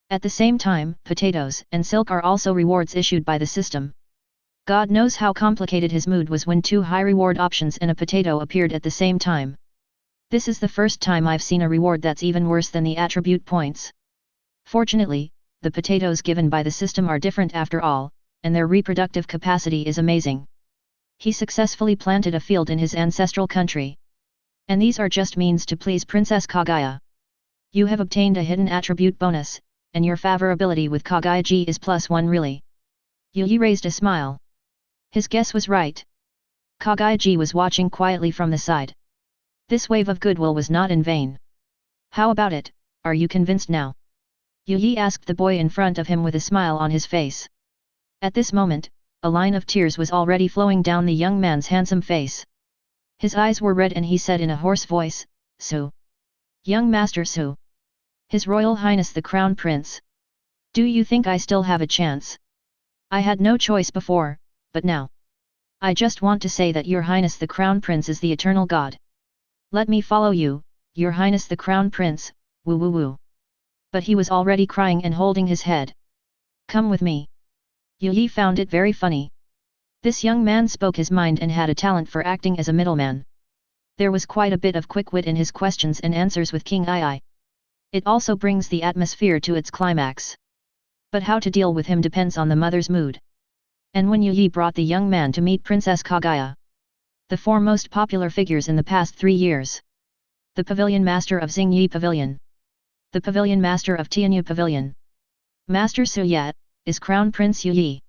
Speaker 1: At the same time, potatoes and silk are also rewards issued by the system. God knows how complicated his mood was when two high reward options and a potato appeared at the same time. This is the first time I've seen a reward that's even worse than the attribute points. Fortunately, the potatoes given by the system are different after all, and their reproductive capacity is amazing. He successfully planted a field in his ancestral country. And these are just means to please Princess Kaguya. You have obtained a hidden attribute bonus, and your favorability with Kaguya-ji is +1 really. Yu Yi raised a smile. His guess was right. Kaguya-ji was watching quietly from the side. This wave of goodwill was not in vain. How about it, are you convinced now? Yu Yi asked the boy in front of him with a smile on his face. At this moment, a line of tears was already flowing down the young man's handsome face. His eyes were red and he said in a hoarse voice, Su. Young Master Su. His Royal Highness the Crown Prince. Do you think I still have a chance? I had no choice before, but now. I just want to say that Your Highness the Crown Prince is the eternal God. Let me follow you, Your Highness the Crown Prince, woo woo woo. But he was already crying and holding his head. Come with me. Yu Yi found it very funny. This young man spoke his mind and had a talent for acting as a middleman. There was quite a bit of quick wit in his questions and answers with King Ai. It also brings the atmosphere to its climax. But how to deal with him depends on the mother's mood. And when Yu Yi brought the young man to meet Princess Kaguya, the four most popular figures in the past 3 years. The Pavilion Master of Xingyi Pavilion. The Pavilion Master of Tianyu Pavilion. Master Su Yat, is Crown Prince Yu Yi.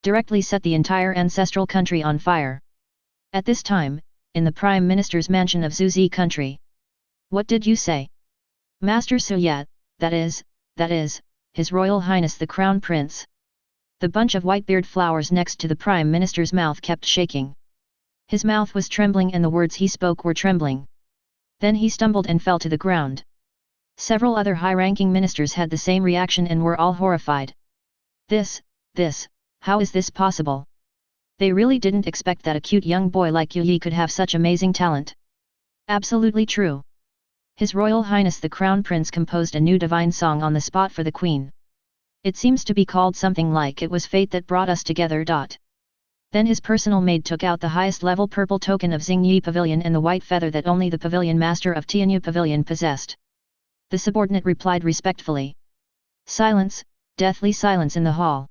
Speaker 1: Directly set the entire ancestral country on fire. At this time, in the Prime Minister's mansion of Zuzi country. What did you say? Master Su Yat, that is, His Royal Highness the Crown Prince. The bunch of whitebeard flowers next to the Prime Minister's mouth kept shaking. His mouth was trembling and the words he spoke were trembling. Then he stumbled and fell to the ground. Several other high-ranking ministers had the same reaction and were all horrified. How is this possible? They really didn't expect that a cute young boy like Yu Yi could have such amazing talent. Absolutely true. His Royal Highness the Crown Prince composed a new divine song on the spot for the Queen. It seems to be called something like "It was fate that brought us together." Then his personal maid took out the highest level purple token of Xingyi Pavilion and the white feather that only the pavilion master of Tianyu Pavilion possessed. The subordinate replied respectfully. Silence, deathly silence in the hall.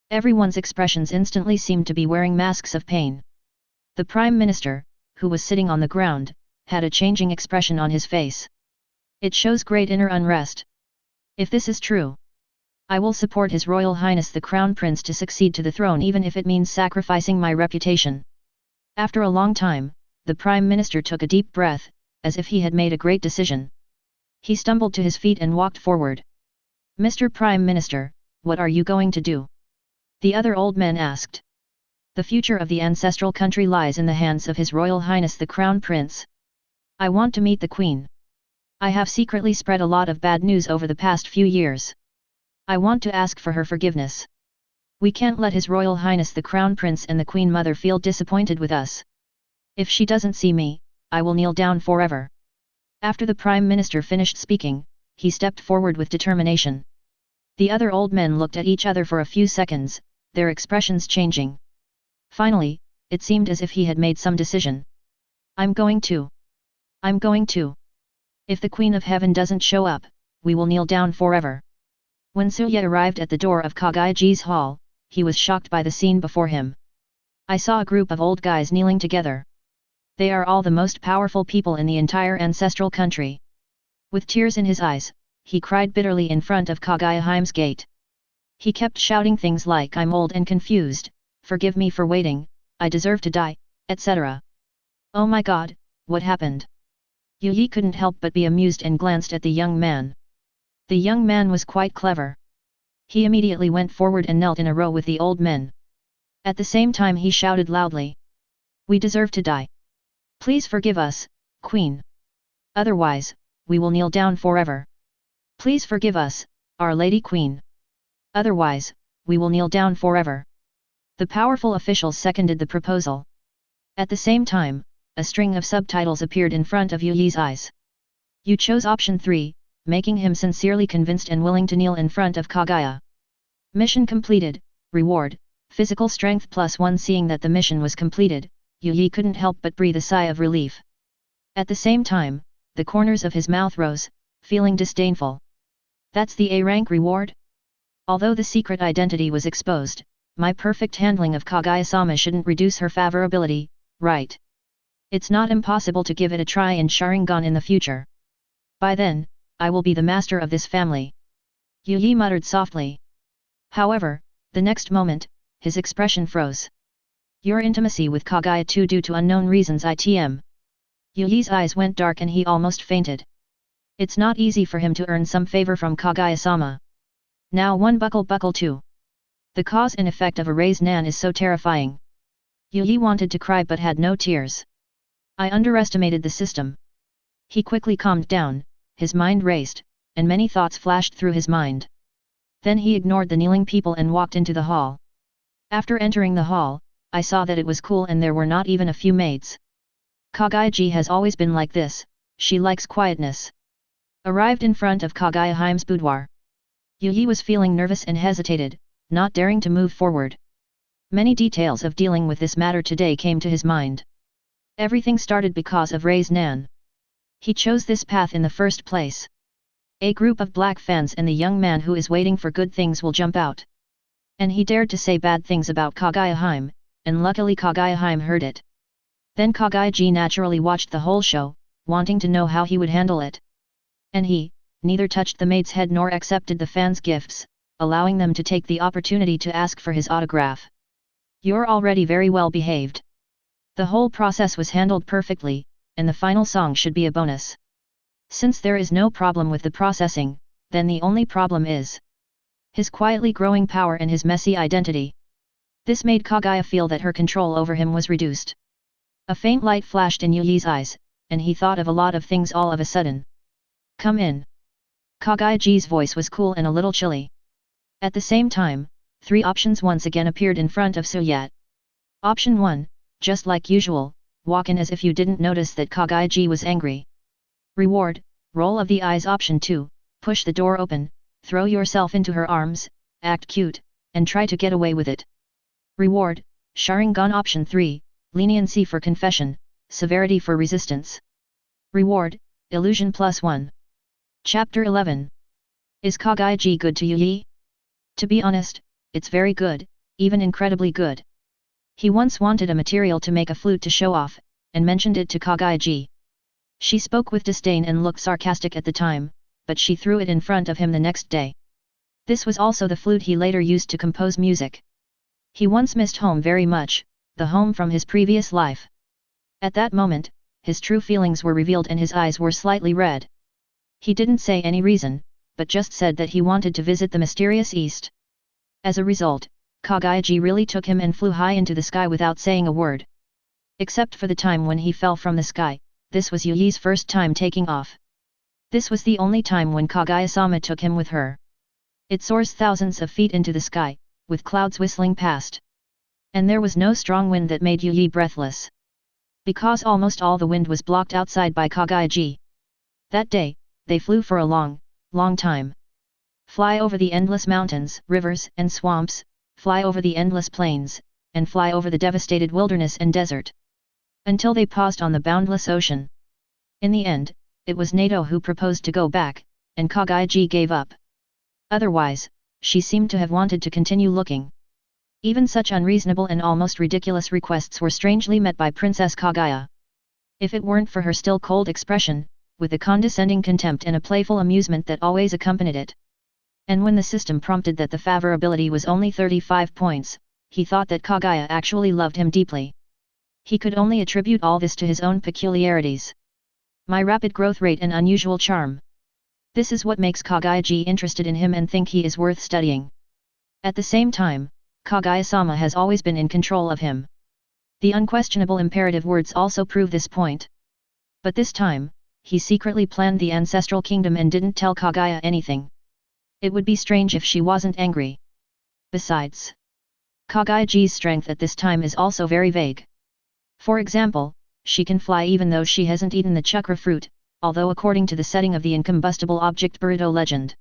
Speaker 1: Everyone's expressions instantly seemed to be wearing masks of pain. The Prime Minister, who was sitting on the ground, had a changing expression on his face. It shows great inner unrest. If this is true, I will support His Royal Highness the Crown Prince to succeed to the throne even if it means sacrificing my reputation. After a long time, the Prime Minister took a deep breath, as if he had made a great decision. He stumbled to his feet and walked forward. Mr. Prime Minister, what are you going to do? The other old men asked. The future of the ancestral country lies in the hands of His Royal Highness the Crown Prince. I want to meet the Queen. I have secretly spread a lot of bad news over the past few years. I want to ask for her forgiveness. We can't let His Royal Highness the Crown Prince and the Queen Mother feel disappointed with us. If she doesn't see me, I will kneel down forever. After the Prime Minister finished speaking, he stepped forward with determination. The other old men looked at each other for a few seconds, their expressions changing. Finally, it seemed as if he had made some decision. I'm going to. If the Queen of Heaven doesn't show up, we will kneel down forever. When Suya arrived at the door of Kaguya-ji's hall, he was shocked by the scene before him. I saw a group of old guys kneeling together. They are all the most powerful people in the entire ancestral country. With tears in his eyes, he cried bitterly in front of Kaguya-Hime's gate. He kept shouting things like "I'm old and confused, forgive me for waiting, I deserve to die," etc. Oh my god, what happened? Yi couldn't help but be amused and glanced at the young man. The young man was quite clever. He immediately went forward and knelt in a row with the old men. At the same time he shouted loudly. We deserve to die. Please forgive us, Queen. Otherwise, we will kneel down forever. Please forgive us, Our Lady Queen. Otherwise, we will kneel down forever. The powerful officials seconded the proposal. At the same time, a string of subtitles appeared in front of Yi's eyes. You chose option 3, making him sincerely convinced and willing to kneel in front of Kaguya. Mission completed, reward, physical strength +1. Seeing that the mission was completed, Yi couldn't help but breathe a sigh of relief. At the same time, the corners of his mouth rose, feeling disdainful. That's the A-rank reward? Although the secret identity was exposed, my perfect handling of Kaguya-sama shouldn't reduce her favorability, right? It's not impossible to give it a try in Sharingan in the future. By then, I will be the master of this family. Yi muttered softly. However, the next moment, his expression froze. Your intimacy with Kaguya too due to unknown reasons itm. Yi's eyes went dark and he almost fainted. It's not easy for him to earn some favor from Kaguya-sama. Now one buckle two. The cause and effect of a raised nan is so terrifying. Yi wanted to cry but had no tears. I underestimated the system. He quickly calmed down, his mind raced, and many thoughts flashed through his mind. Then he ignored the kneeling people and walked into the hall. After entering the hall, I saw that it was cool and there were not even a few maids. Kaguya-ji has always been like this, she likes quietness. Arrived in front of Kaguya-hime's boudoir. Yi was feeling nervous and hesitated, not daring to move forward. Many details of dealing with this matter today came to his mind. Everything started because of Rei's nan. He chose this path in the first place. A group of black fans and the young man who is waiting for good things will jump out. And he dared to say bad things about Kaguya-hime, and luckily Kaguya-hime heard it. Then Kaguya-ji naturally watched the whole show, wanting to know how he would handle it. And he, neither touched the maid's head nor accepted the fans' gifts, allowing them to take the opportunity to ask for his autograph. You're already very well behaved. The whole process was handled perfectly, and the final song should be a bonus. Since there is no problem with the processing, then the only problem is his quietly growing power and his messy identity. This made Kaguya feel that her control over him was reduced. A faint light flashed in Yi's eyes, and he thought of a lot of things all of a sudden. Come in. Kaguya-ji's voice was cool and a little chilly. At the same time, 3 options once again appeared in front of Suyat. Option 1, just like usual, walk in as if you didn't notice that Kaguya-ji was angry. Reward, roll of the eyes option 2, push the door open, throw yourself into her arms, act cute, and try to get away with it. Reward, Sharingan option 3, leniency for confession, severity for resistance. Reward, illusion +1. Chapter 11. Is Kaguya good to Yuyi? To be honest, it's very good, even incredibly good. He once wanted a material to make a flute to show off, and mentioned it to Kaguya. She spoke with disdain and looked sarcastic at the time, but she threw it in front of him the next day. This was also the flute he later used to compose music. He once missed home very much, the home from his previous life. At that moment, his true feelings were revealed and his eyes were slightly red. He didn't say any reason, but just said that he wanted to visit the mysterious East. As a result, Kaguya really took him and flew high into the sky without saying a word. Except for the time when he fell from the sky, this was Yuyi's first time taking off. This was the only time when Kaguya-sama took him with her. It soars thousands of feet into the sky, with clouds whistling past. And there was no strong wind that made Yuyi breathless. Because almost all the wind was blocked outside by Kaguya. That day, they flew for a long, long time. Fly over the endless mountains, rivers, and swamps, fly over the endless plains, and fly over the devastated wilderness and desert. Until they paused on the boundless ocean. In the end, it was Nato who proposed to go back, and Kaguya gave up. Otherwise, she seemed to have wanted to continue looking. Even such unreasonable and almost ridiculous requests were strangely met by Princess Kaguya. If it weren't for her still cold expression, with a condescending contempt and a playful amusement that always accompanied it. And when the system prompted that the favorability was only 35 points, he thought that Kaguya actually loved him deeply. He could only attribute all this to his own peculiarities. My rapid growth rate and unusual charm. This is what makes Kaguya interested in him and think he is worth studying. At the same time, Kaguya-sama has always been in control of him. The unquestionable imperative words also prove this point. But this time, he secretly planned the ancestral kingdom and didn't tell Kaguya anything. It would be strange if she wasn't angry. Besides, Kaguya's strength at this time is also very vague. For example, she can fly even though she hasn't eaten the chakra fruit, although according to the setting of the incombustible object Boruto legend,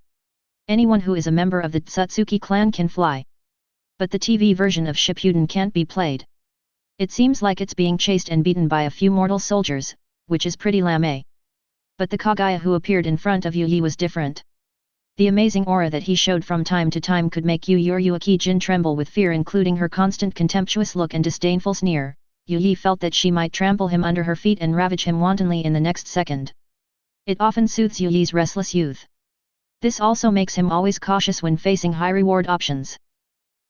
Speaker 1: anyone who is a member of the Otsutsuki clan can fly. But the TV version of Shippuden can't be played. It seems like it's being chased and beaten by a few mortal soldiers, which is pretty lame. But the Kaguya who appeared in front of Yuyi was different. The amazing aura that he showed from time to time could make Yuyi Jin tremble with fear, including her constant contemptuous look and disdainful sneer. Yuyi felt that she might trample him under her feet and ravage him wantonly in the next second. It often soothes Yuyi's restless youth. This also makes him always cautious when facing high reward options.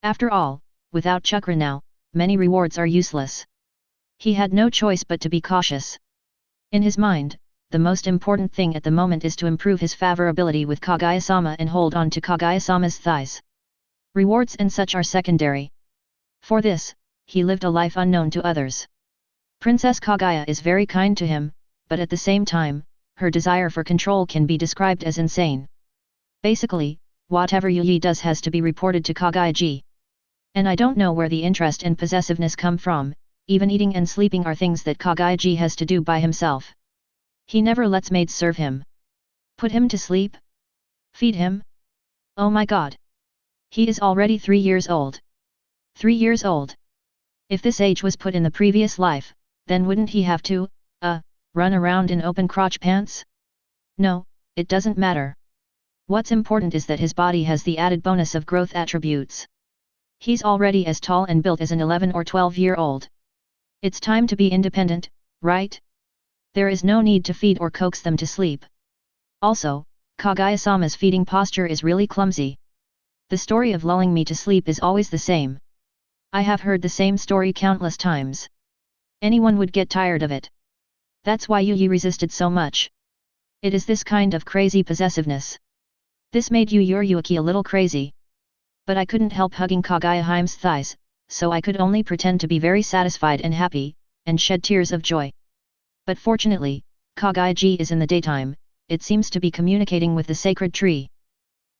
Speaker 1: After all, without chakra now, many rewards are useless. He had no choice but to be cautious. In his mind, the most important thing at the moment is to improve his favorability with Kaguya-sama and hold on to Kaguya-sama's thighs. Rewards and such are secondary. For this, he lived a life unknown to others. Princess Kaguya is very kind to him, but at the same time, her desire for control can be described as insane. Basically, whatever Yuyi does has to be reported to Kaguya. And I don't know where the interest and possessiveness come from. Even eating and sleeping are things that Kaguya has to do by himself. He never lets maids serve him. Put him to sleep? Feed him? Oh my god! He is already 3 years old. 3 years old. If this age was put in the previous life, then wouldn't he have to, run around in open crotch pants? No, it doesn't matter. What's important is that his body has the added bonus of growth attributes. He's already as tall and built as an 11 or 12-year-old. It's time to be independent, right? There is no need to feed or coax them to sleep. Also, Kaguya-sama's feeding posture is really clumsy. The story of lulling me to sleep is always the same. I have heard the same story countless times. Anyone would get tired of it. That's why Yuyi resisted so much. It is this kind of crazy possessiveness. This made Yuyi a little crazy. But I couldn't help hugging Kaguya-hime's thighs, so I could only pretend to be very satisfied and happy, and shed tears of joy. But fortunately, Kaguya is in the daytime, it seems to be communicating with the sacred tree.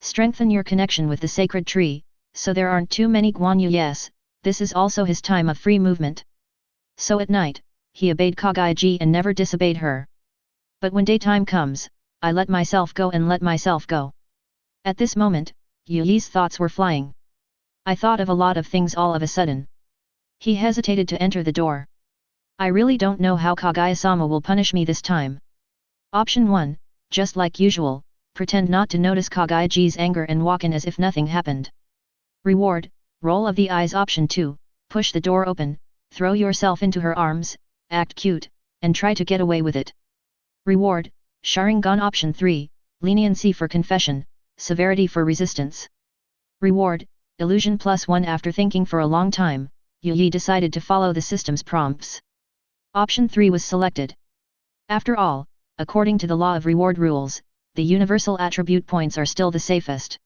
Speaker 1: Strengthen your connection with the sacred tree, so there aren't too many Guanyu. Yes, this is also his time of free movement. So at night, he obeyed Kaguya and never disobeyed her. But when daytime comes, I let myself go and let myself go. At this moment, Yuyi's thoughts were flying. I thought of a lot of things all of a sudden. He hesitated to enter the door. I really don't know how Kaguya-sama will punish me this time. Option 1, just like usual, pretend not to notice Kaguya-ji's anger and walk in as if nothing happened. Reward, roll of the eyes. Option 2, push the door open, throw yourself into her arms, act cute, and try to get away with it. Reward, Sharingan. Option 3, leniency for confession, severity for resistance. Reward, illusion +1. After thinking for a long time, Yuyi decided to follow the system's prompts. Option 3 was selected. After all, according to the law of reward rules, the universal attribute points are still the safest.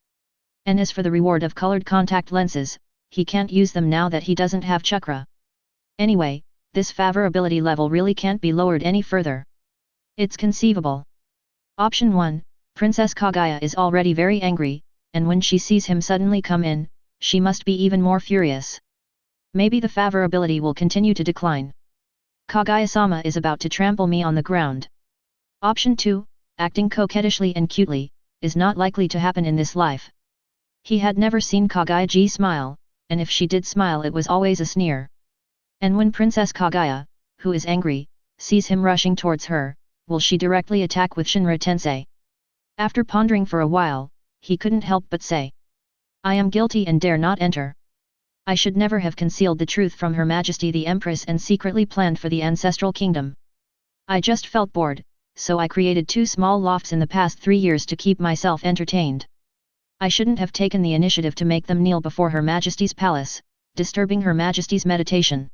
Speaker 1: And as for the reward of colored contact lenses, he can't use them now that he doesn't have chakra. Anyway, this favorability level really can't be lowered any further. It's conceivable. Option 1, Princess Kaguya is already very angry, and when she sees him suddenly come in, she must be even more furious. Maybe the favorability will continue to decline. Kaguya-sama is about to trample me on the ground. Option 2, acting coquettishly and cutely, is not likely to happen in this life. He had never seen Kaguya-ji smile, and if she did smile it was always a sneer. And when Princess Kaguya, who is angry, sees him rushing towards her, will she directly attack with Shinra Tensei? After pondering for a while, he couldn't help but say, I am guilty and dare not enter. I should never have concealed the truth from Her Majesty the Empress and secretly planned for the ancestral kingdom. I just felt bored, so I created 2 small lofts in the past 3 years to keep myself entertained. I shouldn't have taken the initiative to make them kneel before Her Majesty's palace, disturbing Her Majesty's meditation.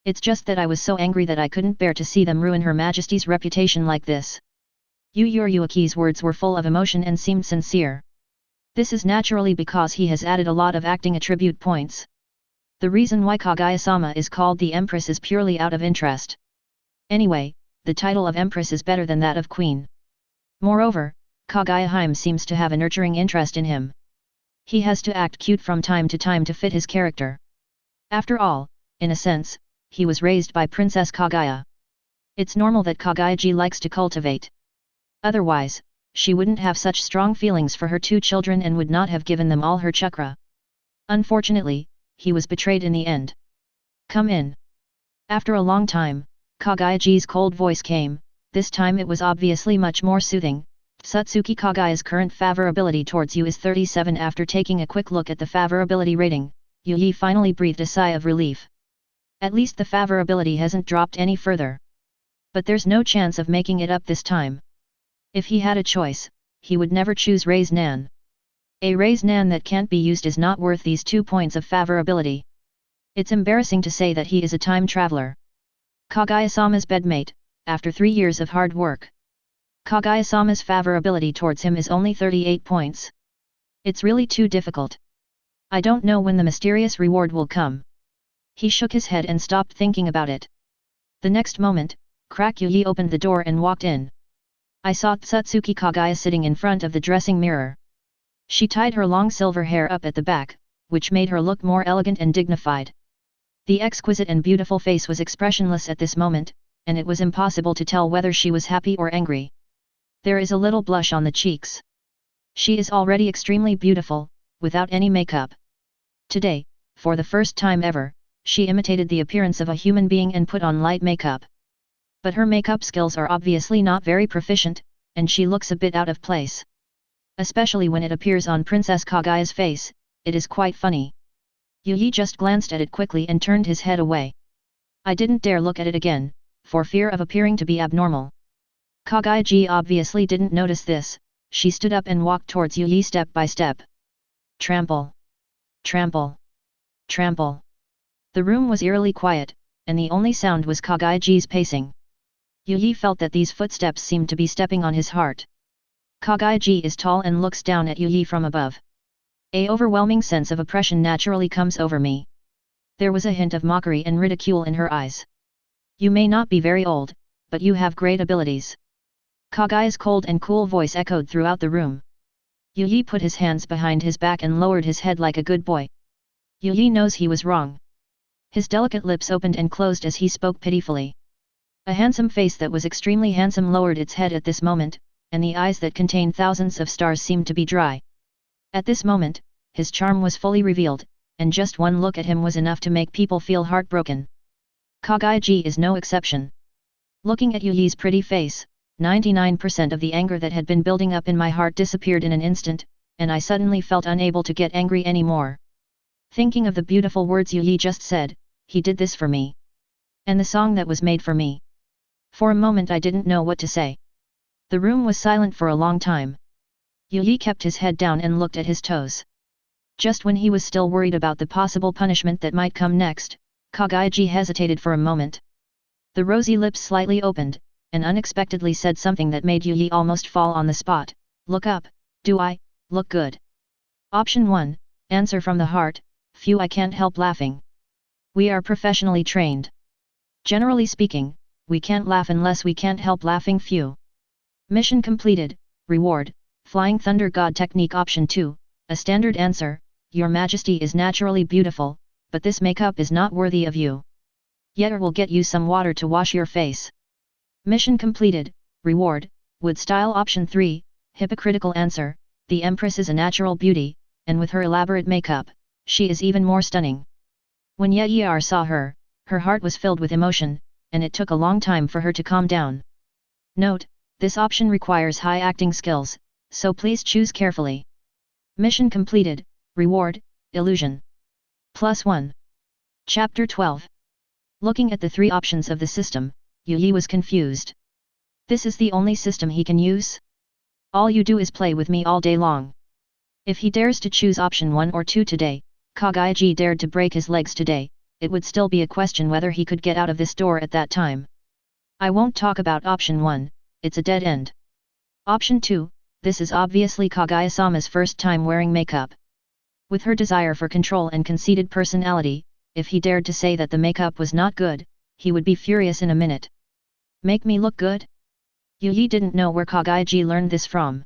Speaker 1: It's just that I was so angry that I couldn't bear to see them ruin Her Majesty's reputation like this. Yuiki's words were full of emotion and seemed sincere. This is naturally because he has added a lot of acting attribute points. The reason why Kaguya-sama is called the Empress is purely out of interest. Anyway, the title of Empress is better than that of Queen. Moreover, Kaguya-hime seems to have a nurturing interest in him. He has to act cute from time to time to fit his character. After all, in a sense, he was raised by Princess Kaguya. It's normal that Kaguya-ji likes to cultivate. Otherwise, she wouldn't have such strong feelings for her 2 children and would not have given them all her chakra. Unfortunately, he was betrayed in the end. Come in. After a long time, Kaguya-ji's cold voice came, this time it was obviously much more soothing. Otsutsuki, Kaguya's current favorability towards you is 37. After taking a quick look at the favorability rating, Yuyi finally breathed a sigh of relief. At least the favorability hasn't dropped any further. But there's no chance of making it up this time. If he had a choice, he would never choose Raise Nan. A Raise Nan that can't be used is not worth these 2 points of favorability. It's embarrassing to say that he is a time traveler. Kaguya-sama's bedmate, after 3 years of hard work. Kaguya-sama's favorability towards him is only 38 points. It's really too difficult. I don't know when the mysterious reward will come. He shook his head and stopped thinking about it. The next moment, Yuyi opened the door and walked in. I saw Otsutsuki Kaguya sitting in front of the dressing mirror. She tied her long silver hair up at the back, which made her look more elegant and dignified. The exquisite and beautiful face was expressionless at this moment, and it was impossible to tell whether she was happy or angry. There is a little blush on the cheeks. She is already extremely beautiful, without any makeup. Today, for the first time ever, she imitated the appearance of a human being and put on light makeup. But her makeup skills are obviously not very proficient, and she looks a bit out of place. Especially when it appears on Princess Kaguya's face, it is quite funny. Yuyi just glanced at it quickly and turned his head away. I didn't dare look at it again, for fear of appearing to be abnormal. Kaguya-ji obviously didn't notice this. She stood up and walked towards Yuyi step by step. Trample. Trample. Trample. The room was eerily quiet, and the only sound was Kaguya-ji's pacing. Yuyi felt that these footsteps seemed to be stepping on his heart. Kaguya-ji is tall and looks down at Yuyi from above. An overwhelming sense of oppression naturally comes over me. There was a hint of mockery and ridicule in her eyes. You may not be very old, but you have great abilities. Kaguya's cold and cool voice echoed throughout the room. Yuyi put his hands behind his back and lowered his head like a good boy. Yuyi knows he was wrong. His delicate lips opened and closed as he spoke pitifully. A handsome face that was extremely handsome lowered its head at this moment, and the eyes that contained thousands of stars seemed to be dry. At this moment, his charm was fully revealed, and just one look at him was enough to make people feel heartbroken. Kaguya is no exception. Looking at Yu Yi's pretty face, 99% of the anger that had been building up in my heart disappeared in an instant, and I suddenly felt unable to get angry anymore. Thinking of the beautiful words Yu Yi just said, he did this for me. And the song that was made for me. For a moment I didn't know what to say. The room was silent for a long time. Yu Yi kept his head down and looked at his toes. Just when he was still worried about the possible punishment that might come next, Kaguya hesitated for a moment. The rosy lips slightly opened, and unexpectedly said something that made Yu Yi almost fall on the spot. Look up, do I look good? Option 1, answer from the heart, phew, I can't help laughing. We are professionally trained. Generally speaking, we can't laugh unless we can't help laughing, phew. Mission completed, reward, Flying Thunder God Technique. Option 2, a standard answer, Your Majesty is naturally beautiful, but this makeup is not worthy of you. Yetter will get you some water to wash your face. Mission completed, reward, Wood Style. Option 3, hypocritical answer, the Empress is a natural beauty, and with her elaborate makeup, she is even more stunning. When Year saw her, her heart was filled with emotion, and it took a long time for her to calm down. Note, this option requires high acting skills, so please choose carefully. Mission completed, reward, illusion. +1. Chapter 12. Looking at the three options of the system, Yu Yi was confused. This is the only system he can use? All you do is play with me all day long. If he dares to choose option 1 or 2 today, Kaguya dared to break his legs today, it would still be a question whether he could get out of this door at that time. I won't talk about option 1, it's a dead end. Option 2, this is obviously Kaguya-sama's first time wearing makeup. With her desire for control and conceited personality, if he dared to say that the makeup was not good, he would be furious in a minute. Make me look good? Yu Yi didn't know where Kaguya learned this from.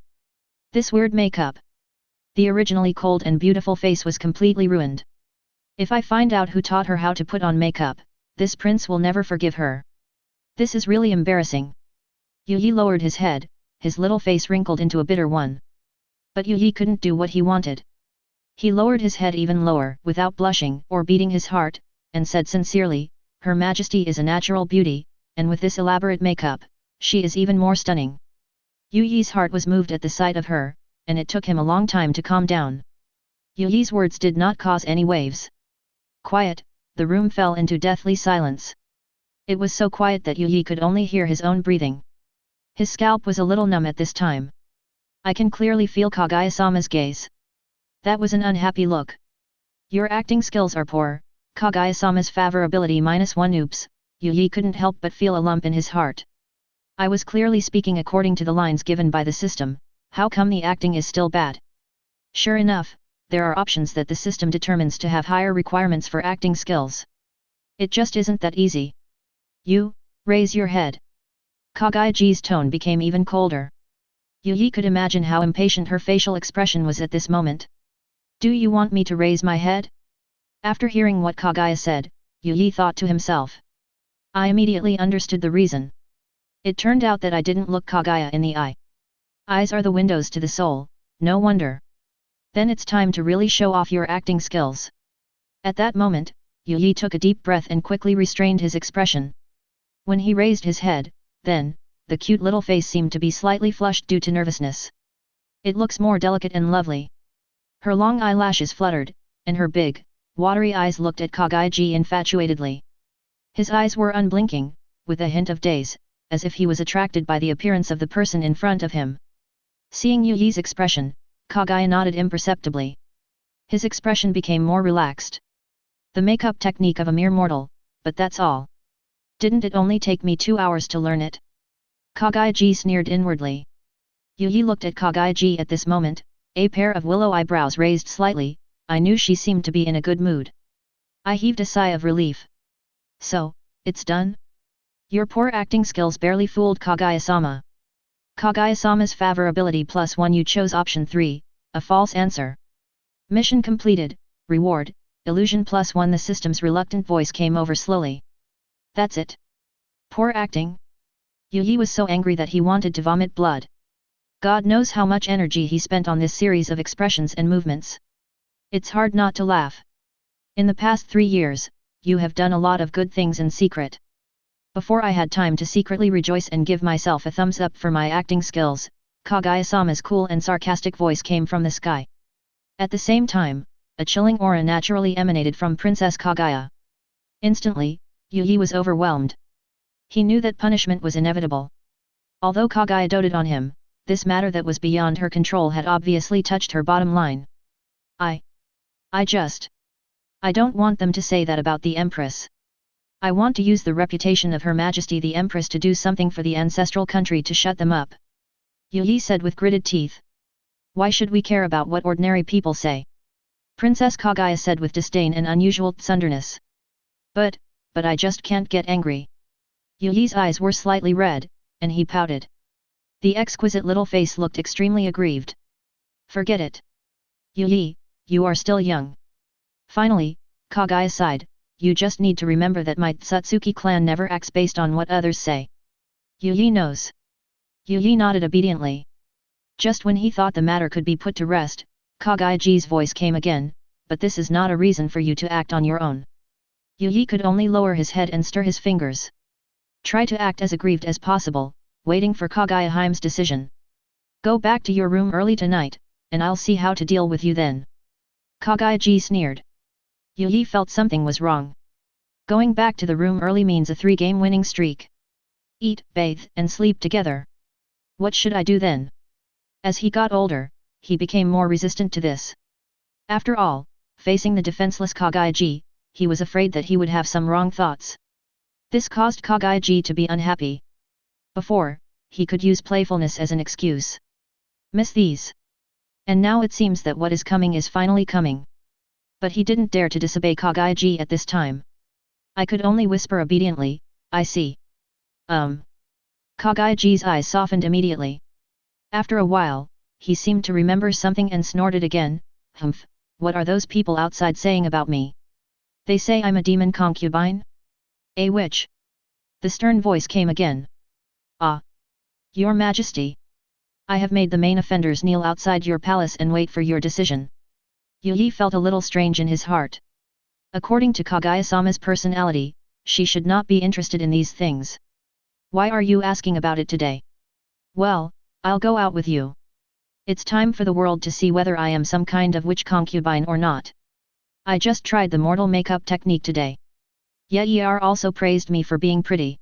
Speaker 1: This weird makeup. The originally cold and beautiful face was completely ruined. If I find out who taught her how to put on makeup, this prince will never forgive her. This is really embarrassing. Yu Yi lowered his head, his little face wrinkled into a bitter one. But Yu Yi couldn't do what he wanted. He lowered his head even lower, without blushing or beating his heart, and said sincerely, Her Majesty is a natural beauty, and with this elaborate makeup, she is even more stunning. Yu Yi's heart was moved at the sight of her, and it took him a long time to calm down. Yu Yi's words did not cause any waves. Quiet, the room fell into deathly silence. It was so quiet that Yu Yi could only hear his own breathing. His scalp was a little numb at this time. I can clearly feel Kaguya-sama's gaze. That was an unhappy look. Your acting skills are poor, Kaguya-sama's favorability -1. Oops, Yu Yi couldn't help but feel a lump in his heart. I was clearly speaking according to the lines given by the system, how come the acting is still bad? Sure enough, there are options that the system determines to have higher requirements for acting skills. It just isn't that easy. You, raise your head. Kaguya's tone became even colder. Yu Yi could imagine how impatient her facial expression was at this moment. Do you want me to raise my head? After hearing what Kaguya said, Yu Yi thought to himself. I immediately understood the reason. It turned out that I didn't look Kaguya in the eye. Eyes are the windows to the soul, no wonder. Then it's time to really show off your acting skills. At that moment, Yu Yi took a deep breath and quickly restrained his expression. When he raised his head, then, the cute little face seemed to be slightly flushed due to nervousness. It looks more delicate and lovely. Her long eyelashes fluttered, and her big, watery eyes looked at Kaguya infatuatedly. His eyes were unblinking, with a hint of daze, as if he was attracted by the appearance of the person in front of him. Seeing Yu Yi's expression, Kaguya nodded imperceptibly. His expression became more relaxed. The makeup technique of a mere mortal, but that's all. Didn't it only take me 2 hours to learn it? Kaguya sneered inwardly. Yu Yi looked at Kaguya at this moment, a pair of willow eyebrows raised slightly. I knew she seemed to be in a good mood. I heaved a sigh of relief. So, it's done? Your poor acting skills barely fooled Kaguya-sama. Kaguya-sama's favorability +1. You chose option 3, a false answer. Mission completed, reward, illusion +1. The system's reluctant voice came over slowly. That's it. Poor acting? Yu Yi was so angry that he wanted to vomit blood. God knows how much energy he spent on this series of expressions and movements. It's hard not to laugh. In the past 3 years, you have done a lot of good things in secret. Before I had time to secretly rejoice and give myself a thumbs up for my acting skills, Kaguya-sama's cool and sarcastic voice came from the sky. At the same time, a chilling aura naturally emanated from Princess Kaguya. Instantly, Yi was overwhelmed. He knew that punishment was inevitable. Although Kaguya doted on him, this matter that was beyond her control had obviously touched her bottom line. I don't want them to say that about the Empress. I want to use the reputation of Her Majesty the Empress to do something for the ancestral country to shut them up. Yi said with gritted teeth. Why should we care about what ordinary people say? Princess Kaguya said with disdain and unusual tsunderness. But I just can't get angry. Yi's eyes were slightly red, and he pouted. The exquisite little face looked extremely aggrieved. Forget it. Yi, you are still young. Finally, Kaguya sighed, you just need to remember that my Otsutsuki clan never acts based on what others say. Yi knows. Yi nodded obediently. Just when he thought the matter could be put to rest, Kaguya-ji's voice came again, but this is not a reason for you to act on your own. Yi could only lower his head and stir his fingers. Try to act as aggrieved as possible, waiting for Kaguya-hime's decision. Go back to your room early tonight, and I'll see how to deal with you then. Kaguya-ji sneered. Yi felt something was wrong. Going back to the room early means a 3-game winning streak. Eat, bathe, and sleep together. What should I do then? As he got older, he became more resistant to this. After all, facing the defenseless Kaguya-ji, he was afraid that he would have some wrong thoughts. This caused Kaguya-ji to be unhappy. Before, he could use playfulness as an excuse. Miss these. And now it seems that what is coming is finally coming. But he didn't dare to disobey Kaguya-ji at this time. I could only whisper obediently, I see. Kaguya-ji's eyes softened immediately. After a while, he seemed to remember something and snorted again, humph, what are those people outside saying about me? They say I'm a demon concubine? A witch? The stern voice came again. Ah! Your Majesty! I have made the main offenders kneel outside your palace and wait for your decision. Yi felt a little strange in his heart. According to Kaguya-sama's personality, she should not be interested in these things. Why are you asking about it today? Well, I'll go out with you. It's time for the world to see whether I am some kind of witch concubine or not. I just tried the mortal makeup technique today. Yeir also praised me for being pretty.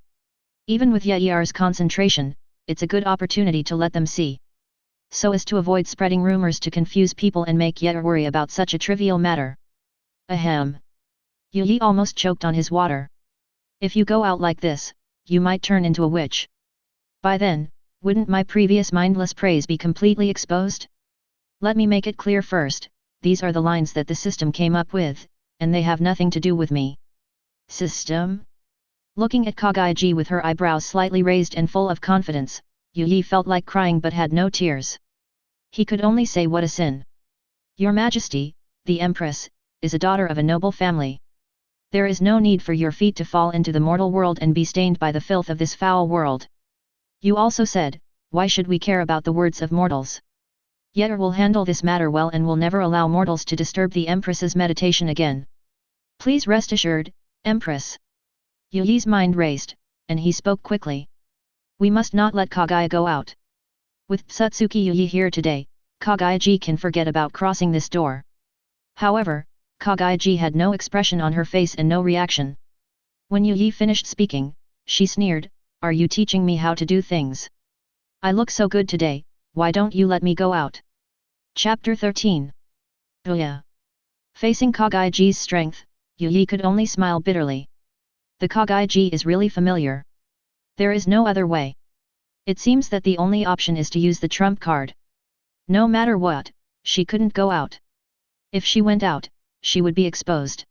Speaker 1: Even with Yeir's concentration, it's a good opportunity to let them see. So as to avoid spreading rumors to confuse people and make Yeir worry about such a trivial matter. Ahem. Yi almost choked on his water. If you go out like this, you might turn into a witch. By then, wouldn't my previous mindless praise be completely exposed? Let me make it clear first, these are the lines that the system came up with, and they have nothing to do with me. System? Looking at Kaguya-ji with her eyebrows slightly raised and full of confidence, Yi felt like crying but had no tears. He could only say what a sin. Your Majesty, the Empress, is a daughter of a noble family. There is no need for your feet to fall into the mortal world and be stained by the filth of this foul world. You also said, why should we care about the words of mortals? Yeir will handle this matter well and will never allow mortals to disturb the Empress's meditation again. Please rest assured, Empress. Yi's mind raced, and he spoke quickly. We must not let Kaguya go out. With Otsutsuki Yi here today, Kaguya-ji can forget about crossing this door. However, Kaguya-ji had no expression on her face and no reaction. When Yi finished speaking, she sneered, are you teaching me how to do things? I look so good today, why don't you let me go out? Chapter 13. Oh yeah. Facing Kaguya-ji's strength, Yi could only smile bitterly. The Kaguya-ji is really familiar. There is no other way. It seems that the only option is to use the trump card. No matter what, she couldn't go out. If she went out, she would be exposed.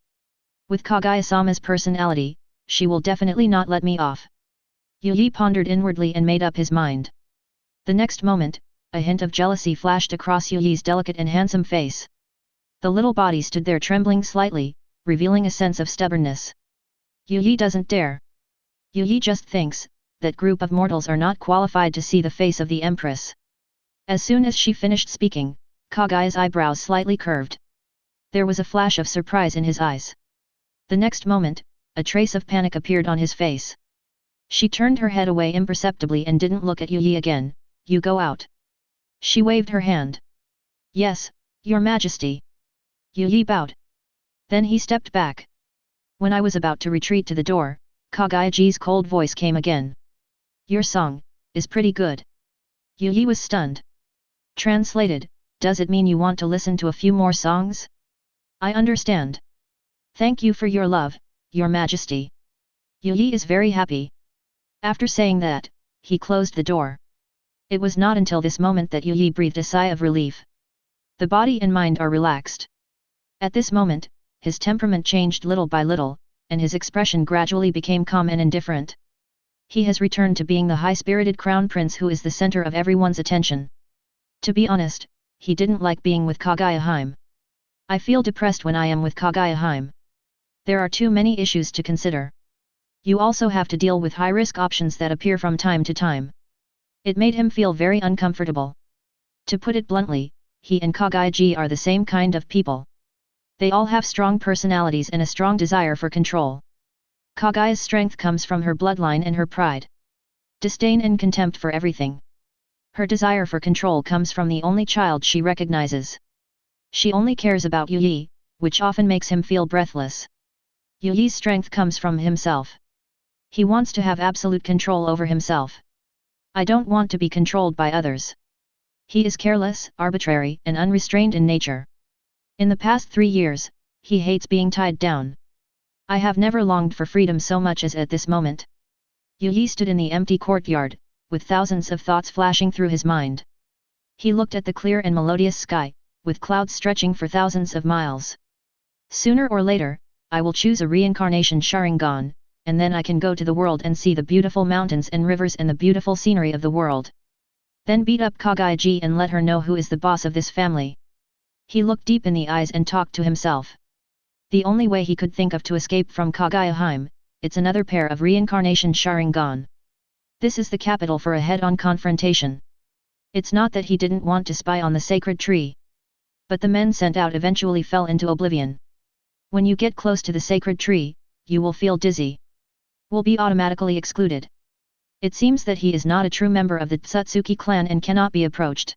Speaker 1: With Kaguya-sama's personality, she will definitely not let me off. Yi pondered inwardly and made up his mind. The next moment, a hint of jealousy flashed across Yi's delicate and handsome face. The little body stood there trembling slightly, revealing a sense of stubbornness. Yi doesn't dare. Yi just thinks, that group of mortals are not qualified to see the face of the Empress. As soon as she finished speaking, Kaguya's eyebrows slightly curved. There was a flash of surprise in his eyes. The next moment, a trace of panic appeared on his face. She turned her head away imperceptibly and didn't look at Yi again. "You go out." She waved her hand. "Yes, Your Majesty." Yi bowed. Then he stepped back. When I was about to retreat to the door, Kaguya's cold voice came again. "Your song is pretty good." Yi was stunned. Translated, "Does it mean you want to listen to a few more songs?" "I understand. Thank you for your love, Your Majesty." Yi is very happy. After saying that, he closed the door. It was not until this moment that Yi breathed a sigh of relief. The body and mind are relaxed. At this moment, his temperament changed little by little, and his expression gradually became calm and indifferent. He has returned to being the high-spirited crown prince who is the center of everyone's attention. To be honest, he didn't like being with Kaguya. "I feel depressed when I am with Kaguya. There are too many issues to consider. You also have to deal with high-risk options that appear from time to time." It made him feel very uncomfortable. To put it bluntly, he and Kaguya are the same kind of people. They all have strong personalities and a strong desire for control. Kaguya's strength comes from her bloodline and her pride. Disdain and contempt for everything. Her desire for control comes from the only child she recognizes. She only cares about Yi, which often makes him feel breathless. Yi's strength comes from himself. He wants to have absolute control over himself. "I don't want to be controlled by others." He is careless, arbitrary, and unrestrained in nature. In the past 3 years, he hates being tied down. I have never longed for freedom so much as at this moment. Yi stood in the empty courtyard, with thousands of thoughts flashing through his mind. He looked at the clear and melodious sky, with clouds stretching for thousands of miles. "Sooner or later, I will choose a reincarnation Sharingan, and then I can go to the world and see the beautiful mountains and rivers and the beautiful scenery of the world. Then beat up Kaguya and let her know who is the boss of this family." He looked deep in the eyes and talked to himself. The only way he could think of to escape from Kaguya, it's another pair of reincarnation Sharingan. This is the capital for a head-on confrontation. It's not that he didn't want to spy on the sacred tree. But the men sent out eventually fell into oblivion. When you get close to the sacred tree, you will feel dizzy. Will be automatically excluded. It seems that he is not a true member of the Otsutsuki clan and cannot be approached.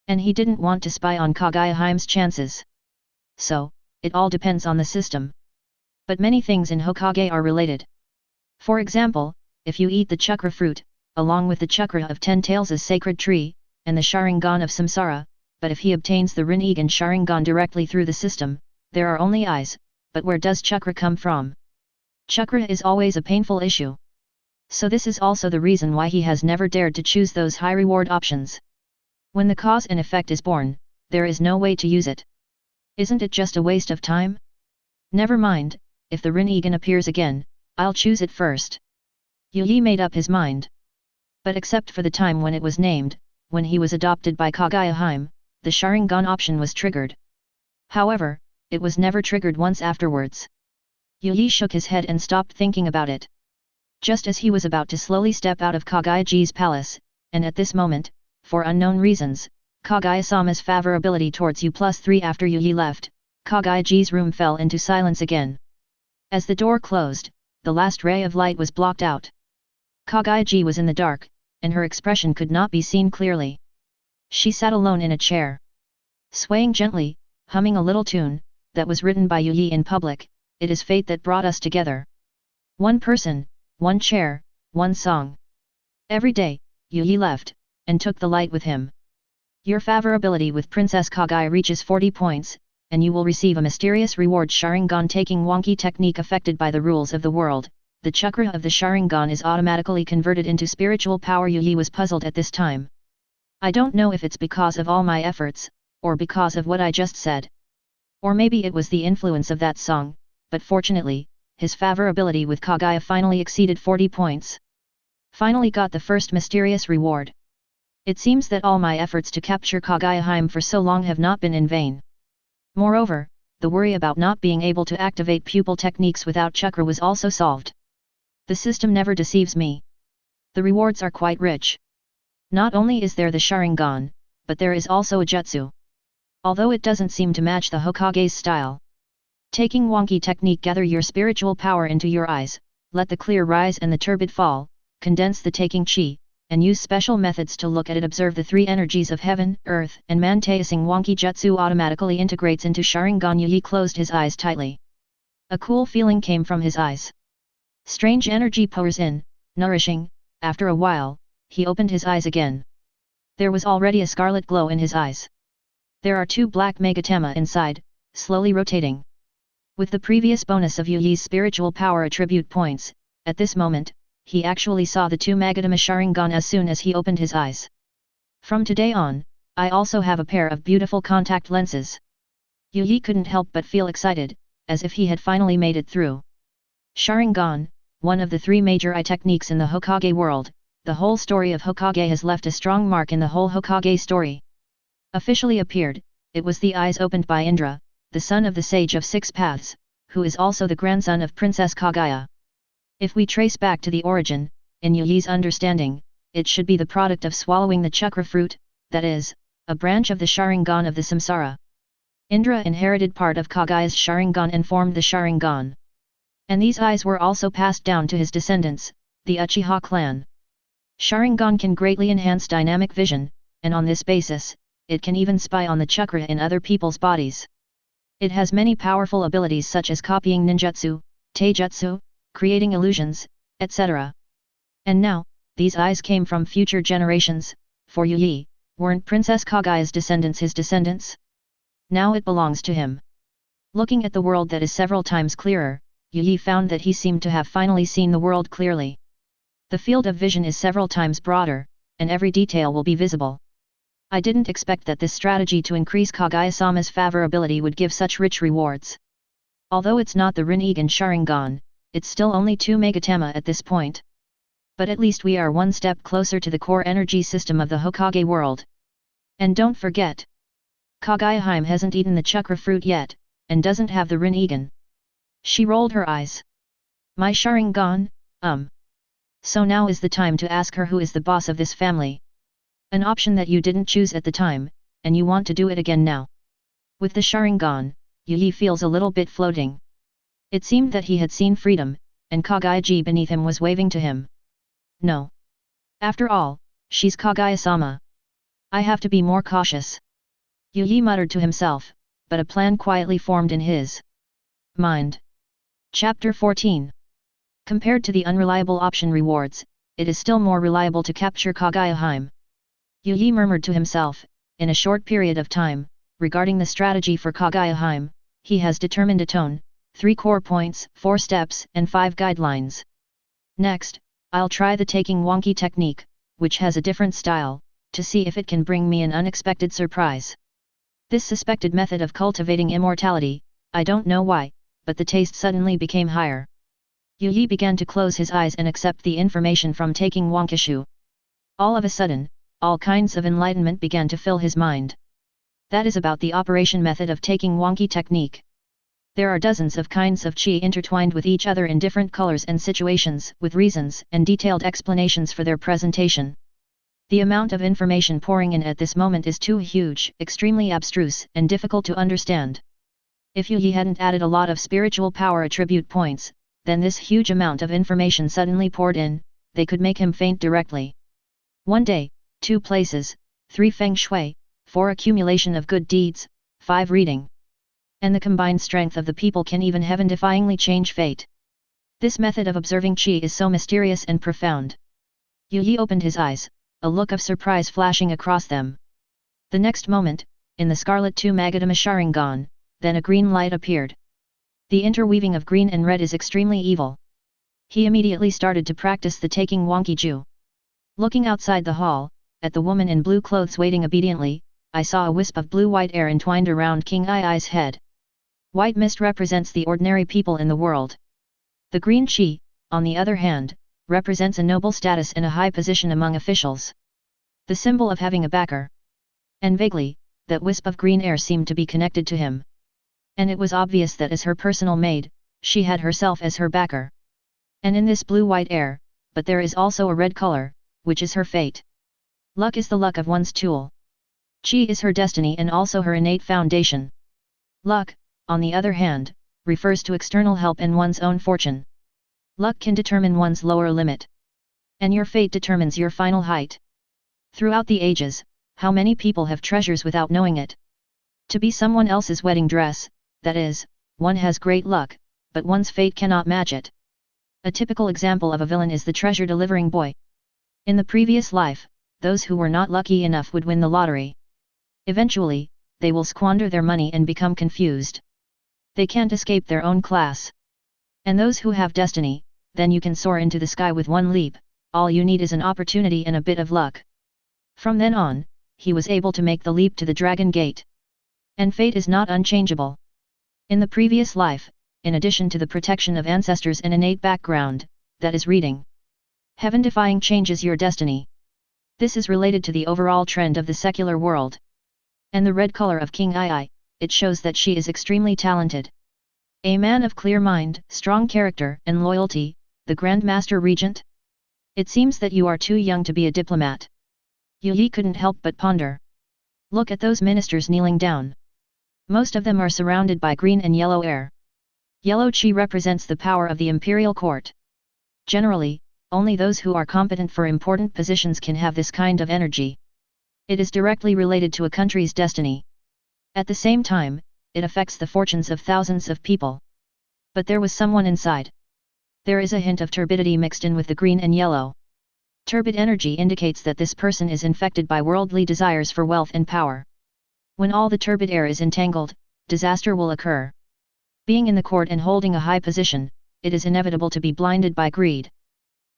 Speaker 1: And he didn't want to spy on Kaguya's chances. So, it all depends on the system. But many things in Hokage are related. For example, if you eat the chakra fruit, along with the chakra of 10 Tails' sacred tree, and the Sharingan of Samsara, but if he obtains the Rinnegan Sharingan directly through the system, there are only eyes, but where does chakra come from? Chakra is always a painful issue. So this is also the reason why he has never dared to choose those high reward options. When the cause and effect is born, there is no way to use it. Isn't it just a waste of time? Never mind, if the Rinnegan appears again, I'll choose it first. Yi made up his mind. But except for the time when it was named, when he was adopted by Kaguya, the Sharingan option was triggered. However, it was never triggered once afterwards. Yi shook his head and stopped thinking about it. Just as he was about to slowly step out of Kaguya's palace, and at this moment, for unknown reasons, Kaguya-sama's favorability towards U+3 after Yi left, Kaguya's room fell into silence again. As the door closed, the last ray of light was blocked out. Kaguya was in the dark, and her expression could not be seen clearly. She sat alone in a chair. Swaying gently, humming a little tune, that was written by Yi in public, "It is fate that brought us together. One person, one chair, one song." Every day, Yi left, and took the light with him. Your favorability with Princess Kaguya reaches 40 points, and you will receive a mysterious reward. Sharingan taking wonky technique affected by the rules of the world. The chakra of the Sharingan is automatically converted into spiritual power. Yi was puzzled at this time. I don't know if it's because of all my efforts, or because of what I just said. Or maybe it was the influence of that song, but fortunately, his favorability with Kaguya finally exceeded 40 points. Finally got the first mysterious reward. It seems that all my efforts to capture Kaguya for so long have not been in vain. Moreover, the worry about not being able to activate pupil techniques without chakra was also solved. The system never deceives me. The rewards are quite rich. Not only is there the Sharingan, but there is also a jutsu. Although it doesn't seem to match the Hokage's style. Taking wonky technique. Gather your spiritual power into your eyes, let the clear rise and the turbid fall, condense the taking chi, and use special methods to look at it. Observe the three energies of heaven, earth, and man. Taising wonky jutsu automatically integrates into Sharingan. Yi closed his eyes tightly. A cool feeling came from his eyes. Strange energy pours in, nourishing. After a while, he opened his eyes again. There was already a scarlet glow in his eyes. There are two black megatama inside, slowly rotating. With the previous bonus of Yuyi's spiritual power attribute points, at this moment, he actually saw the two Magatama Sharingan as soon as he opened his eyes. From today on, I also have a pair of beautiful contact lenses. Yuyi couldn't help but feel excited, as if he had finally made it through. Sharingan, one of the three major eye techniques in the Hokage world, the whole story of Hokage has left a strong mark in the whole Hokage story. Officially appeared, it was the eyes opened by Indra, the son of the Sage of Six Paths, who is also the grandson of Princess Kaguya. If we trace back to the origin, in Yuyi's understanding, it should be the product of swallowing the chakra fruit, that is, a branch of the Sharingan of the Samsara. Indra inherited part of Kaguya's Sharingan and formed the Sharingan. And these eyes were also passed down to his descendants, the Uchiha clan. Sharingan can greatly enhance dynamic vision, and on this basis, it can even spy on the chakra in other people's bodies. It has many powerful abilities such as copying ninjutsu, taijutsu, creating illusions, etc. And now, these eyes came from future generations. For Yuyi, weren't Princess Kaguya's descendants his descendants? Now it belongs to him. Looking at the world that is several times clearer, Yuyi found that he seemed to have finally seen the world clearly. The field of vision is several times broader, and every detail will be visible. I didn't expect that this strategy to increase Kaguya-sama's favorability would give such rich rewards. Although it's not the Rinnegan Sharingan, it's still only 2 megatama at this point. But at least we are one step closer to the core energy system of the Hokage world. And don't forget, Kaguya hasn't eaten the chakra fruit yet, and doesn't have the Rinnegan. She rolled her eyes. My Sharingan, So now is the time to ask her who is the boss of this family. An option that you didn't choose at the time, and you want to do it again now. With the Sharingan, Yuyi feels a little bit floating. It seemed that he had seen freedom, and Kaguya beneath him was waving to him. No. After all, she's Kaguya-sama. I have to be more cautious. Yuyi muttered to himself, but a plan quietly formed in his mind. Chapter 14. Compared to the unreliable option rewards, it is still more reliable to capture Kaguya. Yuyi murmured to himself, in a short period of time, regarding the strategy for Kaguya, he has determined a tone, 3 core points, 4 steps, and 5 guidelines. Next, I'll try the taking wonky technique, which has a different style, to see if it can bring me an unexpected surprise. This suspected method of cultivating immortality, I don't know why, but the taste suddenly became higher. Yuyi began to close his eyes and accept the information from taking wonkishu. All of a sudden, all kinds of enlightenment began to fill his mind. That is about the operation method of taking wonky technique. There are dozens of kinds of chi intertwined with each other in different colors and situations, with reasons and detailed explanations for their presentation. The amount of information pouring in at this moment is too huge, extremely abstruse, and difficult to understand. If Yuyi hadn't added a lot of spiritual power attribute points, then this huge amount of information suddenly poured in, they could make him faint directly. 1 day, 2 places, 3 feng shui, 4 accumulation of good deeds, 5 reading. And the combined strength of the people can even heaven-defyingly change fate. This method of observing chi is so mysterious and profound. Yuyi opened his eyes, a look of surprise flashing across them. The next moment, in the scarlet 2 Magatama Sharingan, then a green light appeared. The interweaving of green and red is extremely evil. He immediately started to practice the taking wonky ju. Looking outside the hall, at the woman in blue clothes waiting obediently, I saw a wisp of blue-white air entwined around King I's head. White mist represents the ordinary people in the world. The green chi, on the other hand, represents a noble status and a high position among officials. The symbol of having a backer. And vaguely, that wisp of green air seemed to be connected to him. And it was obvious that as her personal maid, she had herself as her backer. And in this blue-white air, but there is also a red color, which is her fate. Luck is the luck of one's tool. Qi is her destiny and also her innate foundation. Luck, on the other hand, refers to external help and one's own fortune. Luck can determine one's lower limit. And your fate determines your final height. Throughout the ages, how many people have treasures without knowing it? To be someone else's wedding dress, that is, one has great luck, but one's fate cannot match it. A typical example of a villain is the treasure delivering boy. In the previous life, those who were not lucky enough would win the lottery. Eventually, they will squander their money and become confused. They can't escape their own class. And those who have destiny, then you can soar into the sky with one leap, all you need is an opportunity and a bit of luck. From then on, he was able to make the leap to the Dragon Gate. And fate is not unchangeable. In the previous life, in addition to the protection of ancestors and innate background, that is reading, heaven-defying changes your destiny. This is related to the overall trend of the secular world. And the red color of King Ai, it shows that she is extremely talented. A man of clear mind, strong character, and loyalty, the Grand Master Regent? It seems that you are too young to be a diplomat. Yu Yi couldn't help but ponder. Look at those ministers kneeling down. Most of them are surrounded by green and yellow air. Yellow chi represents the power of the imperial court. Generally, only those who are competent for important positions can have this kind of energy. It is directly related to a country's destiny. At the same time, it affects the fortunes of thousands of people. But there was someone inside. There is a hint of turbidity mixed in with the green and yellow. Turbid energy indicates that this person is infected by worldly desires for wealth and power. When all the turbid air is entangled, disaster will occur. Being in the court and holding a high position, it is inevitable to be blinded by greed.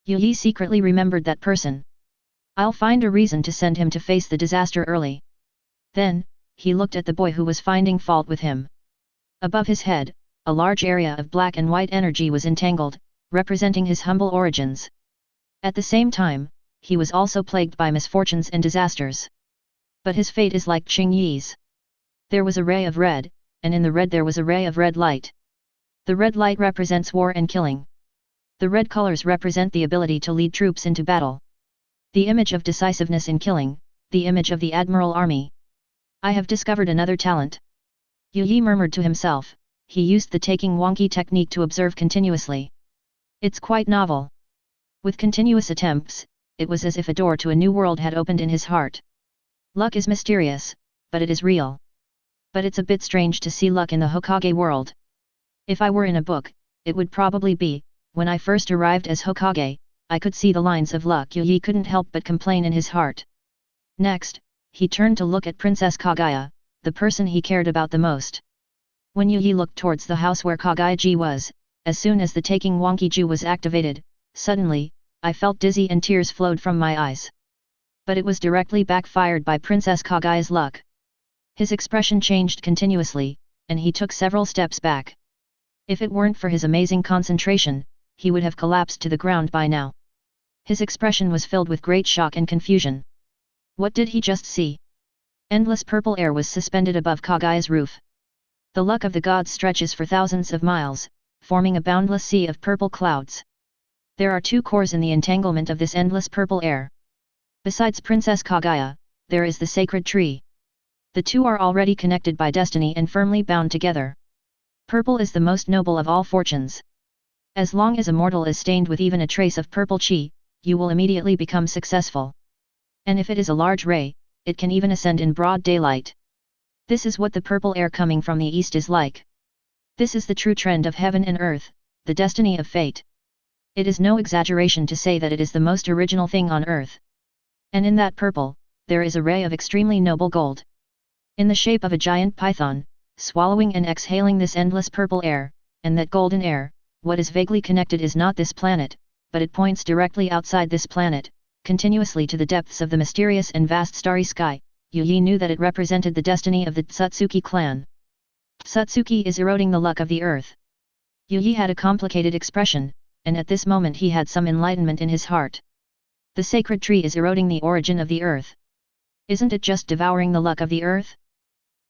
Speaker 1: Yu Yi secretly remembered that person. I'll find a reason to send him to face the disaster early. Then, he looked at the boy who was finding fault with him. Above his head, a large area of black and white energy was entangled, representing his humble origins. At the same time, he was also plagued by misfortunes and disasters. But his fate is like Qing Yi's. There was a ray of red, and in the red there was a ray of red light. The red light represents war and killing. The red colors represent the ability to lead troops into battle. The image of decisiveness in killing, the image of the Admiral Army. I have discovered another talent. Yu Yi murmured to himself. He used the taking wonky technique to observe continuously. It's quite novel. With continuous attempts, it was as if a door to a new world had opened in his heart. Luck is mysterious, but it is real. But it's a bit strange to see luck in the Hokage world. If I were in a book, it would probably be, when I first arrived as Hokage, I could see the lines of luck. Yu Yi couldn't help but complain in his heart. Next, he turned to look at Princess Kaguya, the person he cared about the most. When Yu Yi looked towards the house where Kaguya-ji was, as soon as the taking Wonki-ju was activated, suddenly, I felt dizzy and tears flowed from my eyes. But it was directly backfired by Princess Kaguya's luck. His expression changed continuously, and he took several steps back. If it weren't for his amazing concentration, he would have collapsed to the ground by now. His expression was filled with great shock and confusion. What did he just see? Endless purple air was suspended above Kaguya's roof. The luck of the gods stretches for thousands of miles, forming a boundless sea of purple clouds. There are two cores in the entanglement of this endless purple air. Besides Princess Kaguya, there is the sacred tree. The two are already connected by destiny and firmly bound together. Purple is the most noble of all fortunes. As long as a mortal is stained with even a trace of purple chi, you will immediately become successful. And if it is a large ray, it can even ascend in broad daylight. This is what the purple air coming from the east is like. This is the true trend of heaven and earth, the destiny of fate. It is no exaggeration to say that it is the most original thing on earth. And in that purple, there is a ray of extremely noble gold. In the shape of a giant python, swallowing and exhaling this endless purple air, and that golden air, what is vaguely connected is not this planet, but it points directly outside this planet, continuously to the depths of the mysterious and vast starry sky. Yu Yi knew that it represented the destiny of the Otsutsuki clan. Otsutsuki is eroding the luck of the earth. Yu Yi had a complicated expression, and at this moment he had some enlightenment in his heart. The sacred tree is eroding the origin of the earth. Isn't it just devouring the luck of the earth?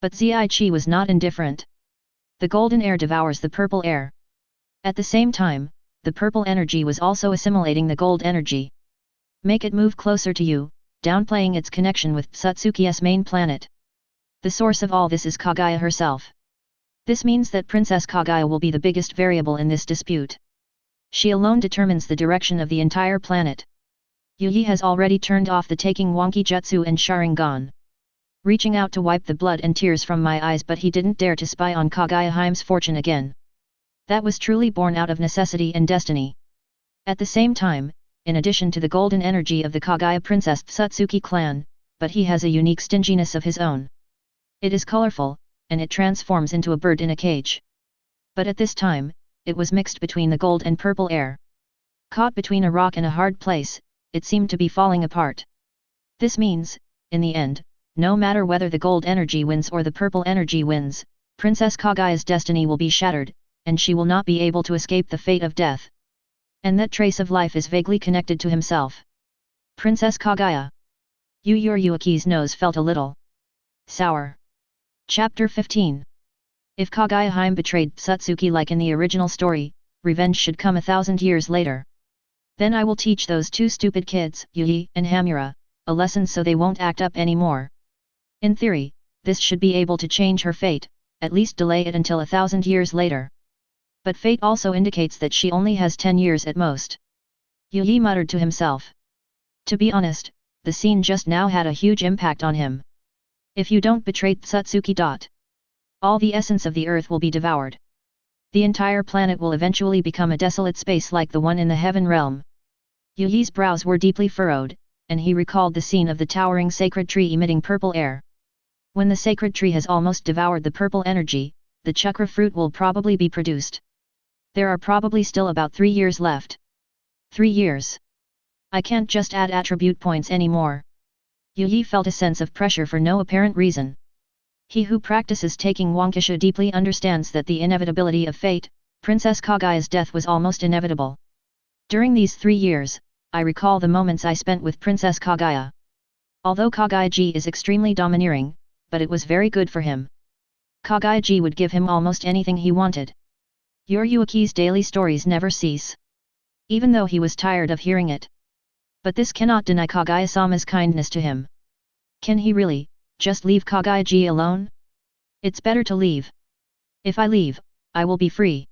Speaker 1: But Ziai-chi was not indifferent. The golden air devours the purple air. At the same time, the purple energy was also assimilating the gold energy. Make it move closer to you, downplaying its connection with Otsutsuki's main planet. The source of all this is Kaguya herself. This means that Princess Kaguya will be the biggest variable in this dispute. She alone determines the direction of the entire planet. Yi has already turned off the taking Wonki Jutsu and Sharingan, reaching out to wipe the blood and tears from my eyes, but he didn't dare to spy on Kaguya Heime's fortune again. That was truly born out of necessity and destiny. At the same time, in addition to the golden energy of the Kaguya Princess Otsutsuki clan, but he has a unique stinginess of his own. It is colorful, and it transforms into a bird in a cage. But at this time, it was mixed between the gold and purple air. Caught between a rock and a hard place, it seemed to be falling apart. This means, in the end, no matter whether the gold energy wins or the purple energy wins, Princess Kaguya's destiny will be shattered, and she will not be able to escape the fate of death. And that trace of life is vaguely connected to himself. Princess Kaguya. Yuiki's nose felt a little sour. Chapter 15. If Kaguya Hime betrayed Otsutsuki like in the original story, revenge should come 1,000 years later. Then I will teach those two stupid kids, Yui and Hamura, a lesson so they won't act up anymore. In theory, this should be able to change her fate, at least delay it until 1,000 years later. But fate also indicates that she only has 10 years at most. Yui muttered to himself. To be honest, the scene just now had a huge impact on him. If you don't betray Otsutsuki. All the essence of the earth will be devoured. The entire planet will eventually become a desolate space like the one in the heaven realm. Yui's brows were deeply furrowed, and he recalled the scene of the towering sacred tree emitting purple air. When the sacred tree has almost devoured the purple energy, the chakra fruit will probably be produced. There are probably still about 3 years left. 3 years. I can't just add attribute points anymore. Yui felt a sense of pressure for no apparent reason. He who practices taking Wonkisha deeply understands that the inevitability of fate, Princess Kaguya's death was almost inevitable. During these 3 years, I recall the moments I spent with Princess Kaguya. Although Kaguya-ji is extremely domineering, but it was very good for him. Kaguya-ji would give him almost anything he wanted. Yuiki's daily stories never cease. Even though he was tired of hearing it. But this cannot deny Kaguya-sama's kindness to him. Can he really, just leave Kaguya-ji alone? It's better to leave. If I leave, I will be free.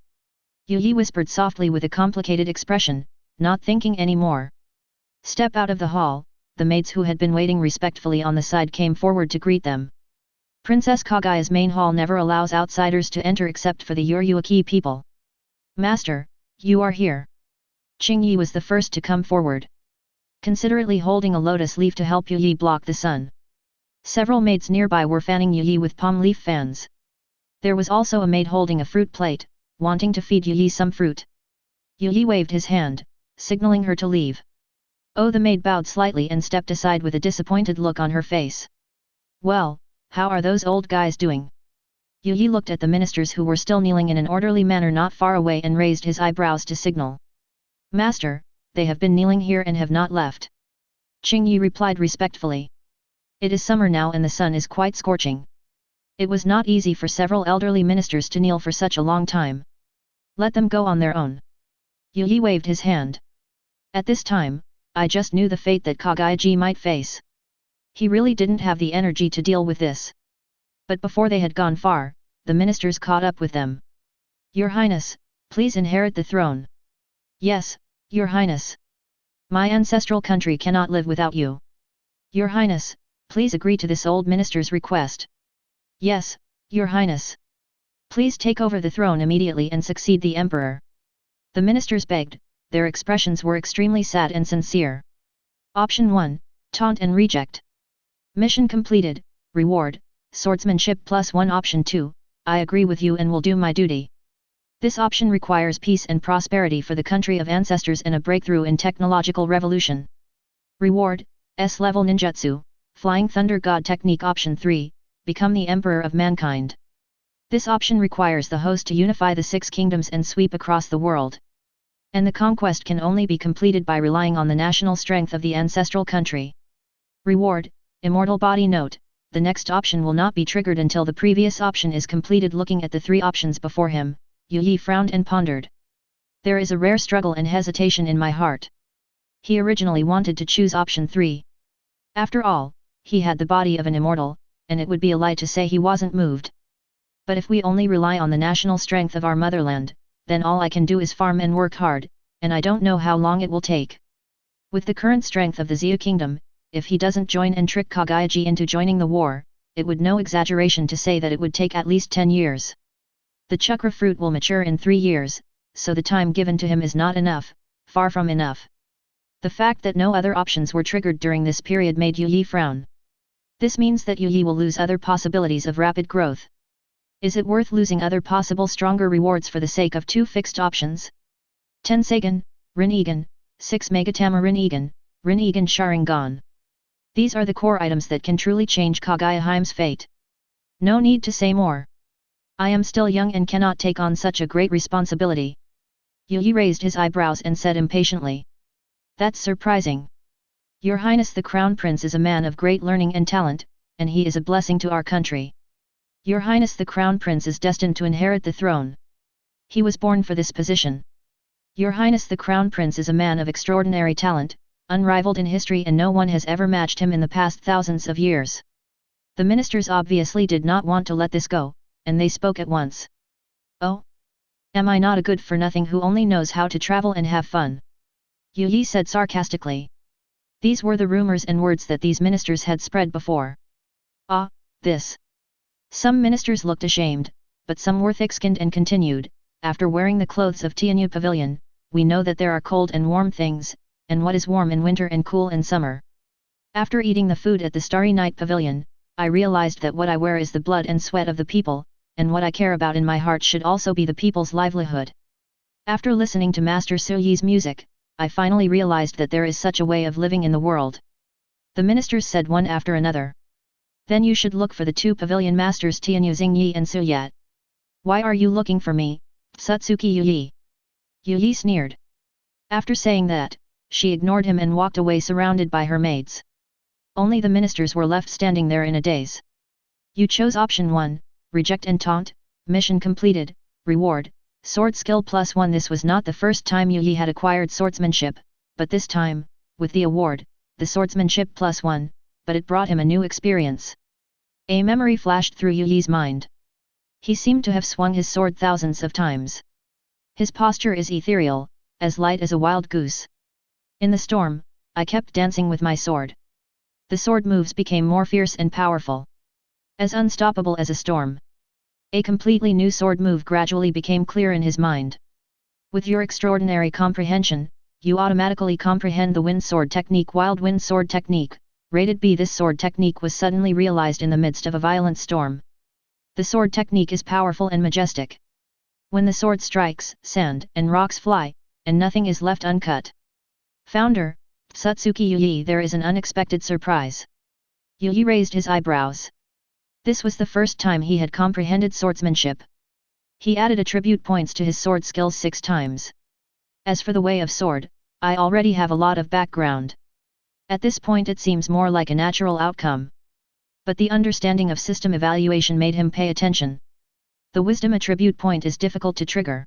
Speaker 1: Yui whispered softly with a complicated expression, not thinking any more. Step out of the hall, the maids who had been waiting respectfully on the side came forward to greet them. Princess Kaguya's main hall never allows outsiders to enter except for the Yuiki people. Master, you are here. Qingyi was the first to come forward, considerately holding a lotus leaf to help Yui block the sun. Several maids nearby were fanning Yui with palm leaf fans. There was also a maid holding a fruit plate, wanting to feed Yui some fruit. Yui waved his hand, signaling her to leave. Oh, the maid bowed slightly and stepped aside with a disappointed look on her face. Well, how are those old guys doing? Yui looked at the ministers who were still kneeling in an orderly manner not far away and raised his eyebrows to signal. Master, they have been kneeling here and have not left. Qingyi replied respectfully. It is summer now and the sun is quite scorching. It was not easy for several elderly ministers to kneel for such a long time. Let them go on their own. Yui waved his hand. At this time, I just knew the fate that Kaguya-ji might face. He really didn't have the energy to deal with this. But before they had gone far, the ministers caught up with them. Your Highness, please inherit the throne. Yes, Your Highness. My ancestral country cannot live without you. Your Highness, please agree to this old minister's request. Yes, Your Highness. Please take over the throne immediately and succeed the emperor. The ministers begged, their expressions were extremely sad and sincere. Option 1, taunt and reject. Mission completed, reward, swordsmanship +1. Option 2, I agree with you and will do my duty. This option requires peace and prosperity for the country of ancestors and a breakthrough in technological revolution. Reward, S-level ninjutsu, flying thunder god technique. Option 3, become the emperor of mankind. This option requires the host to unify the 6 kingdoms and sweep across the world. And the conquest can only be completed by relying on the national strength of the ancestral country. Reward, immortal body. Note, the next option will not be triggered until the previous option is completed. Looking at the 3 options before him, Yui frowned and pondered. There is a rare struggle and hesitation in my heart. He originally wanted to choose option 3. After all, he had the body of an immortal, and it would be a lie to say he wasn't moved. But if we only rely on the national strength of our motherland, then all I can do is farm and work hard, and I don't know how long it will take. With the current strength of the Xia kingdom, if he doesn't join and trick Kaguya into joining the war, it would no exaggeration to say that it would take at least 10 years. The chakra fruit will mature in 3 years, so the time given to him is not enough, far from enough. The fact that no other options were triggered during this period made Yu Yi frown. This means that Yu Yi will lose other possibilities of rapid growth. Is it worth losing other possible stronger rewards for the sake of 2 fixed options? Tensegan, Rinnegan, 6 Megatama Rinnegan, Rinnegan Sharingan. These are the core items that can truly change Kaguya Hime's fate. No need to say more. I am still young and cannot take on such a great responsibility. Yu Yi raised his eyebrows and said impatiently. That's surprising. Your Highness the Crown Prince is a man of great learning and talent, and he is a blessing to our country. Your Highness the Crown Prince is destined to inherit the throne. He was born for this position. Your Highness the Crown Prince is a man of extraordinary talent, unrivaled in history, and no one has ever matched him in the past thousands of years. The ministers obviously did not want to let this go, and they spoke at once. Oh? Am I not a good-for-nothing who only knows how to travel and have fun? Yu Yi said sarcastically. These were the rumors and words that these ministers had spread before. Ah, this. Some ministers looked ashamed, but some were thick-skinned and continued, after wearing the clothes of Tianyu Pavilion, we know that there are cold and warm things, and what is warm in winter and cool in summer. After eating the food at the Starry Night Pavilion, I realized that what I wear is the blood and sweat of the people, and what I care about in my heart should also be the people's livelihood. After listening to Master Su Yi's music, I finally realized that there is such a way of living in the world. The ministers said one after another. Then you should look for the 2 pavilion masters Tianyu Xingyi and Su Yat. Why are you looking for me, Otsutsuki Yu Yi? Yu Yi sneered. After saying that, she ignored him and walked away surrounded by her maids. Only the ministers were left standing there in a daze. You chose option 1, reject and taunt, mission completed, reward, sword skill +1. This was not the first time Yu Yi had acquired swordsmanship, but this time, with the award, the swordsmanship +1, but it brought him a new experience. A memory flashed through Yu Yi's mind. He seemed to have swung his sword thousands of times. His posture is ethereal, as light as a wild goose. In the storm, I kept dancing with my sword. The sword moves became more fierce and powerful. As unstoppable as a storm. A completely new sword move gradually became clear in his mind. With your extraordinary comprehension, you automatically comprehend the wind sword technique. Wild wind sword technique, rated B. This sword technique was suddenly realized in the midst of a violent storm. The sword technique is powerful and majestic. When the sword strikes, sand and rocks fly, and nothing is left uncut. Founder, Otsutsuki Yu Yi, there is an unexpected surprise. Yu Yi raised his eyebrows. This was the first time he had comprehended swordsmanship. He added attribute points to his sword skills 6 times. As for the way of sword, I already have a lot of background. At this point it seems more like a natural outcome. But the understanding of system evaluation made him pay attention. The wisdom attribute point is difficult to trigger.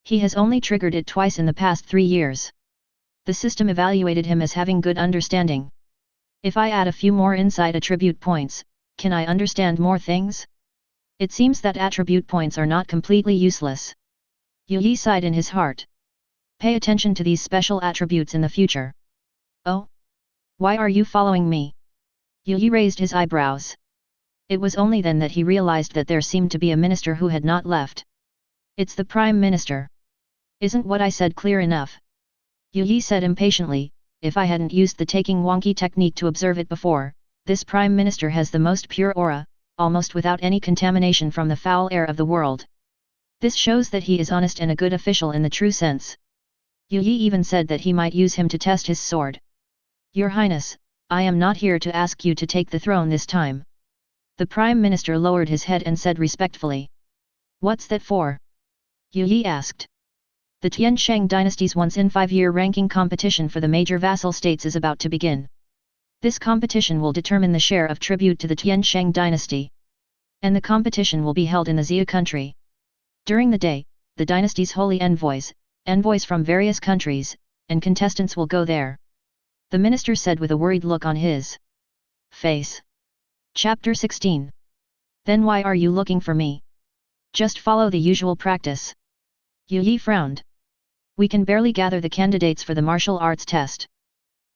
Speaker 1: He has only triggered it twice in the past 3 years. The system evaluated him as having good understanding. If I add a few more insight attribute points, can I understand more things? It seems that attribute points are not completely useless. Yu Yi sighed in his heart. Pay attention to these special attributes in the future. Oh? Why are you following me? Yu Yi raised his eyebrows. It was only then that he realized that there seemed to be a minister who had not left. It's the Prime Minister. Isn't what I said clear enough? Yu Yi said impatiently, if I hadn't used the taking wonky technique to observe it before, this Prime Minister has the most pure aura, almost without any contamination from the foul air of the world. This shows that he is honest and a good official in the true sense. Yu Yi even said that he might use him to test his sword. Your Highness, I am not here to ask you to take the throne this time. The Prime Minister lowered his head and said respectfully. What's that for? Yu Yi asked. The Tiansheng dynasty's once-in-5-year ranking competition for the major vassal states is about to begin. This competition will determine the share of tribute to the Tiansheng dynasty. And the competition will be held in the Xia country. During the day, the dynasty's holy envoys from various countries, and contestants will go there. The minister said with a worried look on his Face. Chapter 16. Then why are you looking for me? Just follow the usual practice. Yu Yi frowned. We can barely gather the candidates for the martial arts test.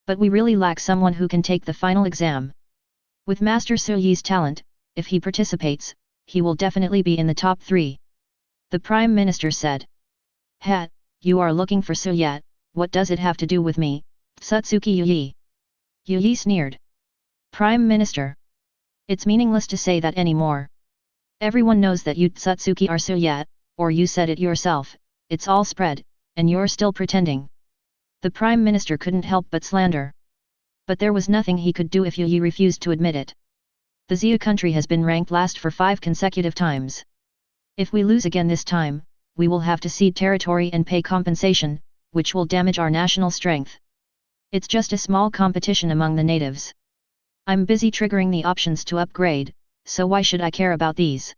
Speaker 1: But we really lack someone who can take the final exam. With Master Su Yi's talent, if he participates, he will definitely be in the top 3. The Prime Minister said. Hat, you are looking for Su Yat, what does it have to do with me, Otsutsuki Yu Yi? Yu Yi sneered. Prime Minister. It's meaningless to say that anymore. Everyone knows that you Otsutsuki are Su Yat, or you said it yourself, it's all spread, and you're still pretending. The Prime Minister couldn't help but slander. But there was nothing he could do if Yu Yi refused to admit it. The Xia country has been ranked last for 5 consecutive times. If we lose again this time, we will have to cede territory and pay compensation, which will damage our national strength. It's just a small competition among the natives. I'm busy triggering the options to upgrade, so why should I care about these?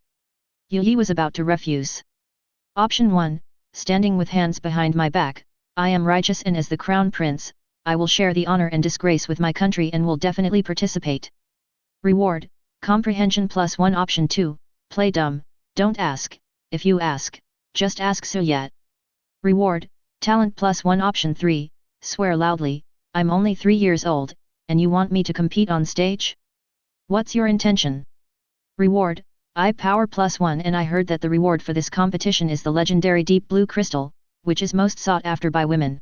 Speaker 1: Yu Yi was about to refuse. Option 1, standing with hands behind my back, I am righteous and as the Crown Prince, I will share the honor and disgrace with my country and will definitely participate. Reward, comprehension +1. Option 2, play dumb, don't ask, if you ask, just ask Su Yat. Reward, talent +1. Option 3, swear loudly, I'm only 3 years old, and you want me to compete on stage? What's your intention? Reward, eye power +1 and I heard that the reward for this competition is the legendary deep blue crystal, which is most sought after by women.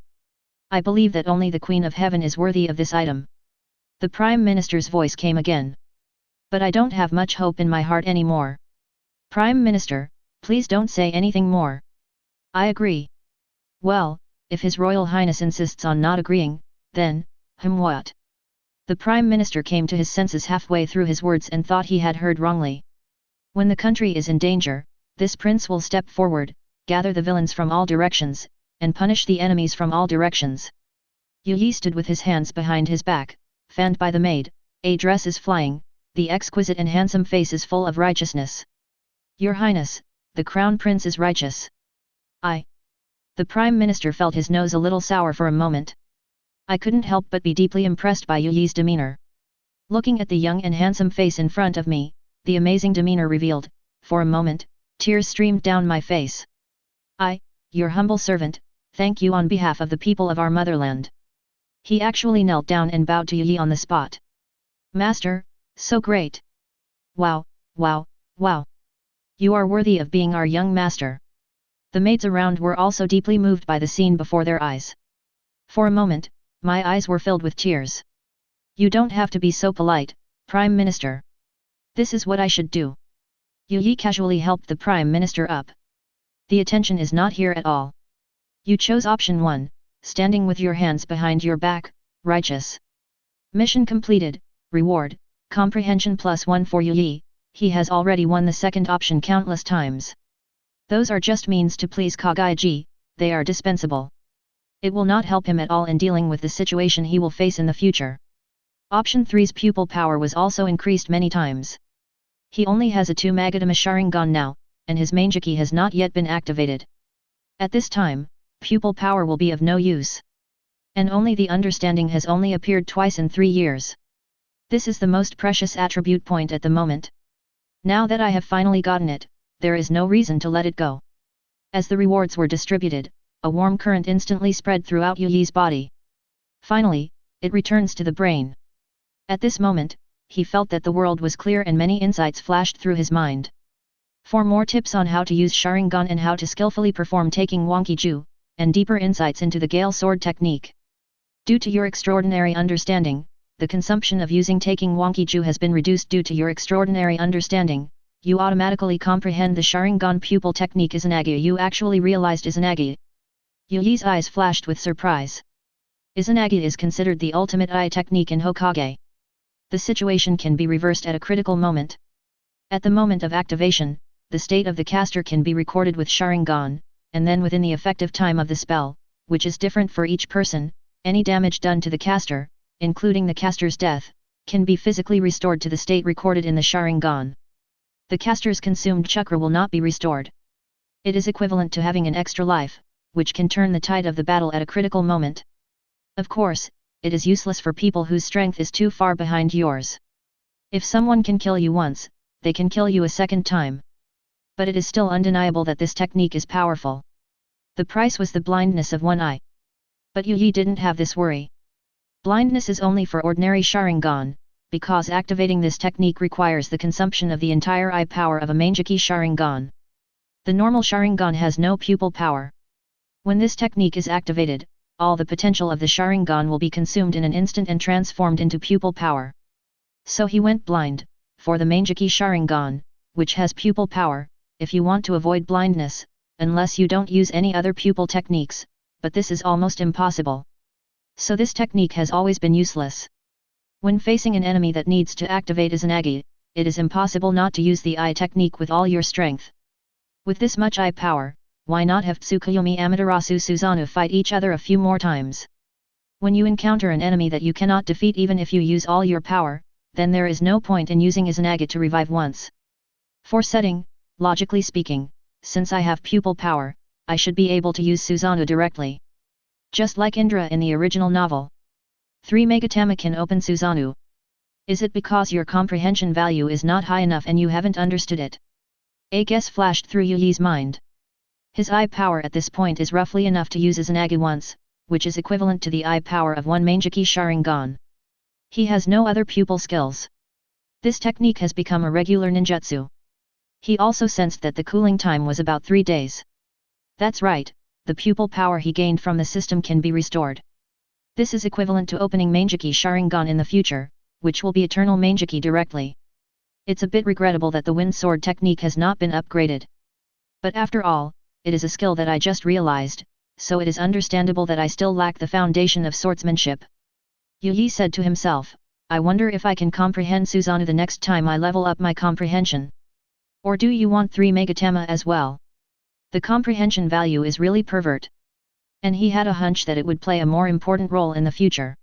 Speaker 1: I believe that only the Queen of Heaven is worthy of this item. The Prime Minister's voice came again. But I don't have much hope in my heart anymore. Prime Minister, please don't say anything more. I agree. Well, if His Royal Highness insists on not agreeing, then, what? The Prime Minister came to his senses halfway through his words and thought he had heard wrongly. When the country is in danger, this prince will step forward, gather the villains from all directions, and punish the enemies from all directions. Yu Yi stood with his hands behind his back, fanned by the maid, a dress is flying, the exquisite and handsome face is full of righteousness. Your Highness, the Crown Prince is righteous. The Prime Minister felt his nose a little sour for a moment. I couldn't help but be deeply impressed by Yu Yi's demeanor. Looking at the young and handsome face in front of me, the amazing demeanor revealed, for a moment, tears streamed down my face. Your humble servant, thank you on behalf of the people of our motherland. He actually knelt down and bowed to Yu Yi on the spot. Master, so great. Wow, wow, wow. You are worthy of being our young master. The maids around were also deeply moved by the scene before their eyes. For a moment, my eyes were filled with tears. You don't have to be so polite, Prime Minister. This is what I should do. Yu Yi casually helped the Prime Minister up. The attention is not here at all. You chose option 1, standing with your hands behind your back, righteous. Mission completed, reward, comprehension +1 for Yu Yi, he has already won the second option countless times. Those are just means to please Kaguya, they are dispensable. It will not help him at all in dealing with the situation he will face in the future. Option 3's pupil power was also increased many times. He only has a 2 Magatama Sharingan now, and his Mangeki has not yet been activated. At this time, pupil power will be of no use. And only the understanding has only appeared twice in 3 years. This is the most precious attribute point at the moment. Now that I have finally gotten it, there is no reason to let it go. As the rewards were distributed, a warm current instantly spread throughout Yu Yi's body. Finally, it returns to the brain. At this moment, he felt that the world was clear and many insights flashed through his mind. For more tips on how to use Sharingan and how to skillfully perform taking Wankiju, and deeper insights into the Gale Sword technique. Due to your extraordinary understanding, the consumption of using taking Wankiju has been reduced due to your extraordinary understanding. You automatically comprehend the Sharingan pupil technique Izanagi. You actually realized Izanagi. Yu Yi's eyes flashed with surprise. Izanagi is considered the ultimate eye technique in Hokage. The situation can be reversed at a critical moment. At the moment of activation, the state of the caster can be recorded with Sharingan, and then within the effective time of the spell, which is different for each person, any damage done to the caster, including the caster's death, can be physically restored to the state recorded in the Sharingan. The caster's consumed chakra will not be restored. It is equivalent to having an extra life, which can turn the tide of the battle at a critical moment. Of course, it is useless for people whose strength is too far behind yours. If someone can kill you once, they can kill you a second time. But it is still undeniable that this technique is powerful. The price was the blindness of one eye. But Yu Yi didn't have this worry. Blindness is only for ordinary Sharingan, because activating this technique requires the consumption of the entire eye power of a Mangeki Sharingan. The normal Sharingan has no pupil power. When this technique is activated, all the potential of the Sharingan will be consumed in an instant and transformed into pupil power. So he went blind, for the Mangeki Sharingan, which has pupil power, if you want to avoid blindness, unless you don't use any other pupil techniques, but this is almost impossible. So this technique has always been useless. When facing an enemy that needs to activate Izanagi, it is impossible not to use the eye technique with all your strength. With this much eye power, why not have Tsukuyomi Amaterasu Susanoo fight each other a few more times? When you encounter an enemy that you cannot defeat even if you use all your power, then there is no point in using Izanagi to revive once. For setting, logically speaking, since I have pupil power, I should be able to use Susanoo directly. Just like Indra in the original novel. 3 Megatama can open Susanoo. Is it because your comprehension value is not high enough and you haven't understood it? A guess flashed through Yu Yi's mind. His eye power at this point is roughly enough to use Izanagi once, which is equivalent to the eye power of one Mangeki Sharingan. He has no other pupil skills. This technique has become a regular ninjutsu. He also sensed that the cooling time was about 3 days. That's right, the pupil power he gained from the system can be restored. This is equivalent to opening Mangeki Sharingan in the future, which will be Eternal Mangeki directly. It's a bit regrettable that the wind sword technique has not been upgraded. But after all, it is a skill that I just realized, so it is understandable that I still lack the foundation of swordsmanship. Yu Yi said to himself, I wonder if I can comprehend Susanoo the next time I level up my comprehension. Or do you want 3 Megatama as well? The comprehension value is really pervert. And he had a hunch that it would play a more important role in the future.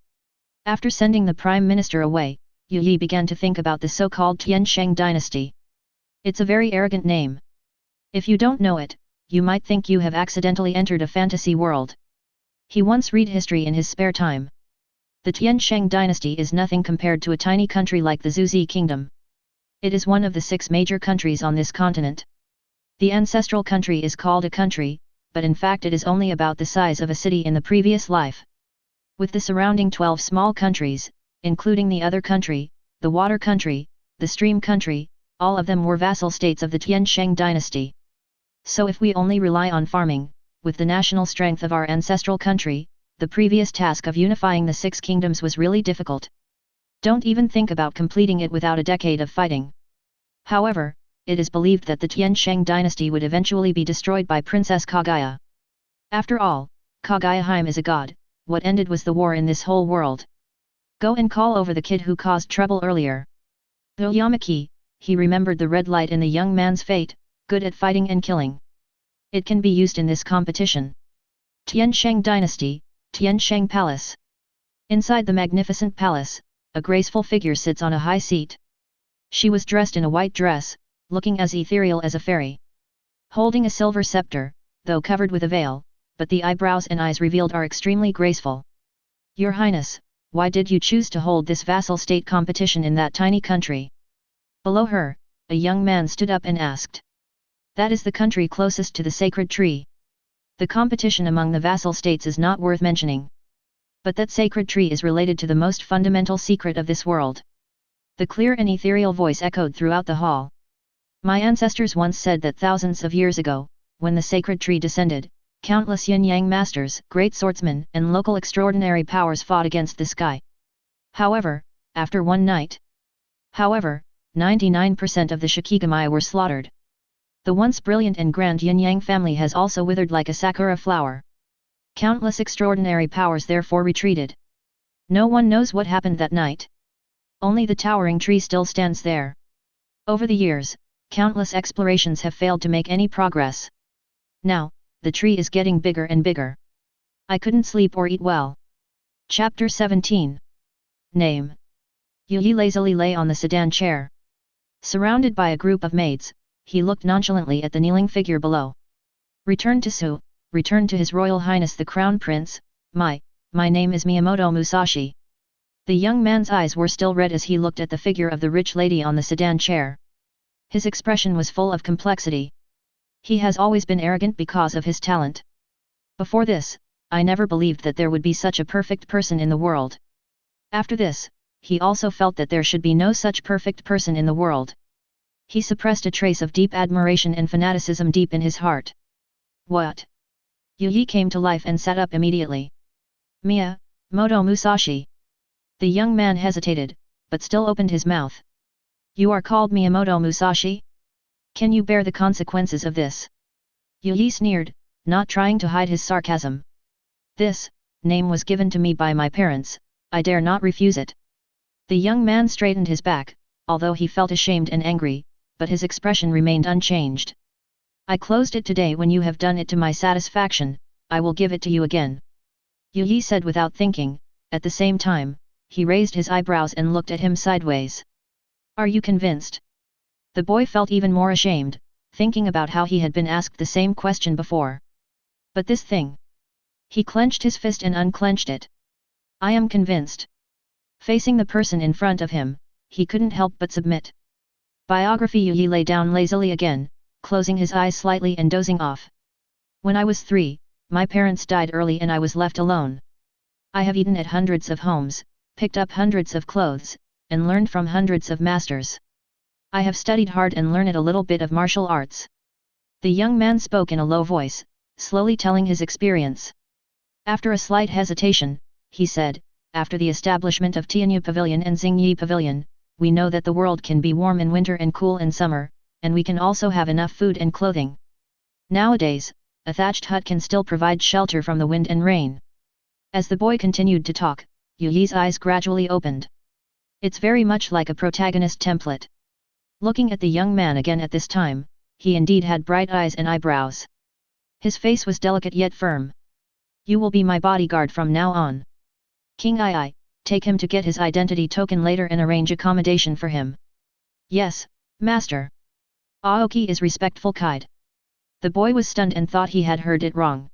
Speaker 1: After sending the Prime Minister away, Yu Yi began to think about the so-called Tiansheng dynasty. It's a very arrogant name. If you don't know it, you might think you have accidentally entered a fantasy world. He once read history in his spare time. The Tiansheng dynasty is nothing compared to a tiny country like the Zuzi kingdom. It is one of the 6 major countries on this continent. The ancestral country is called a country, but in fact it is only about the size of a city in the previous life. With the surrounding 12 small countries, including the other country, the water country, the stream country, all of them were vassal states of the Tiansheng dynasty. So if we only rely on farming, with the national strength of our ancestral country, the previous task of unifying the 6 kingdoms was really difficult. Don't even think about completing it without a decade of fighting. However, it is believed that the Tiansheng dynasty would eventually be destroyed by Princess Kaguya. After all, Kaguya Heim is a god, what ended was the war in this whole world. Go and call over the kid who caused trouble earlier. Though Yamaki, he remembered the red light in the young man's fate, good at fighting and killing. It can be used in this competition. Tiansheng dynasty, Tiansheng palace. Inside the magnificent palace, a graceful figure sits on a high seat. She was dressed in a white dress, looking as ethereal as a fairy. Holding a silver scepter, though covered with a veil, but the eyebrows and eyes revealed are extremely graceful. Your Highness, why did you choose to hold this vassal state competition in that tiny country? Below her, a young man stood up and asked. That is the country closest to the sacred tree. The competition among the vassal states is not worth mentioning. But that sacred tree is related to the most fundamental secret of this world. The clear and ethereal voice echoed throughout the hall. My ancestors once said that thousands of years ago, when the sacred tree descended, countless yin-yang masters, great swordsmen, and local extraordinary powers fought against the sky. However, after one night, 99% of the Shikigami were slaughtered. The once brilliant and grand yin-yang family has also withered like a sakura flower. Countless extraordinary powers therefore retreated. No one knows what happened that night. Only the towering tree still stands there. Over the years, countless explorations have failed to make any progress. Now, the tree is getting bigger and bigger. I couldn't sleep or eat well. Chapter 17. Name. Yu Yi lazily lay on the sedan chair. Surrounded by a group of maids, he looked nonchalantly at the kneeling figure below. Return to Su, return to His Royal Highness the Crown Prince, my name is Miyamoto Musashi. The young man's eyes were still red as he looked at the figure of the rich lady on the sedan chair. His expression was full of complexity. He has always been arrogant because of his talent. Before this, I never believed that there would be such a perfect person in the world. After this, he also felt that there should be no such perfect person in the world. He suppressed a trace of deep admiration and fanaticism deep in his heart. What? Yi came to life and sat up immediately. Mia, Moto Musashi. The young man hesitated, but still opened his mouth. You are called Miyamoto Musashi? Can you bear the consequences of this? Yi sneered, not trying to hide his sarcasm. This name was given to me by my parents, I dare not refuse it. The young man straightened his back, although he felt ashamed and angry, but his expression remained unchanged. I closed it today. When you have done it to my satisfaction, I will give it to you again. Yi said without thinking. At the same time, he raised his eyebrows and looked at him sideways. Are you convinced? The boy felt even more ashamed, thinking about how he had been asked the same question before. But this thing. He clenched his fist and unclenched it. I am convinced. Facing the person in front of him, he couldn't help but submit. Biography. Yi lay down lazily again, closing his eyes slightly and dozing off. When I was 3, my parents died early and I was left alone. I have eaten at hundreds of homes, picked up hundreds of clothes, and learned from hundreds of masters. I have studied hard and learned a little bit of martial arts. The young man spoke in a low voice, slowly telling his experience. After a slight hesitation, he said, after the establishment of Tianyu Pavilion and Xingyi Pavilion, we know that the world can be warm in winter and cool in summer, and we can also have enough food and clothing. Nowadays, a thatched hut can still provide shelter from the wind and rain. As the boy continued to talk, Yi's eyes gradually opened. It's very much like a protagonist template. Looking at the young man again at this time, he indeed had bright eyes and eyebrows. His face was delicate yet firm. You will be my bodyguard from now on. King Ii, take him to get his identity token later and arrange accommodation for him. Yes, master. Aoki is respectful kid. The boy was stunned and thought he had heard it wrong.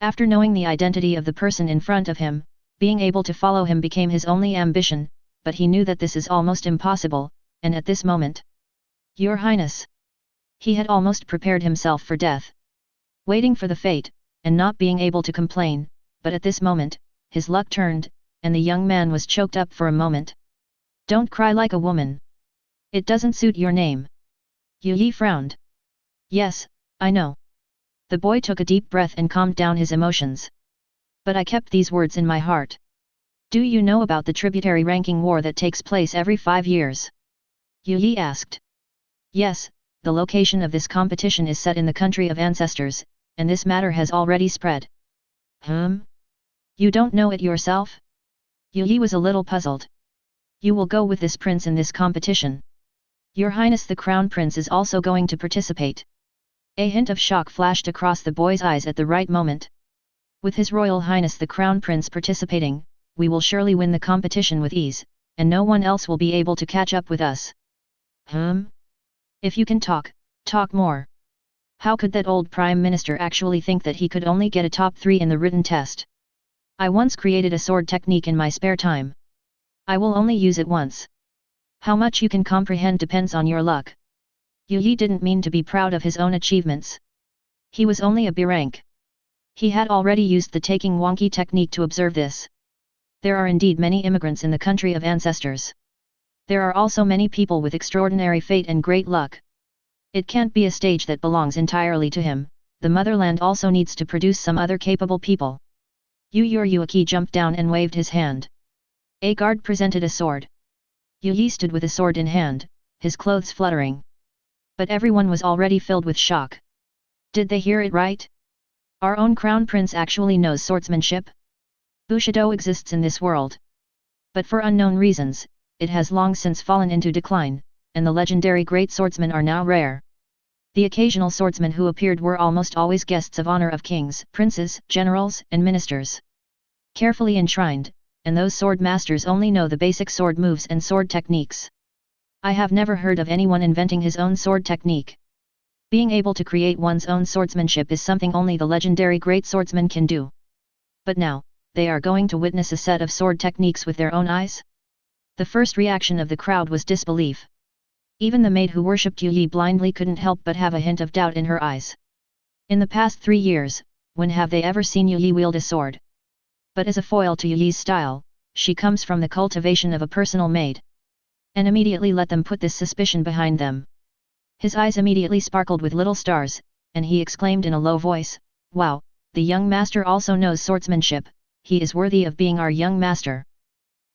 Speaker 1: After knowing the identity of the person in front of him, being able to follow him became his only ambition, but he knew that this is almost impossible, and at this moment. Your Highness. He had almost prepared himself for death. Waiting for the fate, and not being able to complain, but at this moment, his luck turned, and the young man was choked up for a moment. Don't cry like a woman. It doesn't suit your name. Yi frowned. Yes, I know. The boy took a deep breath and calmed down his emotions. But I kept these words in my heart. Do you know about the tributary ranking war that takes place every 5 years? Yi asked. Yes, the location of this competition is set in the country of ancestors, and this matter has already spread. You don't know it yourself? Yi was a little puzzled. You will go with this prince in this competition. Your Highness the Crown Prince is also going to participate. A hint of shock flashed across the boy's eyes at the right moment. With His Royal Highness the Crown Prince participating, we will surely win the competition with ease, and no one else will be able to catch up with us. If you can talk, talk more. How could that old Prime Minister actually think that he could only get a top 3 in the written test? I once created a sword technique in my spare time. I will only use it once. How much you can comprehend depends on your luck. Yi didn't mean to be proud of his own achievements. He was only a B rank. He had already used the taking wonky technique to observe this. There are indeed many immigrants in the country of ancestors. There are also many people with extraordinary fate and great luck. It can't be a stage that belongs entirely to him, the motherland also needs to produce some other capable people. Yuaki jumped down and waved his hand. A guard presented a sword. Yi stood with a sword in hand, his clothes fluttering. But everyone was already filled with shock. Did they hear it right? Our own crown prince actually knows swordsmanship? Bushido exists in this world. But for unknown reasons, it has long since fallen into decline, and the legendary great swordsmen are now rare. The occasional swordsmen who appeared were almost always guests of honor of kings, princes, generals, and ministers. Carefully enshrined, and those sword masters only know the basic sword moves and sword techniques. I have never heard of anyone inventing his own sword technique. Being able to create one's own swordsmanship is something only the legendary great swordsman can do. But now, they are going to witness a set of sword techniques with their own eyes? The first reaction of the crowd was disbelief. Even the maid who worshipped Yu Yi blindly couldn't help but have a hint of doubt in her eyes. In the past 3 years, when have they ever seen Yu Yi wield a sword? But as a foil to Yu Yi's style, she comes from the cultivation of a personal maid. And immediately let them put this suspicion behind them. His eyes immediately sparkled with little stars, and he exclaimed in a low voice, "Wow, the young master also knows swordsmanship, he is worthy of being our young master.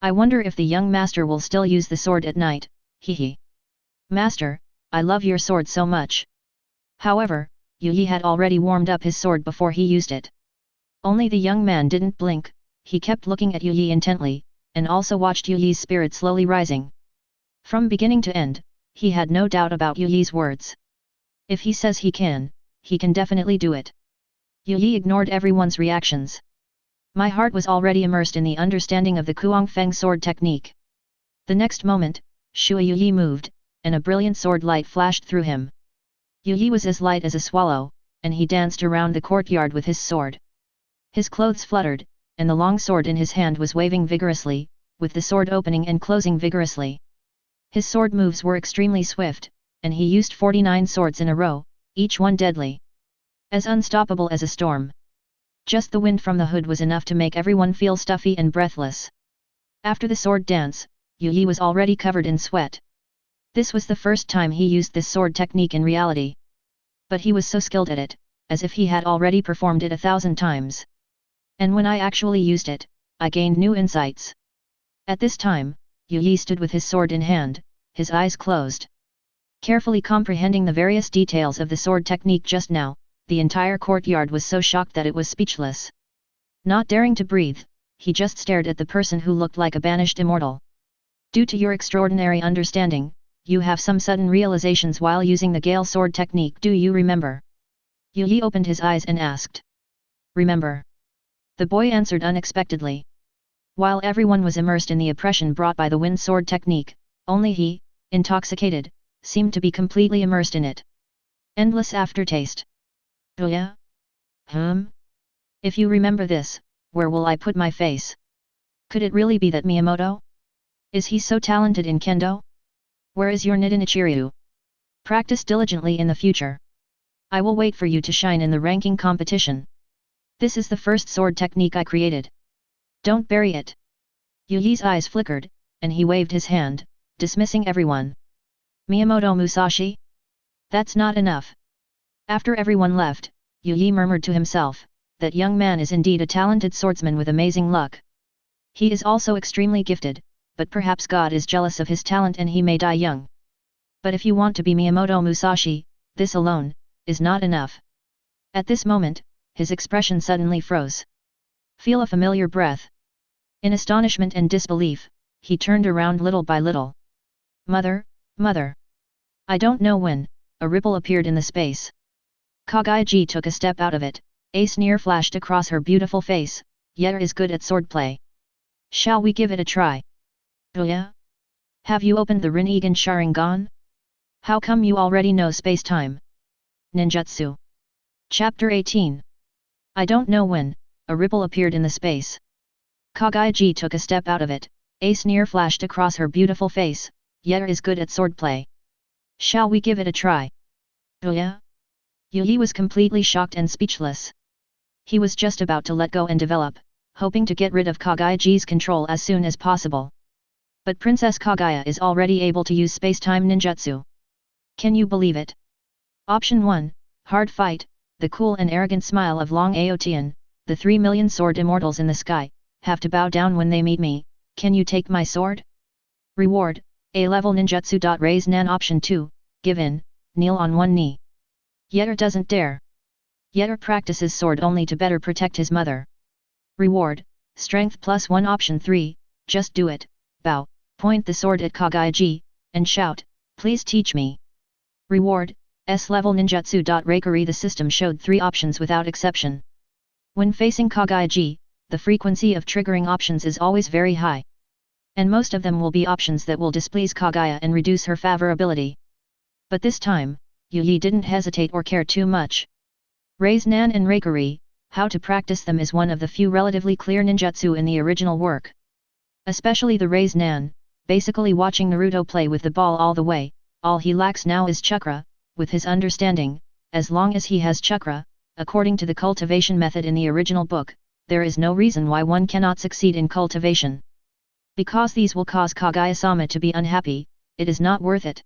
Speaker 1: I wonder if the young master will still use the sword at night, hee. Master, I love your sword so much." However, Yu Yi had already warmed up his sword before he used it. Only the young man didn't blink, he kept looking at Yu Yi intently, and also watched Yu Yi's spirit slowly rising. From beginning to end, he had no doubt about Yu Yi's words. If he says he can definitely do it. Yu Yi ignored everyone's reactions. My heart was already immersed in the understanding of the Kuang Feng sword technique. The next moment, Shui Yu Yi moved, and a brilliant sword light flashed through him. Yu Yi was as light as a swallow, and he danced around the courtyard with his sword. His clothes fluttered, and the long sword in his hand was waving vigorously, with the sword opening and closing vigorously. His sword moves were extremely swift, and he used 49 swords in a row, each one deadly. As unstoppable as a storm. Just the wind from the hood was enough to make everyone feel stuffy and breathless. After the sword dance, Yu Yi was already covered in sweat. This was the first time he used this sword technique in reality. But he was so skilled at it, as if he had already performed it 1,000 times. And when I actually used it, I gained new insights. At this time, Yu Yi stood with his sword in hand, his eyes closed. Carefully comprehending the various details of the sword technique just now, the entire courtyard was so shocked that it was speechless. Not daring to breathe, he just stared at the person who looked like a banished immortal. Due to your extraordinary understanding, you have some sudden realizations while using the Gale sword technique, do you remember? Yu Yi opened his eyes and asked. Remember? The boy answered unexpectedly. While everyone was immersed in the oppression brought by the wind sword technique, only he, intoxicated, seemed to be completely immersed in it. Endless aftertaste. Oh yeah? If you remember this, where will I put my face? Could it really be that Miyamoto? Is he so talented in kendo? Where is your Nidan Ichiryu? Practice diligently in the future. I will wait for you to shine in the ranking competition. This is the first sword technique I created. Don't bury it. Yu Yi's eyes flickered, and he waved his hand, dismissing everyone. Miyamoto Musashi? That's not enough. After everyone left, Yu Yi murmured to himself, that young man is indeed a talented swordsman with amazing luck. He is also extremely gifted, but perhaps God is jealous of his talent and he may die young. But if you want to be Miyamoto Musashi, this alone is not enough. At this moment, his expression suddenly froze. Feel a familiar breath. In astonishment and disbelief, he turned around little by little. Mother, mother. I don't know when, a ripple appeared in the space. Kaguya took a step out of it, a sneer flashed across her beautiful face, Yer is good at swordplay. Shall we give it a try? Oh yeah? Have you opened the Rinnegan Sharingan? How come you already know space-time? Ninjutsu. Chapter 18. I don't know when, a ripple appeared in the space. Kaguya took a step out of it, a sneer flashed across her beautiful face, Yer is good at swordplay. Shall we give it a try? Oh yeah? Yu Yi was completely shocked and speechless. He was just about to let go and develop, hoping to get rid of Kaguya's control as soon as possible. But Princess Kaguya is already able to use space-time ninjutsu. Can you believe it? Option 1, Hard Fight, the cool and arrogant smile of Long Aotian, the 3 million sword immortals in the sky, have to bow down when they meet me, can you take my sword? Reward, A-level ninjutsu. Raise Nan. Option 2, Give in, kneel on one knee. Yer doesn't dare. Yer practices sword only to better protect his mother. Reward, Strength +1. Option 3, Just do it, bow, point the sword at Kaguya, and shout, please teach me. Reward, S-level ninjutsu. Reikari. The system showed 3 options without exception. When facing Kaguya, the frequency of triggering options is always very high. And most of them will be options that will displease Kaguya and reduce her favorability. But this time, Yu Yi didn't hesitate or care too much. Raise Nan and Reikari, how to practice them is one of the few relatively clear ninjutsu in the original work. Especially the raise nan, basically watching Naruto play with the ball all the way, all he lacks now is chakra. With his understanding, as long as he has chakra, according to the cultivation method in the original book, there is no reason why one cannot succeed in cultivation. Because these will cause Kaguya-sama to be unhappy, it is not worth it.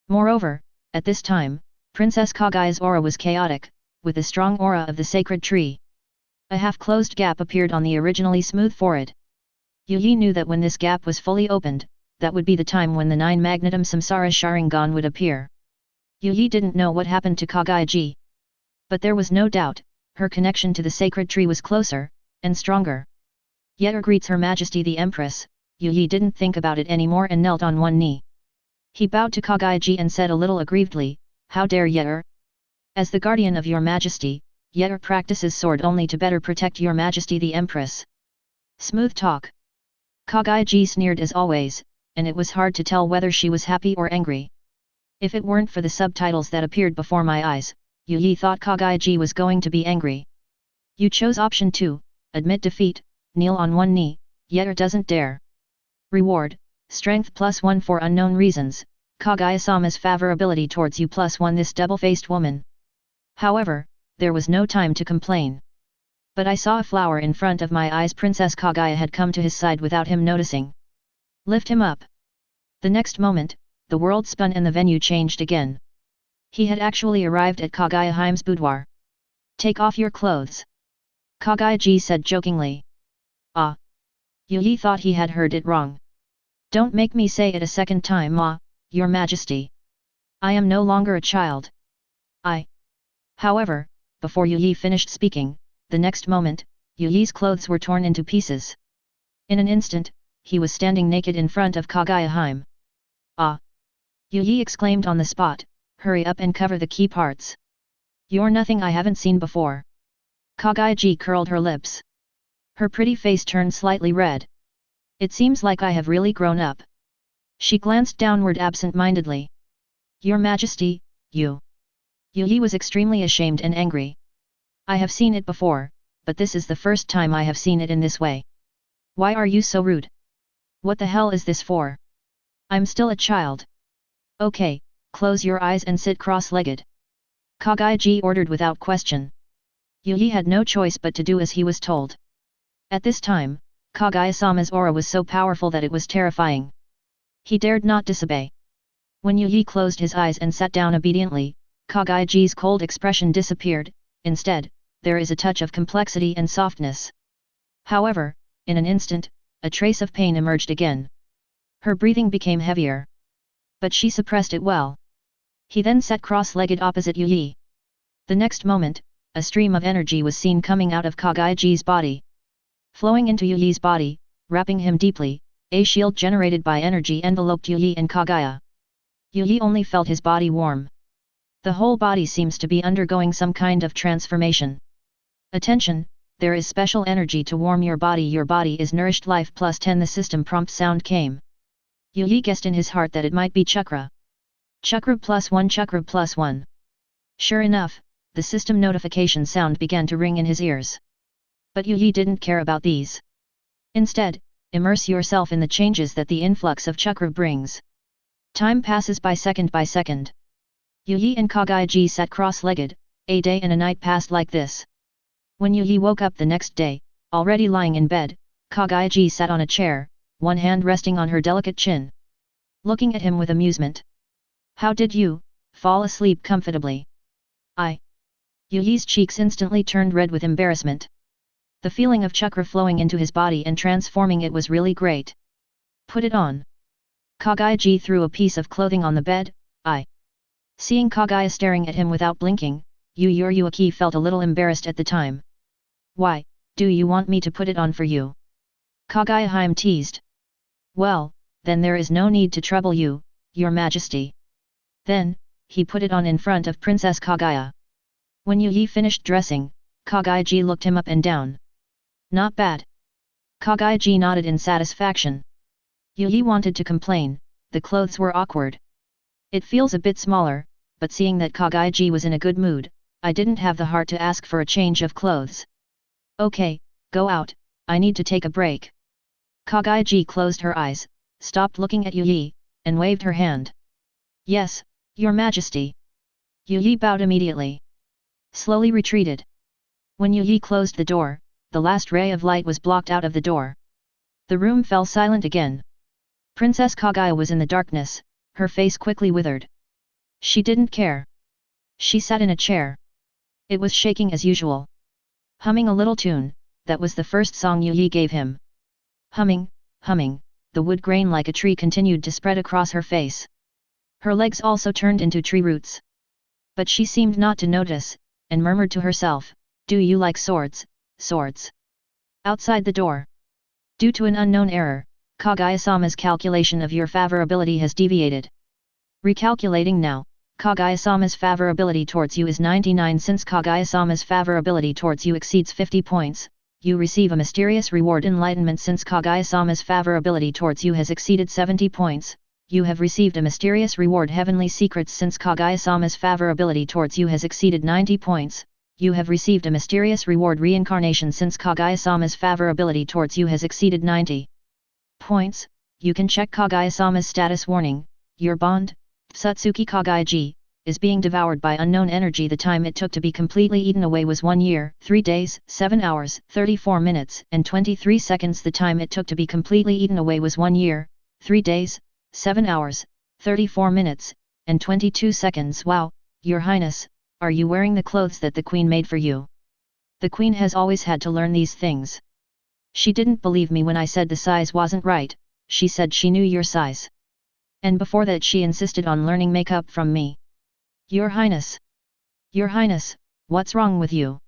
Speaker 1: Moreover, at this time, Princess Kaguya's aura was chaotic, with the strong aura of the sacred tree. A half-closed gap appeared on the originally smooth forehead. Yi knew that when this gap was fully opened, that would be the time when the 9 Magnetum Samsara Sharingan would appear. Yi didn't know what happened to Kaguya. But there was no doubt, her connection to the sacred tree was closer, and stronger. Yetter greets Her Majesty the Empress. Yi didn't think about it anymore and knelt on one knee. He bowed to Kaguya and said a little aggrievedly, "How dare Yetter? As the guardian of your Majesty, Yetter practices sword only to better protect your Majesty the Empress." Smooth talk. Kaguya sneered as always, and it was hard to tell whether she was happy or angry. If it weren't for the subtitles that appeared before my eyes, Yi thought Kaguya was going to be angry. You chose option 2, admit defeat, kneel on one knee, Yetter doesn't dare. Reward, strength +1 for unknown reasons, Kaguya-sama's favorability towards you +1 this double-faced woman. However, there was no time to complain. But I saw a flower in front of my eyes. Princess Kaguya had come to his side without him noticing. Lift him up. The next moment, the world spun and the venue changed again. He had actually arrived at Kaguya-hime's boudoir. Take off your clothes. Kaguya said jokingly. Ah. Yi thought he had heard it wrong. Don't make me say it a second time, Your Majesty. I am no longer a child. However, before Yi finished speaking, the next moment, Yi's clothes were torn into pieces. In an instant, he was standing naked in front of Kaguya-hime. Ah! Yi exclaimed on the spot, hurry up and cover the key parts. You're nothing I haven't seen before. Kaguya curled her lips. Her pretty face turned slightly red. It seems like I have really grown up. She glanced downward absent-mindedly. Your Majesty, you. Yi was extremely ashamed and angry. I have seen it before, but this is the first time I have seen it in this way. Why are you so rude? What the hell is this for? I'm still a child. Okay, close your eyes and sit cross-legged. Kaguya ordered without question. Yi had no choice but to do as he was told. At this time, Kaguya-sama's aura was so powerful that it was terrifying. He dared not disobey. When Yi closed his eyes and sat down obediently, Kaguya's cold expression disappeared. Instead, there is a touch of complexity and softness. However, in an instant, a trace of pain emerged again. Her breathing became heavier. But she suppressed it well. He then sat cross-legged opposite Yi. The next moment, a stream of energy was seen coming out of Kaguya's body. Flowing into Yi's body, wrapping him deeply, a shield generated by energy enveloped Yi and Kaguya. Yi only felt his body warm. The whole body seems to be undergoing some kind of transformation. Attention, there is special energy to warm your body is nourished life +10. The system prompt sound came. Yi guessed in his heart that it might be chakra. Chakra +1, chakra +1. Sure enough, the system notification sound began to ring in his ears. But Yi didn't care about these. Instead, immerse yourself in the changes that the influx of chakra brings. Time passes by second by second. Yi and Kaguya sat cross-legged. A day and a night passed like this. When Yi woke up the next day, already lying in bed, Kaguya sat on a chair, one hand resting on her delicate chin. Looking at him with amusement. How did you fall asleep comfortably? Yi's cheeks instantly turned red with embarrassment. The feeling of chakra flowing into his body and transforming it was really great. Put it on. Kaguya threw a piece of clothing on the bed. Seeing Kaguya staring at him without blinking, Yuki felt a little embarrassed at the time. Why, do you want me to put it on for you? Kaguya teased. Well, then there is no need to trouble you, Your Majesty. Then, he put it on in front of Princess Kaguya. When Yi finished dressing, Kaguya looked him up and down. Not bad. Kaguya nodded in satisfaction. Yi wanted to complain, the clothes were awkward. It feels a bit smaller, but seeing that Kaguya was in a good mood, I didn't have the heart to ask for a change of clothes. Okay, go out, I need to take a break. Kaguya closed her eyes, stopped looking at Yi, and waved her hand. Yes, your majesty. Yi bowed immediately. Slowly retreated. When Yi closed the door, the last ray of light was blocked out of the door. The room fell silent again. Princess Kaguya was in the darkness, her face quickly withered. She didn't care. She sat in a chair. It was shaking as usual. Humming a little tune, that was the first song Yi gave him. Humming, humming, the wood grain like a tree continued to spread across her face. Her legs also turned into tree roots. But she seemed not to notice, and murmured to herself, "Do you like swords, swords?" Outside the door. Due to an unknown error, Kaguya-sama's calculation of your favorability has deviated. Recalculating now, Kaguya-sama's favorability towards you is 99. Since Kaguya-sama's favorability towards you exceeds 50 points, you receive a mysterious reward enlightenment. Since Kaguya-sama's favorability towards you has exceeded 70 points, you have received a mysterious reward heavenly secrets. Since Kaguya-sama's favorability towards you has exceeded 90 points, you have received a mysterious reward reincarnation. Since Kaguya-sama's favorability towards you has exceeded 90 points, you can check Kaguya-sama's status warning. Your bond, Otsutsuki Kaguya, is being devoured by unknown energy. The time it took to be completely eaten away was 1 year, 3 days, 7 hours, 34 minutes, and 23 seconds. The time it took to be completely eaten away was 1 year, 3 days, 7 hours, 34 minutes, and 22 seconds. Wow, Your Highness, are you wearing the clothes that the Queen made for you? The Queen has always had to learn these things. She didn't believe me when I said the size wasn't right. She said she knew your size. And before that she insisted on learning makeup from me. Your Highness! Your Highness, what's wrong with you?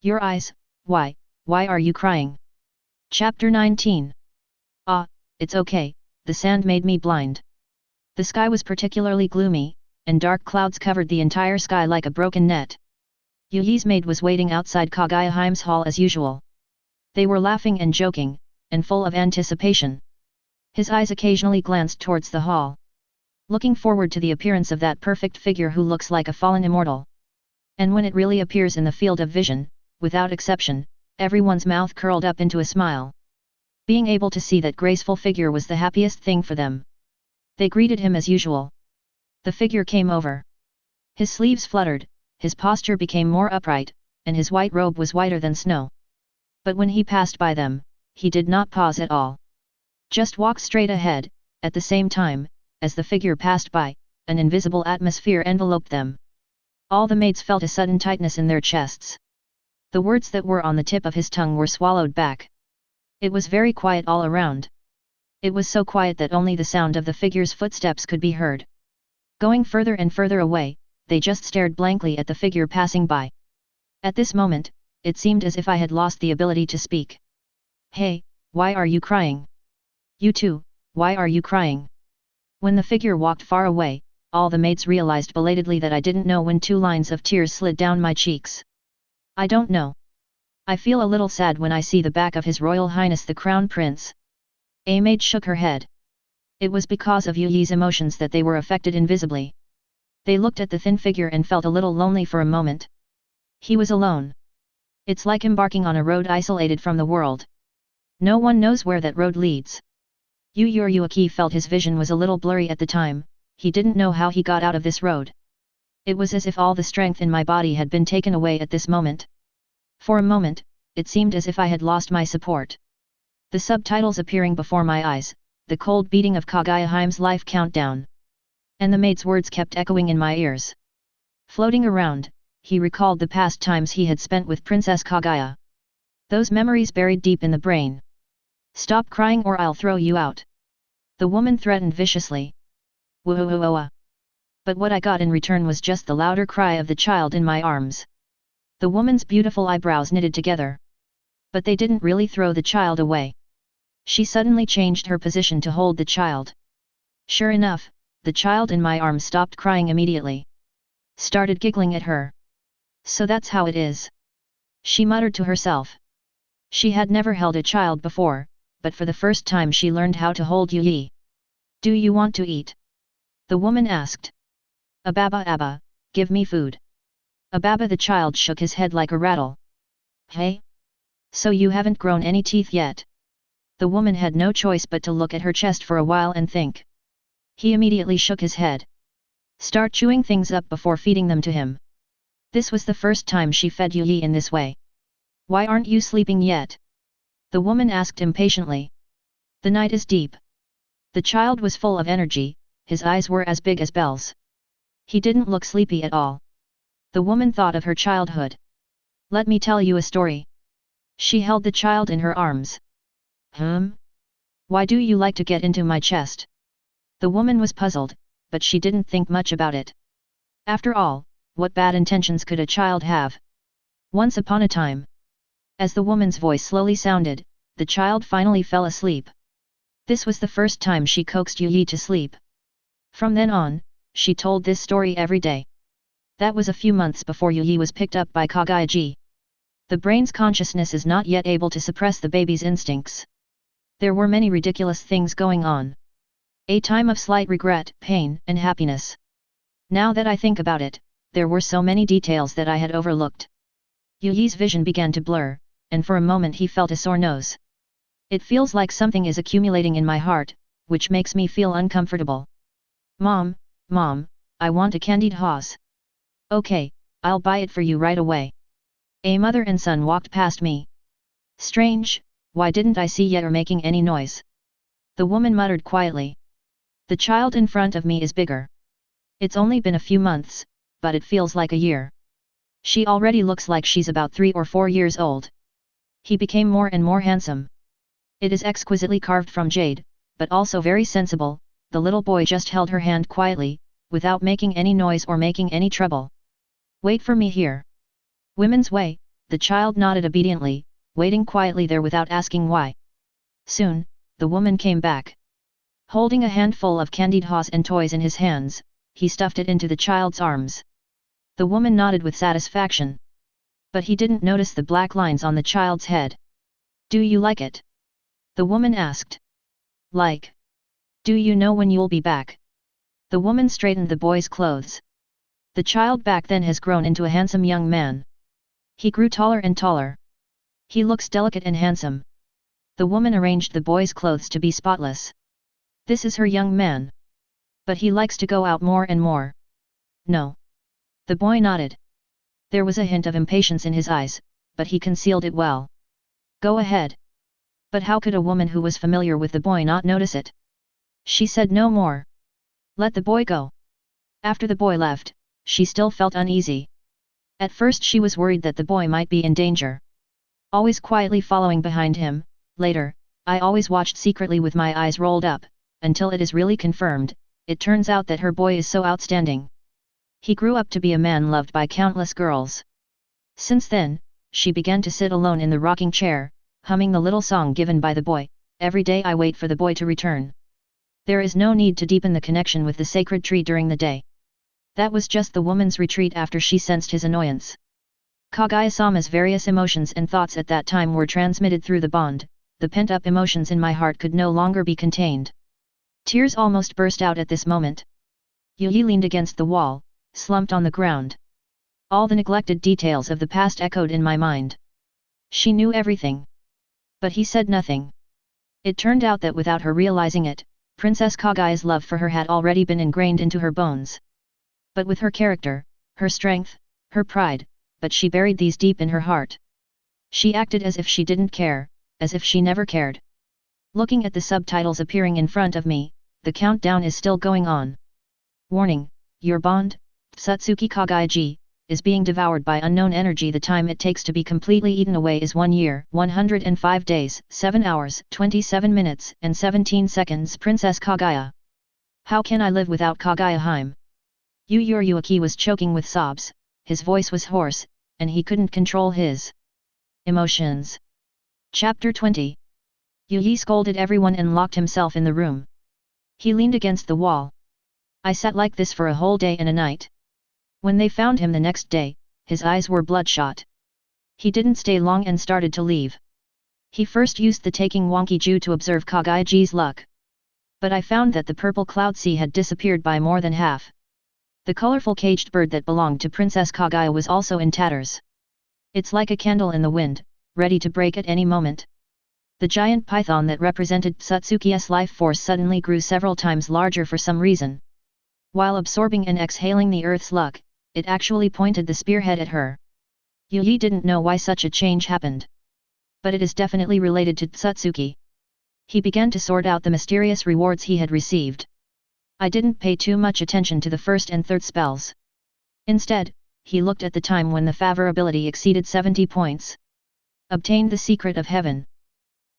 Speaker 1: Your eyes, why are you crying? Chapter 19. Ah, it's okay, the sand made me blind. The sky was particularly gloomy, and dark clouds covered the entire sky like a broken net. Yi's maid was waiting outside Kaguya-hime's hall as usual. They were laughing and joking, and full of anticipation. His eyes occasionally glanced towards the hall, looking forward to the appearance of that perfect figure who looks like a fallen immortal. And when it really appears in the field of vision, without exception, everyone's mouth curled up into a smile. Being able to see that graceful figure was the happiest thing for them. They greeted him as usual. The figure came over. His sleeves fluttered, his posture became more upright, and his white robe was whiter than snow. But when he passed by them, he did not pause at all. Just walked straight ahead. At the same time, as the figure passed by, an invisible atmosphere enveloped them. All the maids felt a sudden tightness in their chests. The words that were on the tip of his tongue were swallowed back. It was very quiet all around. It was so quiet that only the sound of the figure's footsteps could be heard. Going further and further away, they just stared blankly at the figure passing by. At this moment, it seemed as if I had lost the ability to speak. Hey, why are you crying? You too, why are you crying? When the figure walked far away, all the maids realized belatedly that I didn't know when 2 lines of tears slid down my cheeks. I don't know. I feel a little sad when I see the back of His Royal Highness the Crown Prince. A maid shook her head. It was because of Yi's emotions that they were affected invisibly. They looked at the thin figure and felt a little lonely for a moment. He was alone. It's like embarking on a road isolated from the world. No one knows where that road leads. Yuaki felt his vision was a little blurry at the time. He didn't know how he got out of this road. It was as if all the strength in my body had been taken away at this moment. For a moment, it seemed as if I had lost my support. The subtitles appearing before my eyes, the cold beating of Kaguya-hime's life countdown. And the maid's words kept echoing in my ears. Floating around, he recalled the past times he had spent with Princess Kaguya. Those memories buried deep in the brain. Stop crying or I'll throw you out. The woman threatened viciously. Whoa. But what I got in return was just the louder cry of the child in my arms. The woman's beautiful eyebrows knitted together. But they didn't really throw the child away. She suddenly changed her position to hold the child. Sure enough, the child in my arms stopped crying immediately. Started giggling at her. So that's how it is. She muttered to herself. She had never held a child before, but for the first time she learned how to hold Yi. Do you want to eat? The woman asked. Abba, give me food. Ababa the child shook his head like a rattle. Hey? So you haven't grown any teeth yet? The woman had no choice but to look at her chest for a while and think. He immediately shook his head. Start chewing things up before feeding them to him. This was the first time she fed Yu Yi in this way. Why aren't you sleeping yet? The woman asked impatiently. The night is deep. The child was full of energy, his eyes were as big as bells. He didn't look sleepy at all. The woman thought of her childhood. Let me tell you a story. She held the child in her arms. Why do you like to get into my chest? The woman was puzzled, but she didn't think much about it. After all, what bad intentions could a child have? Once upon a time. As the woman's voice slowly sounded, the child finally fell asleep. This was the first time she coaxed Yu Yi to sleep. From then on, she told this story every day. That was a few months before Yu Yi was picked up by Kaguya. The brain's consciousness is not yet able to suppress the baby's instincts. There were many ridiculous things going on. A time of slight regret, pain, and happiness. Now that I think about it, there were so many details that I had overlooked. Yu Yi's vision began to blur, and for a moment he felt a sore nose. It feels like something is accumulating in my heart, which makes me feel uncomfortable. Mom, I want a candied horse. Okay, I'll buy it for you right away. A mother and son walked past me. Strange, why didn't I see Yetter making any noise? The woman muttered quietly. The child in front of me is bigger. It's only been a few months, but it feels like a year. She already looks like she's about 3 or 4 years old. He became more and more handsome. It is exquisitely carved from jade, but also very sensible. The little boy just held her hand quietly, without making any noise or making any trouble. Wait for me here. Women's way, the child nodded obediently, waiting quietly there without asking why. Soon, the woman came back. Holding a handful of candied horse and toys in his hands, he stuffed it into the child's arms. The woman nodded with satisfaction. But he didn't notice the black lines on the child's head. Do you like it? The woman asked. Like? Do you know when you'll be back? The woman straightened the boy's clothes. The child back then has grown into a handsome young man. He grew taller and taller. He looks delicate and handsome. The woman arranged the boy's clothes to be spotless. This is her young man. But he likes to go out more and more. No. The boy nodded. There was a hint of impatience in his eyes, but he concealed it well. Go ahead. But how could a woman who was familiar with the boy not notice it? She said no more. Let the boy go. After the boy left, she still felt uneasy. At first she was worried that the boy might be in danger. Always quietly following behind him, later, I always watched secretly with my eyes rolled up, until it is really confirmed, it turns out that her boy is so outstanding. He grew up to be a man loved by countless girls. Since then, she began to sit alone in the rocking chair, humming the little song given by the boy. Every day I wait for the boy to return. There is no need to deepen the connection with the sacred tree during the day. That was just the woman's retreat after she sensed his annoyance. Kaguya-sama's various emotions and thoughts at that time were transmitted through the bond. The pent-up emotions in my heart could no longer be contained. Tears almost burst out at this moment. Yu Yi leaned against the wall, slumped on the ground. All the neglected details of the past echoed in my mind. She knew everything. But he said nothing. It turned out that without her realizing it, Princess Kaguya's love for her had already been ingrained into her bones. But with her character, her strength, her pride, but she buried these deep in her heart. She acted as if she didn't care, as if she never cared. Looking at the subtitles appearing in front of me, the countdown is still going on. Warning, your bond, Otsutsuki Kaguya, is being devoured by unknown energy. The time it takes to be completely eaten away is 1 year, 105 days, 7 hours, 27 minutes, and 17 seconds. Princess Kaguya. How can I live without Kaguya-hime? Yuki was choking with sobs, his voice was hoarse, and he couldn't control his emotions. Chapter 20. Yu scolded everyone and locked himself in the room. He leaned against the wall. I sat like this for a whole day and a night. When they found him the next day, his eyes were bloodshot. He didn't stay long and started to leave. He first used the taking wonky Ju to observe Kaguya's luck. But I found that the purple cloud sea had disappeared by more than half. The colorful caged bird that belonged to Princess Kaguya was also in tatters. It's like a candle in the wind, ready to break at any moment. The giant python that represented Otsutsuki's life force suddenly grew several times larger for some reason. While absorbing and exhaling the earth's luck, it actually pointed the spearhead at her. Yi didn't know why such a change happened. But it is definitely related to Otsutsuki. He began to sort out the mysterious rewards he had received. I didn't pay too much attention to the first and third spells. Instead, he looked at the time when the favorability exceeded 70 points. Obtained the secret of heaven.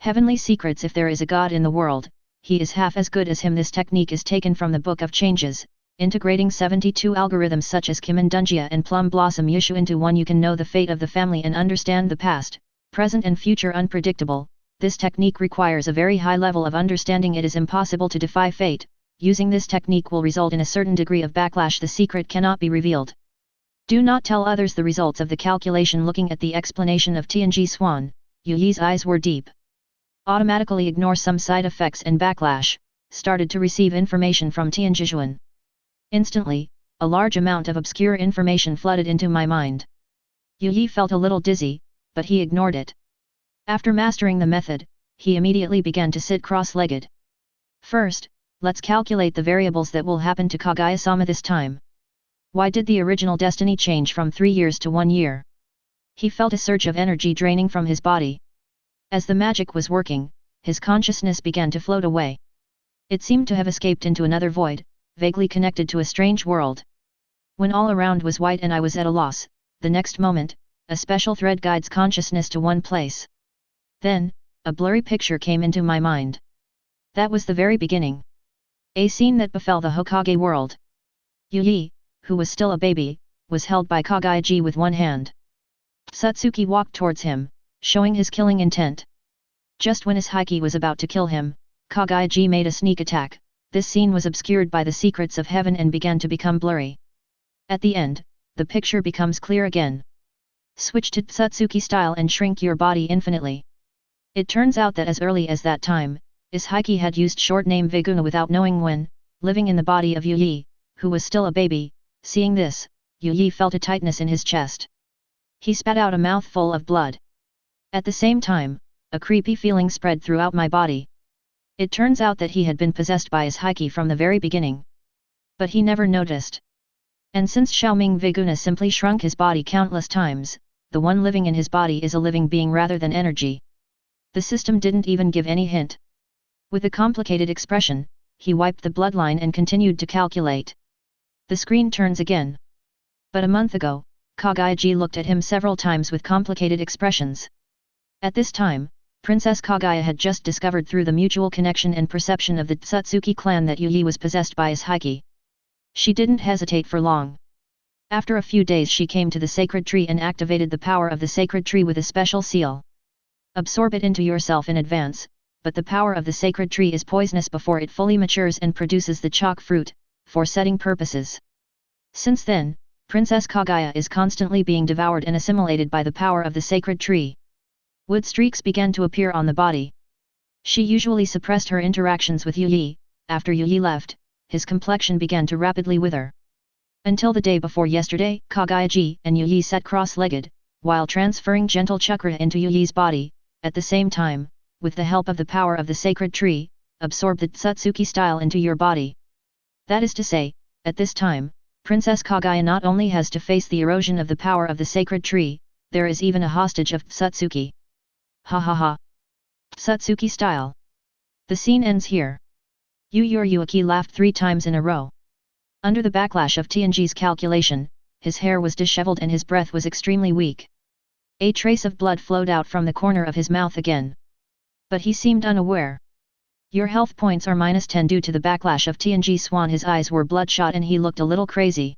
Speaker 1: Heavenly secrets. If there is a god in the world, he is half as good as him. This technique is taken from the Book of Changes, integrating 72 algorithms such as Kimandungia and Plum Blossom Yushu into one. You can know the fate of the family and understand the past, present and future unpredictable. This technique requires a very high level of understanding. It is impossible to defy fate. Using this technique will result in a certain degree of backlash. The secret cannot be revealed. Do not tell others the results of the calculation. Looking at the explanation of Tianji Swan, Yi's eyes were deep. Automatically ignore some side effects and backlash, started to receive information from Tianjizhuan. Instantly, a large amount of obscure information flooded into my mind. Yi felt a little dizzy, but he ignored it. After mastering the method, he immediately began to sit cross-legged. First, let's calculate the variables that will happen to Kaguya-sama this time. Why did the original destiny change from 3 years to 1 year? He felt a surge of energy draining from his body. As the magic was working, his consciousness began to float away. It seemed to have escaped into another void, vaguely connected to a strange world. When all around was white and I was at a loss, the next moment, a special thread guides consciousness to one place. Then, a blurry picture came into my mind. That was the very beginning. A scene that befell the Hokage world. Yi, who was still a baby, was held by Kaguya with one hand. Otsutsuki walked towards him, showing his killing intent. Just when his haki was about to kill him, Kaguya made a sneak attack. This scene was obscured by the secrets of heaven and began to become blurry. At the end, the picture becomes clear again. Switch to Otsutsuki style and shrink your body infinitely. It turns out that as early as that time, his haki had used short name Viguna without knowing when, living in the body of Yi, who was still a baby. Seeing this, Yi felt a tightness in his chest. He spat out a mouthful of blood. At the same time, a creepy feeling spread throughout my body. It turns out that he had been possessed by his haki from the very beginning. But he never noticed. And since Xiaoming Viguna simply shrunk his body countless times, the one living in his body is a living being rather than energy. The system didn't even give any hint. With a complicated expression, he wiped the bloodline and continued to calculate. The screen turns again. But a month ago, Kaguya looked at him several times with complicated expressions. At this time, Princess Kaguya had just discovered through the mutual connection and perception of the Otsutsuki clan that Yi was possessed by his haki. She didn't hesitate for long. After a few days she came to the sacred tree and activated the power of the sacred tree with a special seal. Absorb it into yourself in advance, but the power of the sacred tree is poisonous before it fully matures and produces the chalk fruit, for setting purposes. Since then, Princess Kaguya is constantly being devoured and assimilated by the power of the sacred tree. Wood streaks began to appear on the body. She usually suppressed her interactions with Yi. After Yi left, his complexion began to rapidly wither. Until the day before yesterday, Kaguya and Yi sat cross-legged, while transferring gentle chakra into Yi's body. At the same time, with the help of the power of the sacred tree, absorb the Otsutsuki style into your body. That is to say, at this time, Princess Kaguya not only has to face the erosion of the power of the sacred tree, there is even a hostage of Otsutsuki. Ha ha ha. Otsutsuki style. The scene ends here. Yuki laughed 3 times in a row. Under the backlash of Tianji's calculation, his hair was disheveled and his breath was extremely weak. A trace of blood flowed out from the corner of his mouth again. But he seemed unaware. Your health points are -10 due to the backlash of Tianji Swan. His eyes were bloodshot and he looked a little crazy.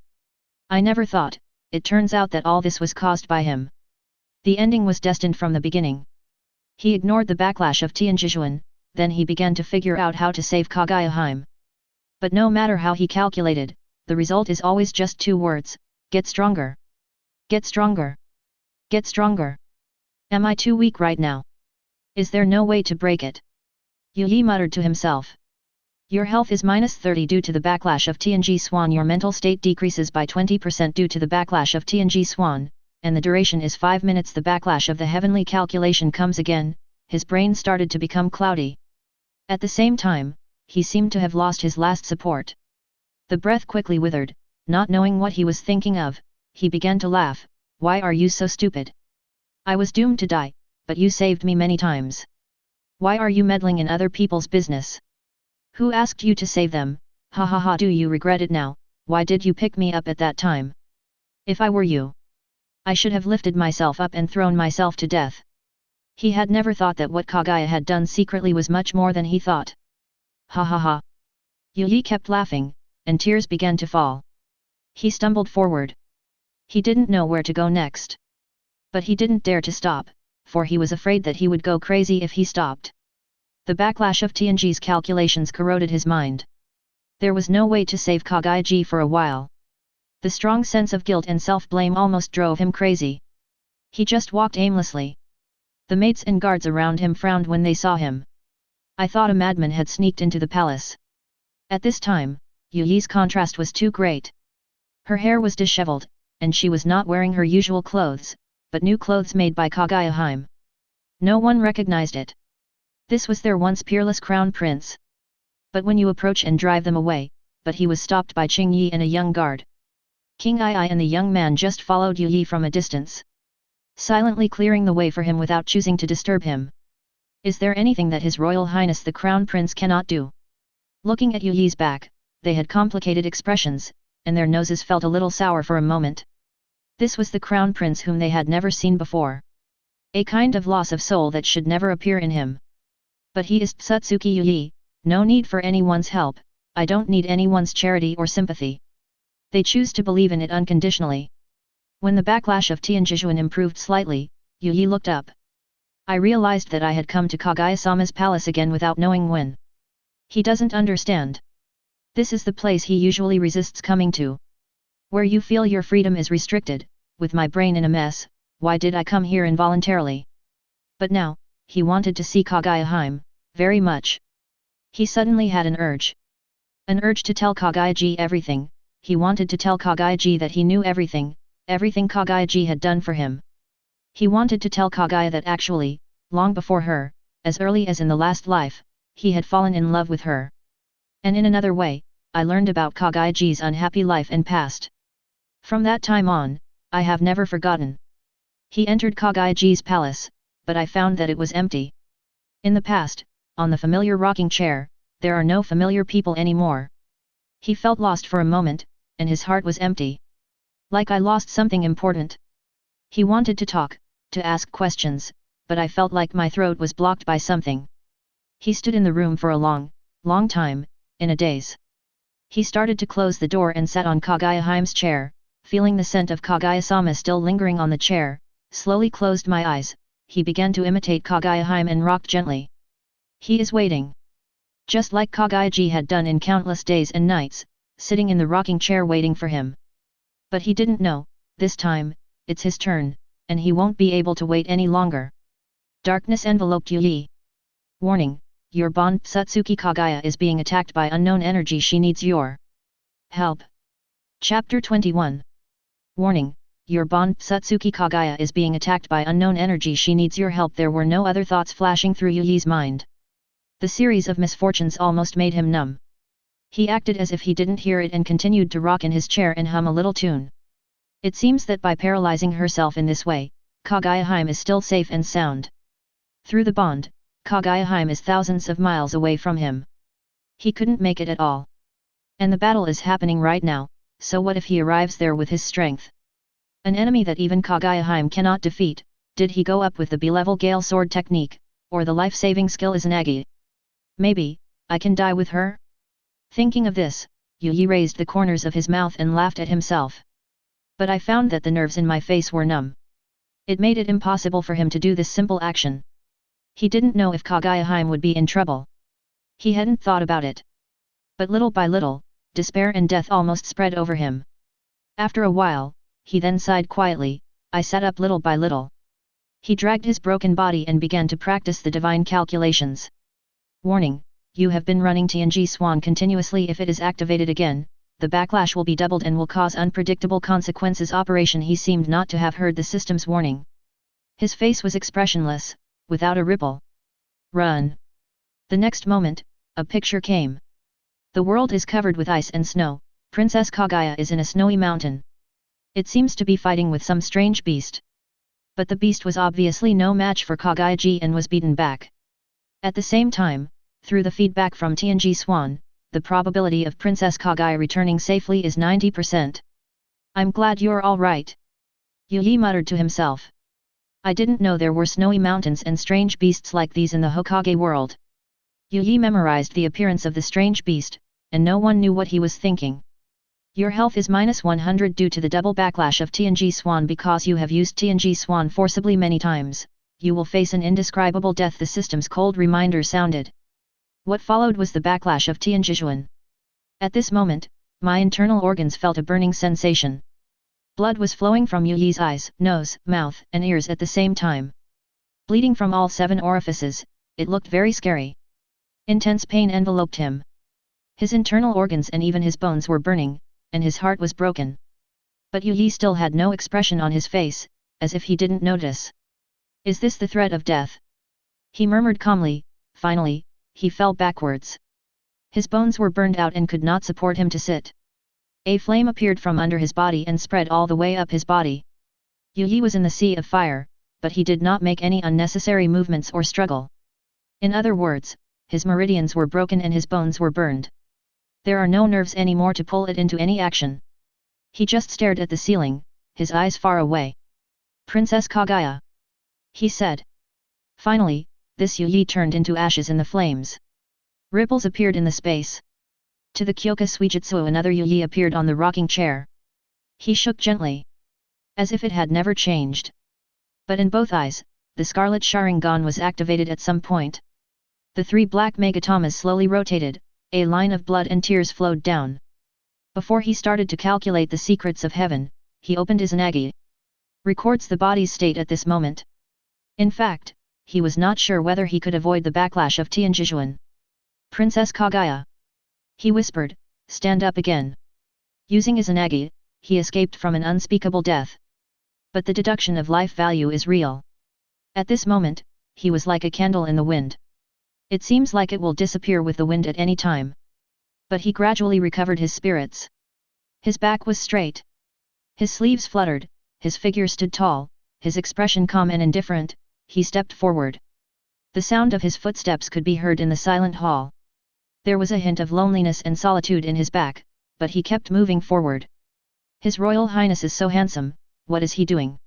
Speaker 1: I never thought, it turns out that all this was caused by him. The ending was destined from the beginning. He ignored the backlash of Tianjizhuan, then he began to figure out how to save Kaguya Heim. But no matter how he calculated, the result is always just 2 words, get stronger. Get stronger. Get stronger. Am I too weak right now? Is there no way to break it? Yi muttered to himself. Your health is -30 due to the backlash of Tianji Swan. Your mental state decreases by 20% due to the backlash of Tianji Swan. and the duration is 5 minutes. The backlash of the heavenly calculation comes again, his brain started to become cloudy. At the same time, he seemed to have lost his last support. The breath quickly withered, not knowing what he was thinking of, he began to laugh. Why are you so stupid? I was doomed to die, but you saved me many times. Why are you meddling in other people's business? Who asked you to save them? Ha ha ha, do you regret it now? Why did you pick me up at that time? If I were you, I should have lifted myself up and thrown myself to death. He had never thought that what Kaguya had done secretly was much more than he thought. Ha ha ha. Yi kept laughing, and tears began to fall. He stumbled forward. He didn't know where to go next. But he didn't dare to stop, for he was afraid that he would go crazy if he stopped. The backlash of Tianji's calculations corroded his mind. There was no way to save Kaguya for a while. The strong sense of guilt and self-blame almost drove him crazy. He just walked aimlessly. The maids and guards around him frowned when they saw him. I thought a madman had sneaked into the palace. At this time, Yi's contrast was too great. Her hair was disheveled, and she was not wearing her usual clothes, but new clothes made by Kaguya. No one recognized it. This was their once peerless crown prince. But when you approach and drive them away, but he was stopped by Qing Yi and a young guard. King Yi and the young man just followed Yi from a distance, silently clearing the way for him without choosing to disturb him. Is there anything that His Royal Highness the Crown Prince cannot do? Looking at Yi's back, they had complicated expressions, and their noses felt a little sour for a moment. This was the Crown Prince whom they had never seen before. A kind of loss of soul that should never appear in him. But he is Otsutsuki Yi, no need for anyone's help, I don't need anyone's charity or sympathy. They choose to believe in it unconditionally. When the backlash of Tianjizhuan improved slightly, Yi looked up. I realized that I had come to Kaguya-sama's palace again without knowing when. He doesn't understand. This is the place he usually resists coming to. Where you feel your freedom is restricted, with my brain in a mess, why did I come here involuntarily? But now, he wanted to see Kaguya very much. He suddenly had an urge. An urge to tell Kaguya everything. He wanted to tell Kaguya that he knew everything, everything Kaguya had done for him. He wanted to tell Kaguya that actually, long before her, as early as in the last life, he had fallen in love with her. And in another way, I learned about Kaguya's unhappy life and past. From that time on, I have never forgotten. He entered Kaguya's palace, but I found that it was empty. In the past, on the familiar rocking chair, there are no familiar people anymore. He felt lost for a moment, and his heart was empty. Like I lost something important. He wanted to talk, to ask questions, but I felt like my throat was blocked by something. He stood in the room for a long, long time, in a daze. He started to close the door and sat on Kaguya's chair, feeling the scent of Kaguya-sama still lingering on the chair, slowly closed my eyes, he began to imitate Kaguya and rocked gently. He is waiting. Just like Kaguya had done in countless days and nights, sitting in the rocking chair waiting for him. But he didn't know, this time, it's his turn, and he won't be able to wait any longer. Darkness enveloped Yi. Warning, your bond Otsutsuki Kaguya is being attacked by unknown energy, she needs your help. Chapter 21. Warning, your bond Otsutsuki Kaguya is being attacked by unknown energy, she needs your help. There were no other thoughts flashing through Yi's mind. The series of misfortunes almost made him numb. He acted as if he didn't hear it and continued to rock in his chair and hum a little tune. It seems that by paralyzing herself in this way, Kaguya is still safe and sound. Through the bond, Kaguya is thousands of miles away from him. He couldn't make it at all. And the battle is happening right now, so what if he arrives there with his strength? An enemy that even Kaguya cannot defeat, did he go up with the B-level Gale Sword technique, or the life-saving skill Izanagi? Maybe, I can die with her? Thinking of this, Yi raised the corners of his mouth and laughed at himself. But I found that the nerves in my face were numb. It made it impossible for him to do this simple action. He didn't know if Kaguya would be in trouble. He hadn't thought about it. But little by little, despair and death almost spread over him. After a while, he then sighed quietly, I sat up little by little. He dragged his broken body and began to practice the divine calculations. Warning, you have been running Tianji Swan continuously. If it is activated again, the backlash will be doubled and will cause unpredictable consequences. Operation. He seemed not to have heard the system's warning. His face was expressionless, without a ripple. Run! The next moment, a picture came. The world is covered with ice and snow. Princess Kaguya is in a snowy mountain. It seems to be fighting with some strange beast. But the beast was obviously no match for Kaguya-ji and was beaten back. At the same time, through the feedback from TNG Swan, the probability of Princess Kaguya returning safely is 90%. I'm glad you're all right. Yi muttered to himself. I didn't know there were snowy mountains and strange beasts like these in the Hokage world. Yi memorized the appearance of the strange beast, and no one knew what he was thinking. Your health is -100 due to the double backlash of TNG Swan. Because you have used TNG Swan forcibly many times, you will face an indescribable death. The system's cold reminder sounded. What followed was the backlash of Tianjixuan. At this moment, my internal organs felt a burning sensation. Blood was flowing from Yi's eyes, nose, mouth, and ears at the same time. Bleeding from all 7 orifices, it looked very scary. Intense pain enveloped him. His internal organs and even his bones were burning, and his heart was broken. But Yi still had no expression on his face, as if he didn't notice. Is this the threat of death? He murmured calmly. Finally, he fell backwards. His bones were burned out and could not support him to sit. A flame appeared from under his body and spread all the way up his body. Yi was in the sea of fire, but he did not make any unnecessary movements or struggle. In other words, his meridians were broken and his bones were burned. There are no nerves anymore to pull it into any action. He just stared at the ceiling, his eyes far away. Princess Kaguya, he said. Finally, this Yi turned into ashes in the flames. Ripples appeared in the space. To the Kyoka Suijutsu another Yi appeared on the rocking chair. He shook gently. As if it had never changed. But in both eyes, the scarlet Sharingan was activated at some point. The 3 black megatamas slowly rotated, a line of blood and tears flowed down. Before he started to calculate the secrets of heaven, he opened his Nagi. Records the body's state at this moment. In fact, he was not sure whether he could avoid the backlash of Tianjixuan. Princess Kaguya, he whispered, stand up again. Using Izanagi, he escaped from an unspeakable death. But the deduction of life value is real. At this moment, he was like a candle in the wind. It seems like it will disappear with the wind at any time. But he gradually recovered his spirits. His back was straight. His sleeves fluttered, his figure stood tall, his expression calm and indifferent. He stepped forward. The sound of his footsteps could be heard in the silent hall. There was a hint of loneliness and solitude in his back, but he kept moving forward. His Royal Highness is so handsome, what is he doing?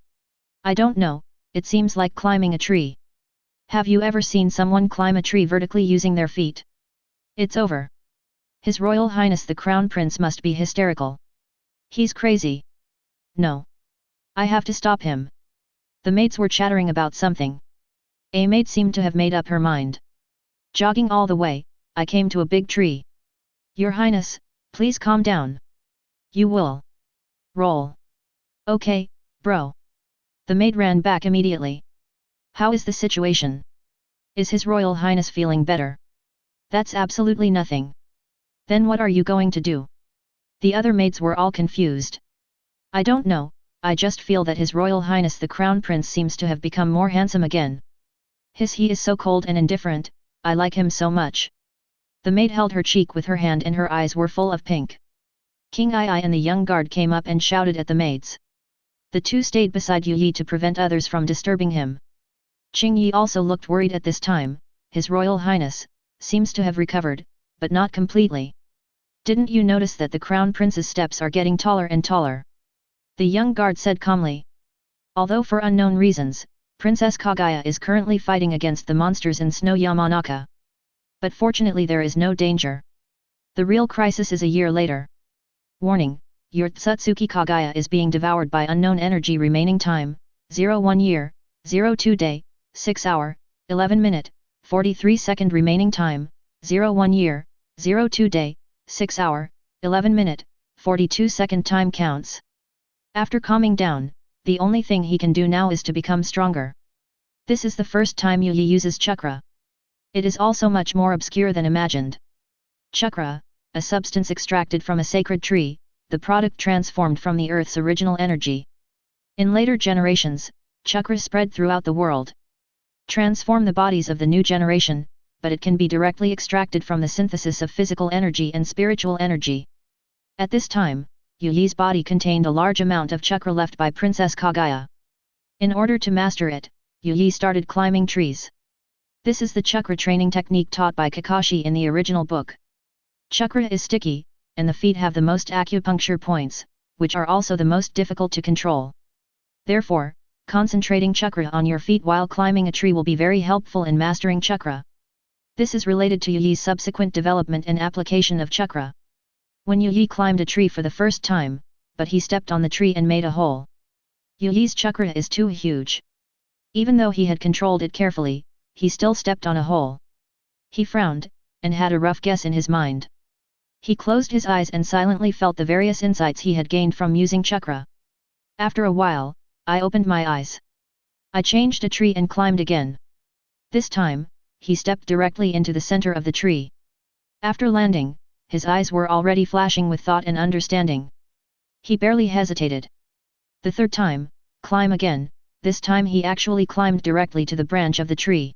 Speaker 1: I don't know, it seems like climbing a tree. Have you ever seen someone climb a tree vertically using their feet? It's over. His Royal Highness the Crown Prince must be hysterical. He's crazy. No. I have to stop him. The maids were chattering about something. A maid seemed to have made up her mind. Jogging all the way, I came to a big tree. Your Highness, please calm down. You will. Roll. Okay, bro. The maid ran back immediately. How is the situation? Is His Royal Highness feeling better? That's absolutely nothing. Then what are you going to do? The other maids were all confused. I don't know, I just feel that His Royal Highness the Crown Prince seems to have become more handsome again. He is so cold and indifferent, I like him so much. The maid held her cheek with her hand and her eyes were full of pink. King Ai and the young guard came up and shouted at the maids. The 2 stayed beside Yi to prevent others from disturbing him. Qing Yi also looked worried at this time. His Royal Highness seems to have recovered, but not completely. Didn't you notice that the Crown Prince's steps are getting taller and taller? The young guard said calmly. Although for unknown reasons, Princess Kaguya is currently fighting against the monsters in Snow Yamanaka. But fortunately there is no danger. The real crisis is a year later. Warning, your Otsutsuki Kaguya is being devoured by unknown energy. Remaining time, 01 year, 02 day, 6 hour, 11 minute, 43 second. Remaining time, 01 year, 02 day, 6 hour, 11 minute, 42 second. Time counts. After calming down, the only thing he can do now is to become stronger. This is the first time Yi uses chakra. It is also much more obscure than imagined. Chakra, a substance extracted from a sacred tree, the product transformed from the earth's original energy. In later generations, chakra spread throughout the world. Transform the bodies of the new generation, but it can be directly extracted from the synthesis of physical energy and spiritual energy. At this time, Yu Yi's body contained a large amount of chakra left by Princess Kaguya. In order to master it, Yu Yi started climbing trees. This is the chakra training technique taught by Kakashi in the original book. Chakra is sticky, and the feet have the most acupuncture points, which are also the most difficult to control. Therefore, concentrating chakra on your feet while climbing a tree will be very helpful in mastering chakra. This is related to Yu Yi's subsequent development and application of chakra. When Yu Yi climbed a tree for the first time, but he stepped on the tree and made a hole. Yu Yi's chakra is too huge. Even though he had controlled it carefully, he still stepped on a hole. He frowned, and had a rough guess in his mind. He closed his eyes and silently felt the various insights he had gained from using chakra. After a while, I opened my eyes. I changed a tree and climbed again. This time, he stepped directly into the center of the tree. After landing, his eyes were already flashing with thought and understanding. He barely hesitated. The third time, climb again, this time he actually climbed directly to the branch of the tree.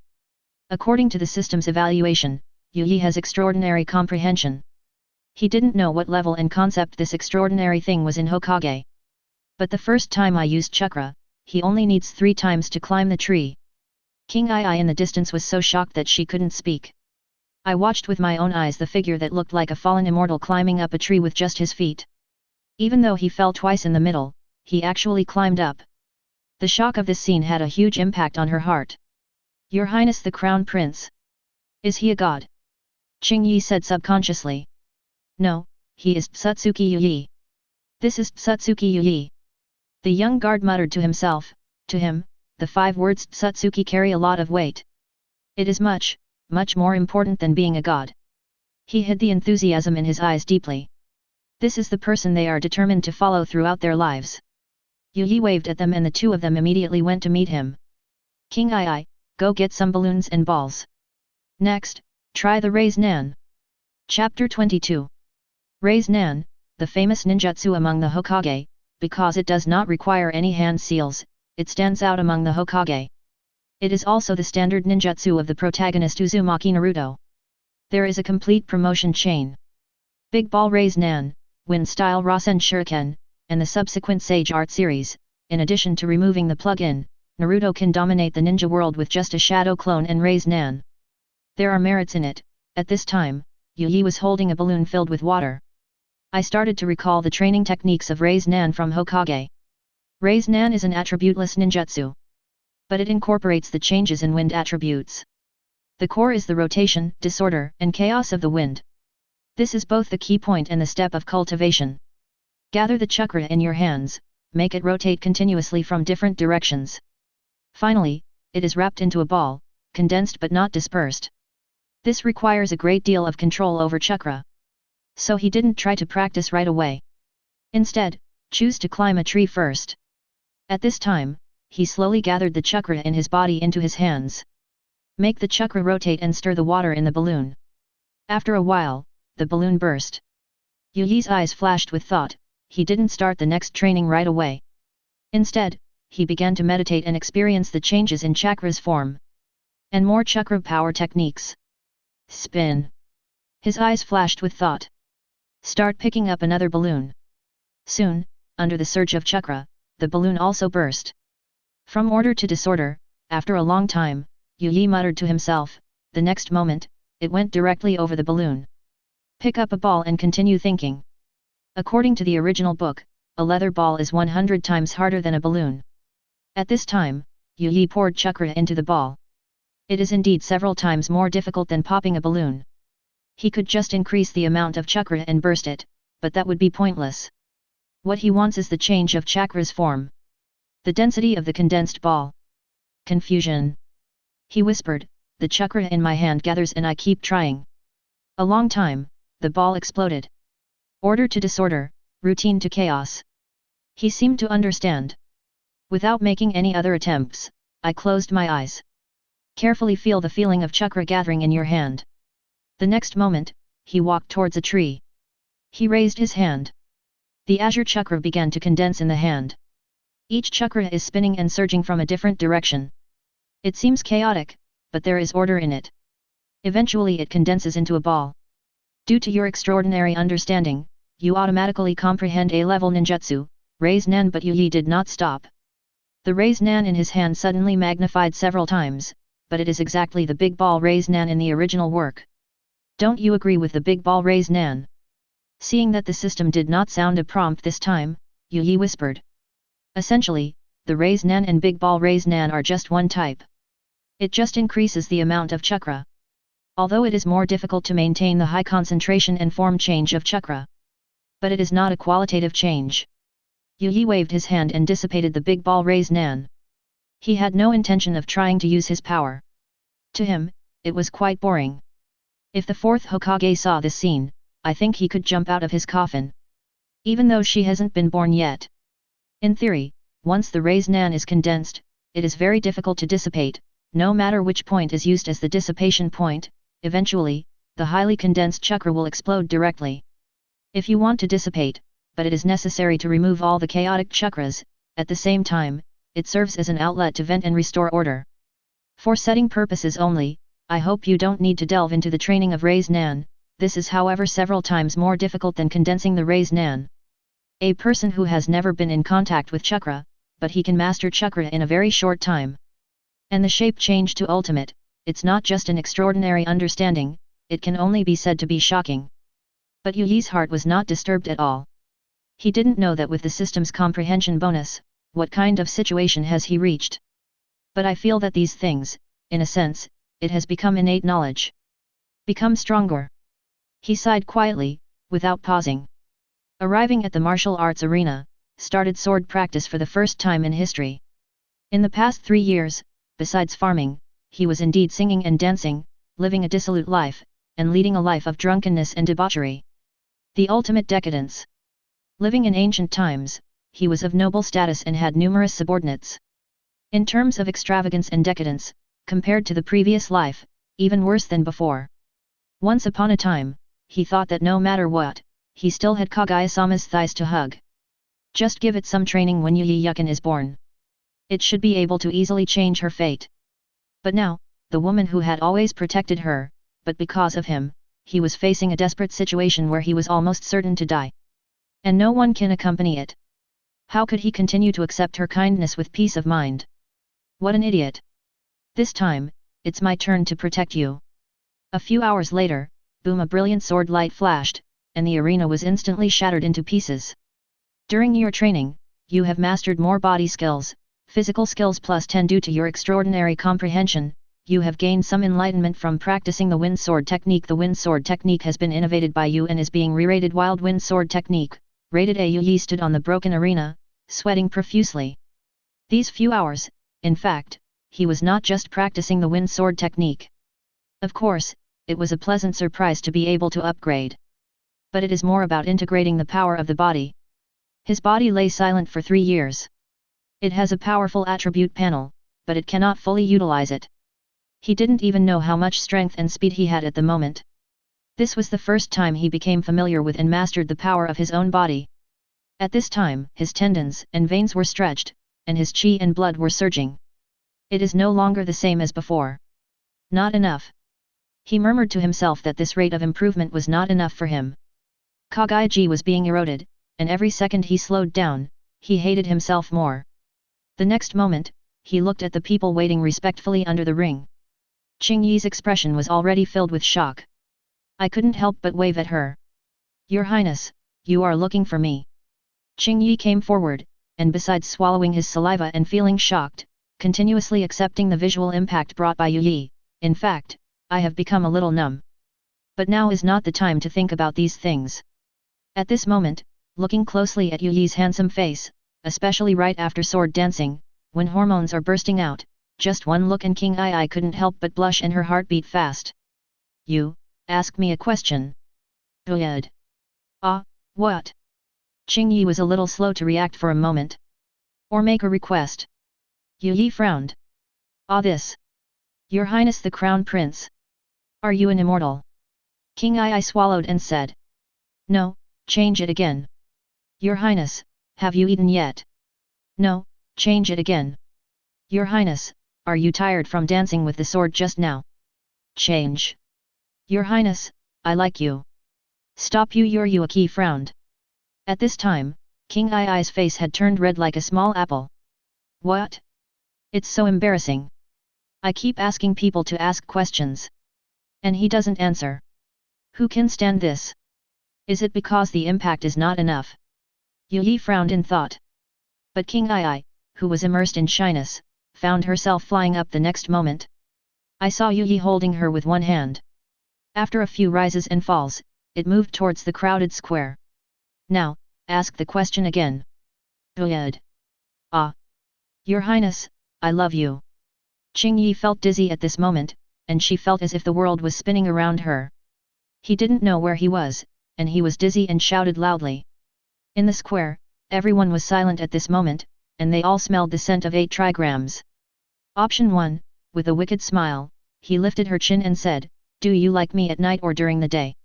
Speaker 1: According to the system's evaluation, Yu Yi has extraordinary comprehension. He didn't know what level and concept this extraordinary thing was in Hokage. But the first time I used chakra, he only needs 3 times to climb the tree. King Ai in the distance was so shocked that she couldn't speak. I watched with my own eyes the figure that looked like a fallen immortal climbing up a tree with just his feet. Even though he fell twice in the middle, he actually climbed up. The shock of this scene had a huge impact on her heart. Your Highness the Crown Prince. Is he a god? Qing Yi said subconsciously. No, he is Otsutsuki Yu Yi. This is Otsutsuki Yu Yi. The young guard muttered to himself. To him, the 5 words Otsutsuki carry a lot of weight. It is much, much more important than being a god. He hid the enthusiasm in his eyes deeply. This is the person they are determined to follow throughout their lives. Yu Yi waved at them and the 2 of them immediately went to meet him. King Ai, go get some balloons and balls. Next, try the Raise Nan. Chapter 22. Raise Nan, the famous ninjutsu among the Hokage, because it does not require any hand seals, it stands out among the Hokage. It is also the standard ninjutsu of the protagonist Uzumaki Naruto. There is a complete promotion chain. Big Ball Raise Nan, Wind Style Rasen Shuriken, and the subsequent Sage Art series. In addition to removing the plug-in, Naruto can dominate the ninja world with just a shadow clone and Raise Nan. There are merits in it. At this time, Yu Yi was holding a balloon filled with water. I started to recall the training techniques of Raise Nan from Hokage. Raise Nan is an attributeless ninjutsu. But it incorporates the changes in wind attributes. The core is the rotation, disorder, and chaos of the wind. This is both the key point and the step of cultivation. Gather the chakra in your hands, make it rotate continuously from different directions. Finally, it is wrapped into a ball, condensed but not dispersed. This requires a great deal of control over chakra. So he didn't try to practice right away. Instead, choose to climb a tree first. At this time, he slowly gathered the chakra in his body into his hands. Make the chakra rotate and stir the water in the balloon. After a while, the balloon burst. Yu Yi's eyes flashed with thought. He didn't start the next training right away. Instead, he began to meditate and experience the changes in chakra's form. And more chakra power techniques. Spin. His eyes flashed with thought. Start picking up another balloon. Soon, under the surge of chakra, the balloon also burst. From order to disorder, after a long time, Yu Yi muttered to himself. The next moment, it went directly over the balloon. Pick up a ball and continue thinking. According to the original book, a leather ball is 100 times harder than a balloon. At this time, Yu Yi poured chakra into the ball. It is indeed several times more difficult than popping a balloon. He could just increase the amount of chakra and burst it, but that would be pointless. What he wants is the change of chakra's form. The density of the condensed ball. Confusion. He whispered, the chakra in my hand gathers and I keep trying. A long time, the ball exploded. Order to disorder, routine to chaos. He seemed to understand. Without making any other attempts, I closed my eyes. Carefully feel the feeling of chakra gathering in your hand. The next moment, he walked towards a tree. He raised his hand. The azure chakra began to condense in the hand. Each chakra is spinning and surging from a different direction. It seems chaotic, but there is order in it. Eventually it condenses into a ball. Due to your extraordinary understanding, you automatically comprehend A-level ninjutsu, raise nan, but Yu Yi did not stop. The raise nan in his hand suddenly magnified several times, but it is exactly the big ball raise nan in the original work. Don't you agree with the big ball raise nan? Seeing that the system did not sound a prompt this time, Yu Yi whispered. Essentially, the raise nan and big ball raise nan are just one type. It just increases the amount of chakra. Although it is more difficult to maintain the high concentration and form change of chakra. But it is not a qualitative change. Yu Yi waved his hand and dissipated the big ball raise nan. He had no intention of trying to use his power. To him, it was quite boring. If the fourth Hokage saw this scene, I think he could jump out of his coffin. Even though she hasn't been born yet. In theory, once the raise nan is condensed, it is very difficult to dissipate, no matter which point is used as the dissipation point. Eventually, the highly condensed chakra will explode directly. If you want to dissipate, but it is necessary to remove all the chaotic chakras, at the same time, it serves as an outlet to vent and restore order. For setting purposes only, I hope you don't need to delve into the training of raise nan, this is however several times more difficult than condensing the raise nan. A person who has never been in contact with chakra, but he can master chakra in a very short time. And the shape change to ultimate, it's not just an extraordinary understanding, it can only be said to be shocking. But Yu Yi's heart was not disturbed at all. He didn't know that with the system's comprehension bonus, what kind of situation has he reached. But I feel that these things, in a sense, it has become innate knowledge. Become stronger. He sighed quietly, without pausing. Arriving at the martial arts arena, started sword practice for the first time in history. In the past 3 years, besides farming, he was indeed singing and dancing, living a dissolute life, and leading a life of drunkenness and debauchery. The ultimate decadence. Living in ancient times, he was of noble status and had numerous subordinates. In terms of extravagance and decadence, compared to the previous life, even worse than before. Once upon a time, he thought that no matter what, he still had Kaguya-sama's thighs to hug. Just give it some training when Yu Yi Yukin is born. It should be able to easily change her fate. But now, the woman who had always protected her, but because of him, he was facing a desperate situation where he was almost certain to die. And no one can accompany it. How could he continue to accept her kindness with peace of mind? What an idiot! This time, it's my turn to protect you. A few hours later, boom, a brilliant sword light flashed, and the arena was instantly shattered into pieces. During your training, you have mastered more body skills, physical skills plus 10 due to your extraordinary comprehension. You have gained some enlightenment from practicing the wind sword technique. The wind sword technique has been innovated by you and is being re-rated Wild Wind Sword Technique, rated A. Yu Yi stood on the broken arena, sweating profusely. These few hours, in fact, he was not just practicing the wind sword technique. Of course, it was a pleasant surprise to be able to upgrade. But it is more about integrating the power of the body. His body lay silent for 3 years. It has a powerful attribute panel, but it cannot fully utilize it. He didn't even know how much strength and speed he had at the moment. This was the first time he became familiar with and mastered the power of his own body. At this time, his tendons and veins were stretched, and his chi and blood were surging. It is no longer the same as before. Not enough. He murmured to himself that this rate of improvement was not enough for him. Kaguya was being eroded, and every second he slowed down, he hated himself more. The next moment, he looked at the people waiting respectfully under the ring. Qing Yi's expression was already filled with shock. I couldn't help but wave at her. Your Highness, you are looking for me. Qing Yi came forward, and besides swallowing his saliva and feeling shocked, continuously accepting the visual impact brought by Yu Yi, in fact, I have become a little numb. But now is not the time to think about these things. At this moment, looking closely at Yu Yi's handsome face, especially right after sword dancing, when hormones are bursting out, just one look and King Ai couldn't help but blush and her heart beat fast. You, ask me a question. Good. Ah, what? Qing Yi was a little slow to react for a moment. Or make a request. Yu Yi frowned. Ah, this. Your Highness the Crown Prince. Are you an immortal? King Ai swallowed and said. No, Change it again. Your Highness, have you eaten yet? No, change it again. Your Highness, are you tired from dancing with the sword just now? Change. Your Highness, I like you. Stop you. Your Yuaki frowned. At this time, King Ai's face had turned red like a small apple. What? It's so embarrassing. I keep asking people to ask questions. And he doesn't answer. Who can stand this? Is it because the impact is not enough? Yi frowned in thought. But King Ai, who was immersed in shyness, found herself flying up the next moment. I saw Yi holding her with one hand. After a few rises and falls, it moved towards the crowded square. Now, ask the question again. Good. Ah. Your Highness, I love you. Qing Yi felt dizzy at this moment, and she felt as if the world was spinning around her. He didn't know where he was, and he was dizzy and shouted loudly. In the square, everyone was silent at this moment, and they all smelled the scent of 8 trigrams. Option 1, with a wicked smile, he lifted her chin and said, do you like me at night or during the day?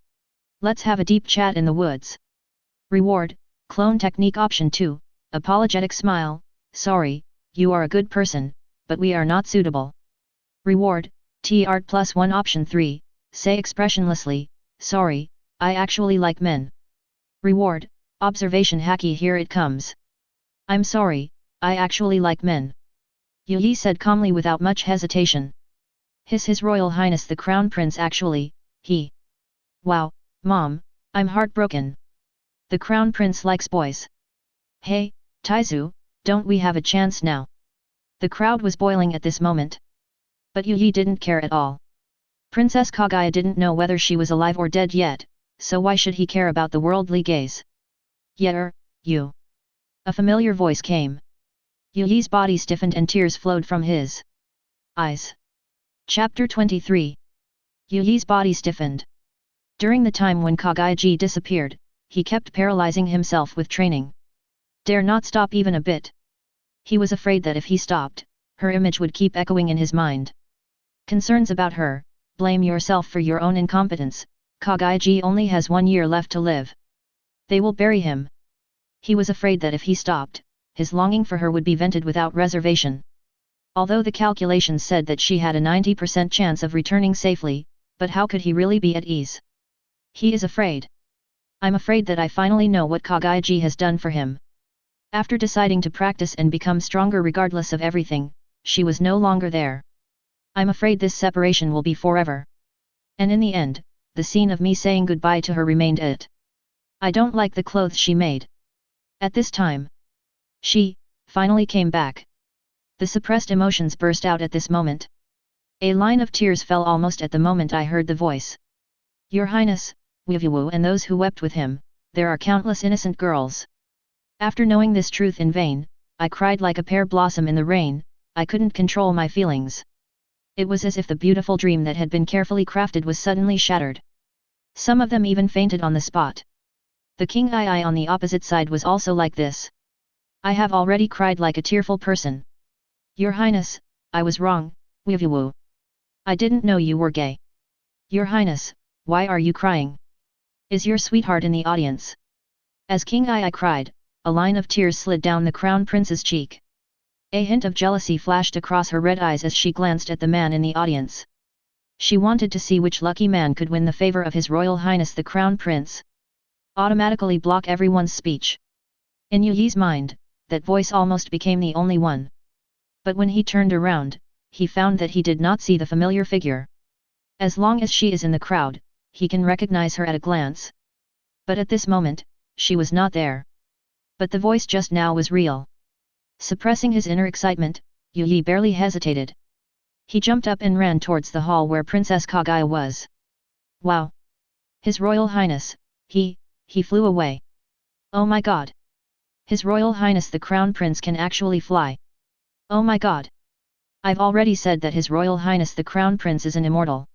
Speaker 1: Let's have a deep chat in the woods. Reward, clone technique. Option 2, apologetic smile, sorry, you are a good person, but we are not suitable. Reward, T-art +1. Option 3, say expressionlessly, sorry, I actually like men. Reward, observation hacky. Here it comes. I'm sorry, I actually like men. Yi said calmly without much hesitation. His Royal Highness the Crown Prince actually, he. Wow, Mom, I'm heartbroken. The Crown Prince likes boys. Hey, Taizu, don't we have a chance now? The crowd was boiling at this moment. But Yi didn't care at all. Princess Kaguya didn't know whether she was alive or dead yet, so why should he care about the worldly gaze? You. A familiar voice came. Yi's body stiffened and tears flowed from his eyes. Chapter 23. Yi's body stiffened. During the time when Kaguya disappeared, he kept paralyzing himself with training. Dare not stop even a bit. He was afraid that if he stopped, her image would keep echoing in his mind. Concerns about her, blame yourself for your own incompetence, Kaguya only has 1 year left to live. They will bury him. He was afraid that if he stopped, his longing for her would be vented without reservation. Although the calculations said that she had a 90% chance of returning safely, but how could he really be at ease? He is afraid. I'm afraid that I finally know what Kaguya has done for him. After deciding to practice and become stronger regardless of everything, she was no longer there. I'm afraid this separation will be forever. And in the end, the scene of me saying goodbye to her remained it. I don't like the clothes she made. At this time, she finally came back. The suppressed emotions burst out at this moment. A line of tears fell almost at the moment I heard the voice. Your Highness, Wivuwu and those who wept with him, there are countless innocent girls. After knowing this truth in vain, I cried like a pear blossom in the rain, I couldn't control my feelings. It was as if the beautiful dream that had been carefully crafted was suddenly shattered. Some of them even fainted on the spot. The King Ai on the opposite side was also like this. I have already cried like a tearful person. Your Highness, I was wrong, Wivuwu. I didn't know you were gay. Your Highness, why are you crying? Is your sweetheart in the audience? As King Ai cried, a line of tears slid down the Crown Prince's cheek. A hint of jealousy flashed across her red eyes as she glanced at the man in the audience. She wanted to see which lucky man could win the favor of His Royal Highness the Crown Prince. Automatically block everyone's speech. In Yi's mind, that voice almost became the only one. But when he turned around, he found that he did not see the familiar figure. As long as she is in the crowd, he can recognize her at a glance. But at this moment, she was not there. But the voice just now was real. Suppressing his inner excitement, Yi barely hesitated. He jumped up and ran towards the hall where Princess Kaguya was. Wow! His Royal Highness, he flew away. Oh my god! His Royal Highness the Crown Prince can actually fly. Oh my god! I've already said that His Royal Highness the Crown Prince is an immortal.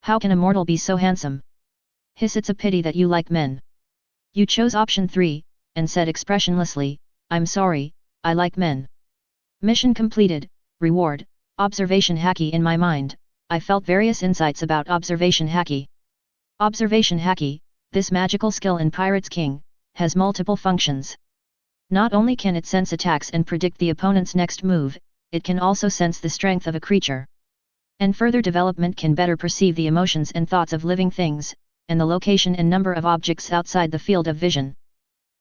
Speaker 1: How can a mortal be so handsome? It's a pity that you like men. You chose option 3, and said expressionlessly, I'm sorry, I like men. Mission completed, reward, observation hacky. In my mind, I felt various insights about observation hacky. Observation hacky, This magical skill in Pirate's King has multiple functions. Not only can it sense attacks and predict the opponent's next move, it can also sense the strength of a creature. And further development can better perceive the emotions and thoughts of living things, and the location and number of objects outside the field of vision.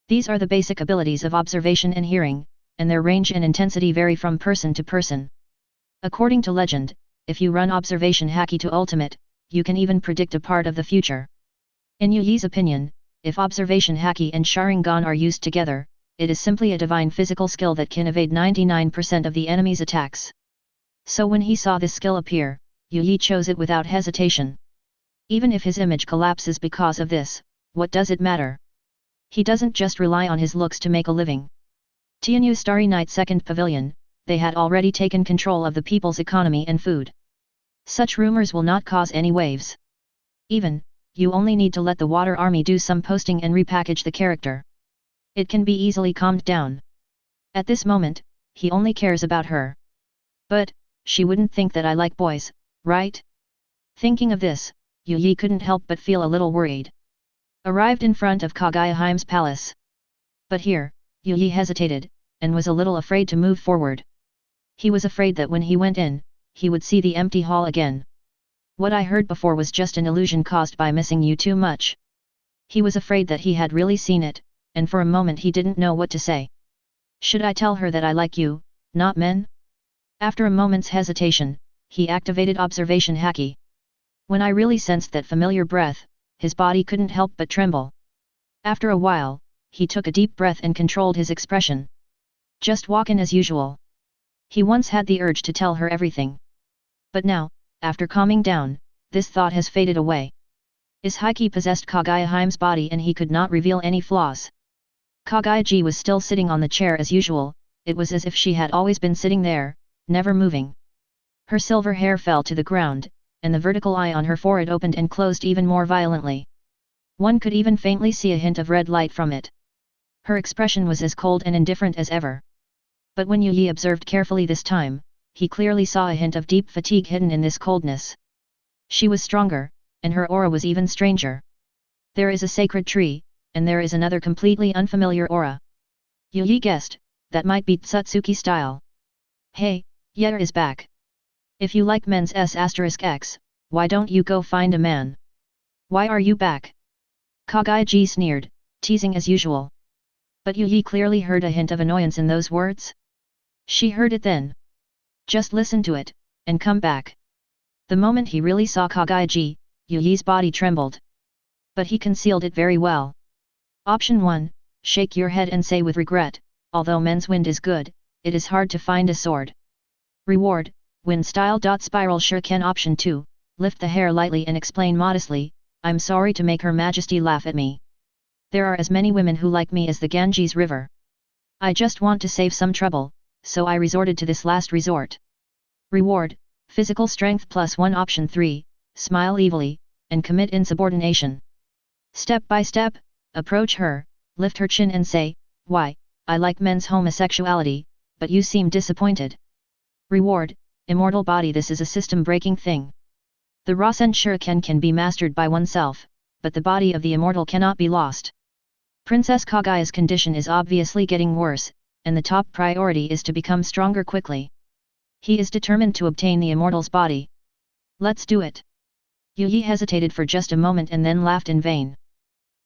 Speaker 1: These are the basic abilities of observation and hearing, and their range and intensity vary from person to person. According to legend, if you run observation haki to ultimate, you can even predict a part of the future. In Yu Yi's opinion, if observation haki and Sharingan are used together, it is simply a divine physical skill that can evade 99% of the enemy's attacks. So when he saw this skill appear, Yu Yi chose it without hesitation. Even if his image collapses because of this, what does it matter? He doesn't just rely on his looks to make a living. Tianyu Starry Night Second Pavilion, they had already taken control of the people's economy and food. Such rumors will not cause any waves. Even, you only need to let the water army do some posting and repackage the character. It can be easily calmed down. At this moment, he only cares about her. But, she wouldn't think that I like boys, right? Thinking of this, Yu Yi couldn't help but feel a little worried. Arrived in front of Kaguya Hime's palace. But here, Yu Yi hesitated, and was a little afraid to move forward. He was afraid that when he went in, he would see the empty hall again. What I heard before was just an illusion caused by missing you too much. He was afraid that he had really seen it, and for a moment he didn't know what to say. Should I tell her that I like you, not men? After a moment's hesitation, he activated observation haki. When I really sensed that familiar breath, his body couldn't help but tremble. After a while, he took a deep breath and controlled his expression. Just walk in as usual. He once had the urge to tell her everything. But now, after calming down, this thought has faded away. His haki possessed Kaguya Hime's body and he could not reveal any flaws. Kaguya was still sitting on the chair as usual, it was as if she had always been sitting there, never moving. Her silver hair fell to the ground, and the vertical eye on her forehead opened and closed even more violently. One could even faintly see a hint of red light from it. Her expression was as cold and indifferent as ever. But when Yu Yi observed carefully this time, he clearly saw a hint of deep fatigue hidden in this coldness. She was stronger, and her aura was even stranger. There is a sacred tree, and there is another completely unfamiliar aura. Yu Yi guessed, that might be Otsutsuki style. Hey, Yetter is back. If you like men's S*X, why don't you go find a man? Why are you back? Kaguya sneered, teasing as usual. But Yu Yi clearly heard a hint of annoyance in those words. She heard it then. Just listen to it, and come back. The moment he really saw Kaguya, Yu Yi's body trembled. But he concealed it very well. Option 1, shake your head and say with regret, although men's wind is good, it is hard to find a sword. Reward, wind style. Spiral shuriken. Option 2, lift the hair lightly and explain modestly, I'm sorry to make Her Majesty laugh at me. There are as many women who like me as the Ganges River. I just want to save some trouble, so I resorted to this last resort. Reward, physical strength +1. Option 3, smile evilly, and commit insubordination. Step by step, approach her, lift her chin and say, why, I like men's homosexuality, but you seem disappointed. Reward, immortal body. This is a system-breaking thing. The Rasen Shuriken can be mastered by oneself, but the body of the immortal cannot be lost. Princess Kaguya's condition is obviously getting worse, and the top priority is to become stronger quickly. He is determined to obtain the immortal's body. Let's do it. Yu Yi hesitated for just a moment and then laughed in vain.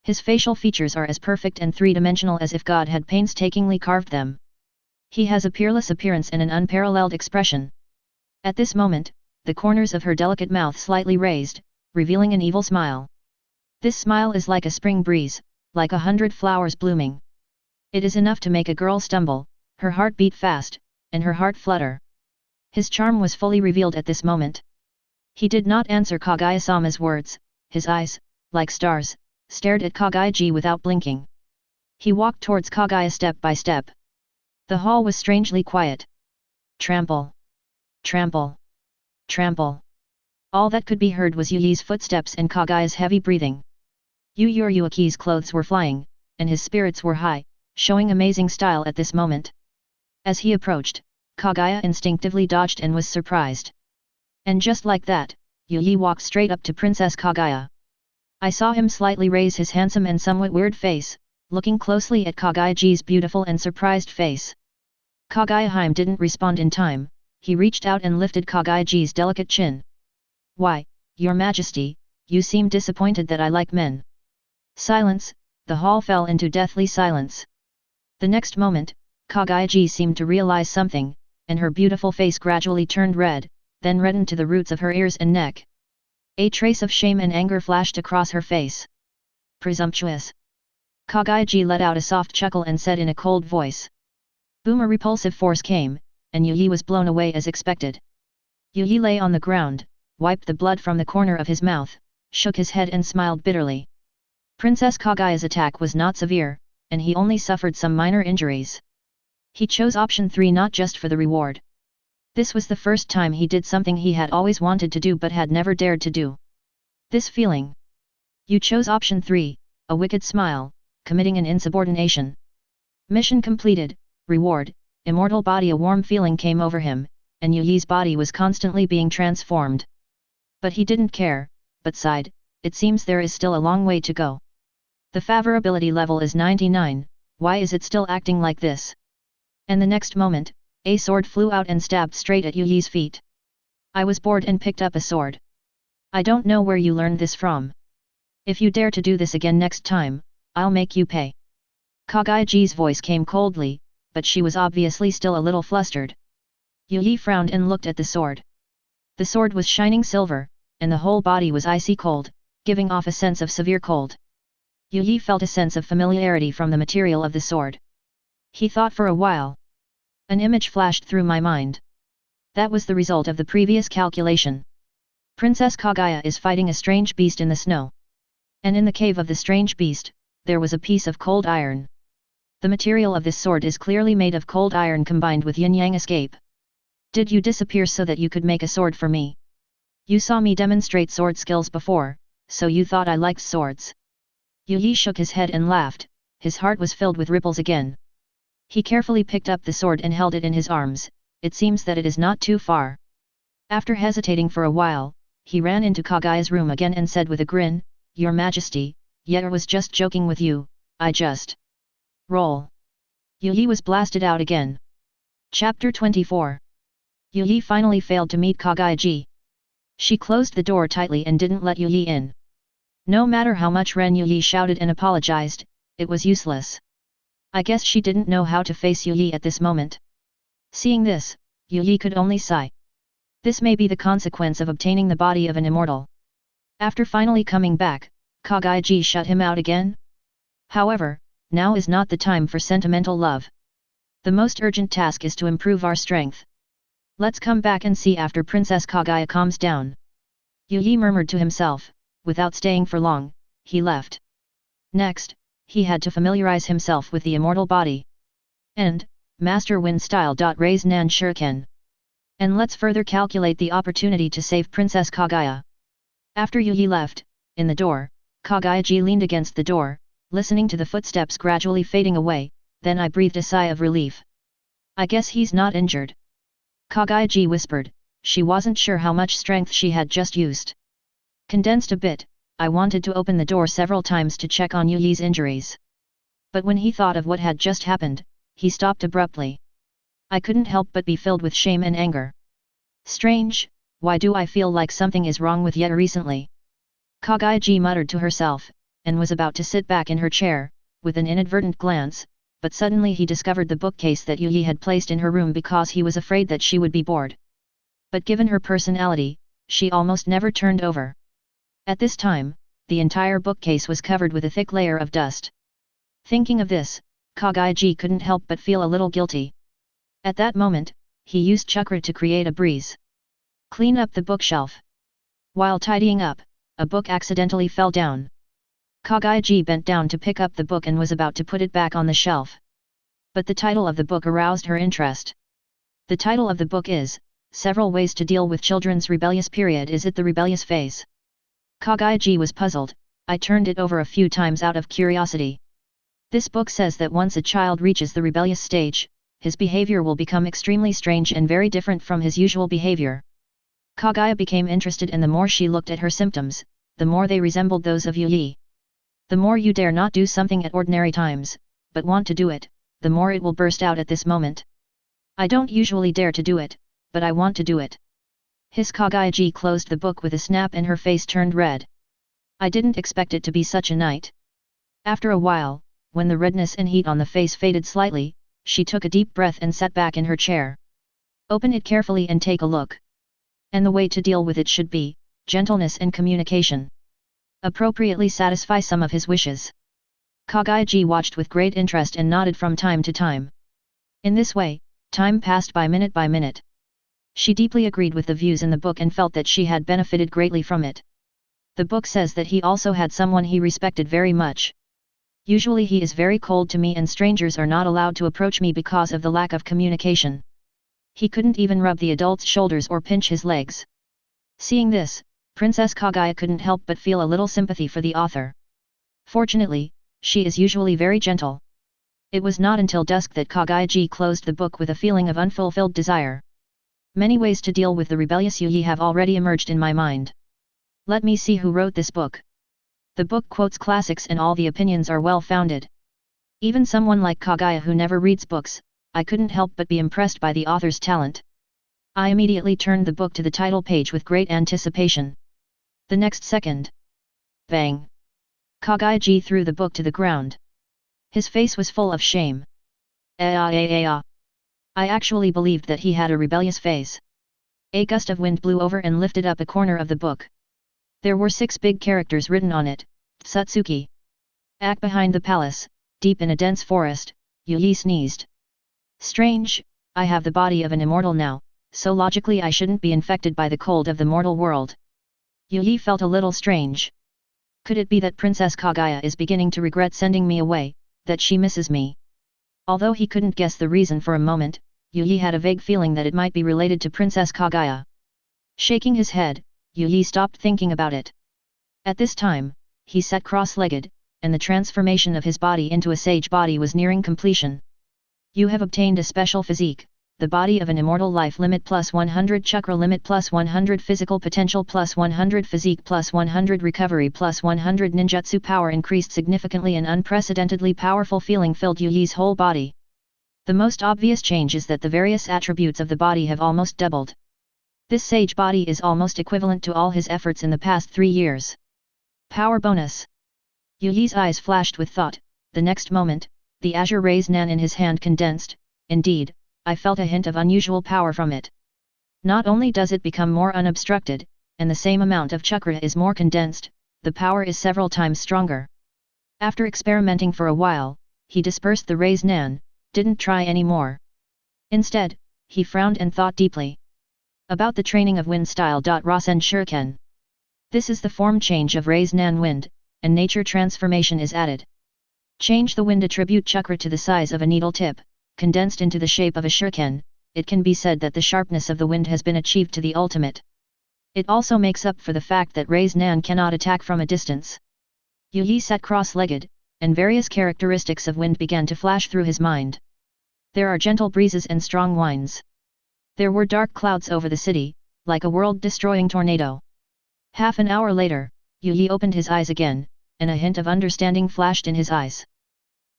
Speaker 1: His facial features are as perfect and three-dimensional as if God had painstakingly carved them. He has a peerless appearance and an unparalleled expression. At this moment, the corners of her delicate mouth slightly raised, revealing an evil smile. This smile is like a spring breeze, like 100 flowers blooming. It is enough to make a girl stumble, her heart beat fast, and her heart flutter. His charm was fully revealed at this moment. He did not answer Kaguya-sama's words, his eyes, like stars, stared at Kaguya without blinking. He walked towards Kaguya step by step. The hall was strangely quiet. Trample. Trample. Trample. All that could be heard was Yu Yi's footsteps and Kaguya's heavy breathing. Yuuki's clothes were flying, and his spirits were high, showing amazing style at this moment. As he approached, Kaguya instinctively dodged and was surprised. And just like that, Yu Yi walked straight up to Princess Kaguya. I saw him slightly raise his handsome and somewhat weird face, looking closely at Kaguya's beautiful and surprised face. Kaguya didn't respond in time, he reached out and lifted Kaguya's delicate chin. Why, Your Majesty, you seem disappointed that I like men. Silence, the hall fell into deathly silence. The next moment, Kaguya seemed to realize something, and her beautiful face gradually turned red, then reddened to the roots of her ears and neck. A trace of shame and anger flashed across her face. Presumptuous. Kaguya let out a soft chuckle and said in a cold voice. Boom! A repulsive force came, and Yu was blown away as expected. Yu lay on the ground, wiped the blood from the corner of his mouth, shook his head and smiled bitterly. Princess Kaguya's attack was not severe, and he only suffered some minor injuries. He chose option 3 not just for the reward. This was the first time he did something he had always wanted to do but had never dared to do. This feeling. You chose option 3, a wicked smile, committing an insubordination. Mission completed, reward, immortal body. A warm feeling came over him, and Yu's body was constantly being transformed. But he didn't care, but sighed, it seems there is still a long way to go. The favorability level is 99, why is it still acting like this? And the next moment, a sword flew out and stabbed straight at Yu's feet. I was bored and picked up a sword. I don't know where you learned this from. If you dare to do this again next time, I'll make you pay. Kaguya's voice came coldly, but she was obviously still a little flustered. Yu frowned and looked at the sword. The sword was shining silver, and the whole body was icy cold, giving off a sense of severe cold. Yu felt a sense of familiarity from the material of the sword. He thought for a while. An image flashed through my mind. That was the result of the previous calculation. Princess Kaguya is fighting a strange beast in the snow. And in the cave of the strange beast, there was a piece of cold iron. The material of this sword is clearly made of cold iron combined with yin-yang escape. Did you disappear so that you could make a sword for me? You saw me demonstrate sword skills before, so you thought I liked swords. Yu shook his head and laughed, his heart was filled with ripples again. He carefully picked up the sword and held it in his arms, it seems that it is not too far. After hesitating for a while, he ran into Kaguya's room again and said with a grin, Your Majesty, Yetter was just joking with you, I just... Roll. Yu was blasted out again. Chapter 24. Yu finally failed to meet Kaguya. She closed the door tightly and didn't let Yu in. No matter how much Ren Yu shouted and apologized, it was useless. I guess she didn't know how to face Yu at this moment. Seeing this, Yu could only sigh. This may be the consequence of obtaining the body of an immortal. After finally coming back, Kaguya shut him out again? However, now is not the time for sentimental love. The most urgent task is to improve our strength. Let's come back and see after Princess Kaguya calms down. Yu murmured to himself, without staying for long, he left. Next, he had to familiarize himself with the immortal body. And, Master Wind Style. Raise Nan Shuriken. And let's further calculate the opportunity to save Princess Kaguya. After Yu left, in the door, Kaguya leaned against the door, listening to the footsteps gradually fading away, then I breathed a sigh of relief. I guess he's not injured. Kaguya whispered, she wasn't sure how much strength she had just used. Condensed a bit, I wanted to open the door several times to check on Yu's injuries. But when he thought of what had just happened, he stopped abruptly. I couldn't help but be filled with shame and anger. Strange, why do I feel like something is wrong with Yetta recently? Kaguya muttered to herself, and was about to sit back in her chair, with an inadvertent glance, but suddenly he discovered the bookcase that Yu had placed in her room because he was afraid that she would be bored. But given her personality, she almost never turned over. At this time, the entire bookcase was covered with a thick layer of dust. Thinking of this, Kaguya couldn't help but feel a little guilty. At that moment, he used chakra to create a breeze. Clean up the bookshelf. While tidying up, a book accidentally fell down. Kaguya bent down to pick up the book and was about to put it back on the shelf. But the title of the book aroused her interest. The title of the book is, Several Ways to Deal with Children's Rebellious Period. Is it the rebellious phase? Kaguya was puzzled, I turned it over a few times out of curiosity. This book says that once a child reaches the rebellious stage, his behavior will become extremely strange and very different from his usual behavior. Kaguya became interested and the more she looked at her symptoms, the more they resembled those of Yi. The more you dare not do something at ordinary times, but want to do it, the more it will burst out at this moment. I don't usually dare to do it, but I want to do it. His Kaguya closed the book with a snap and her face turned red. I didn't expect it to be such a night. After a while, when the redness and heat on the face faded slightly, she took a deep breath and sat back in her chair. Open it carefully and take a look. And the way to deal with it should be gentleness and communication. Appropriately satisfy some of his wishes. Kaguya watched with great interest and nodded from time to time. In this way, time passed by minute. She deeply agreed with the views in the book and felt that she had benefited greatly from it. The book says that he also had someone he respected very much. Usually he is very cold to me and strangers are not allowed to approach me because of the lack of communication. He couldn't even rub the adult's shoulders or pinch his legs. Seeing this, Princess Kaguya couldn't help but feel a little sympathy for the author. Fortunately, she is usually very gentle. It was not until dusk that Kaguya closed the book with a feeling of unfulfilled desire. Many ways to deal with the rebellious Yi have already emerged in my mind. Let me see who wrote this book. The book quotes classics and all the opinions are well founded. Even someone like Kaguya who never reads books, I couldn't help but be impressed by the author's talent. I immediately turned the book to the title page with great anticipation. The next second. Bang! Kaguya threw the book to the ground. His face was full of shame. I actually believed that he had a rebellious face. A gust of wind blew over and lifted up a corner of the book. There were 6 big characters written on it, Otsutsuki. Back behind the palace, deep in a dense forest, Yi sneezed. Strange, I have the body of an immortal now, so logically I shouldn't be infected by the cold of the mortal world. Yi felt a little strange. Could it be that Princess Kaguya is beginning to regret sending me away, that she misses me? Although he couldn't guess the reason for a moment, Yi had a vague feeling that it might be related to Princess Kaguya. Shaking his head, Yi stopped thinking about it. At this time, he sat cross-legged, and the transformation of his body into a sage body was nearing completion. You have obtained a special physique, the body of an immortal life limit plus 100 chakra limit plus 100 physical potential plus 100 physique plus 100 recovery plus 100 ninjutsu power increased significantly. An unprecedentedly powerful feeling filled Yi's whole body. The most obvious change is that the various attributes of the body have almost doubled. This sage body is almost equivalent to all his efforts in the past 3 years. Power bonus. Yi's eyes flashed with thought. The next moment, the azure rays nan in his hand condensed. Indeed, I felt a hint of unusual power from it. Not only does it become more unobstructed, and the same amount of chakra is more condensed, the power is several times stronger. After experimenting for a while, he dispersed the rays nan, didn't try any more. Instead, he frowned and thought deeply. About the training of wind style. Rasen Shuriken. This is the form change of rays nan wind, and nature transformation is added. Change the wind attribute chakra to the size of a needle tip, condensed into the shape of a shuriken. It can be said that the sharpness of the wind has been achieved to the ultimate. It also makes up for the fact that rays nan cannot attack from a distance. Yi sat cross-legged, and various characteristics of wind began to flash through his mind. There are gentle breezes and strong winds. There were dark clouds over the city, like a world-destroying tornado. Half an hour later, Yi opened his eyes again, and a hint of understanding flashed in his eyes.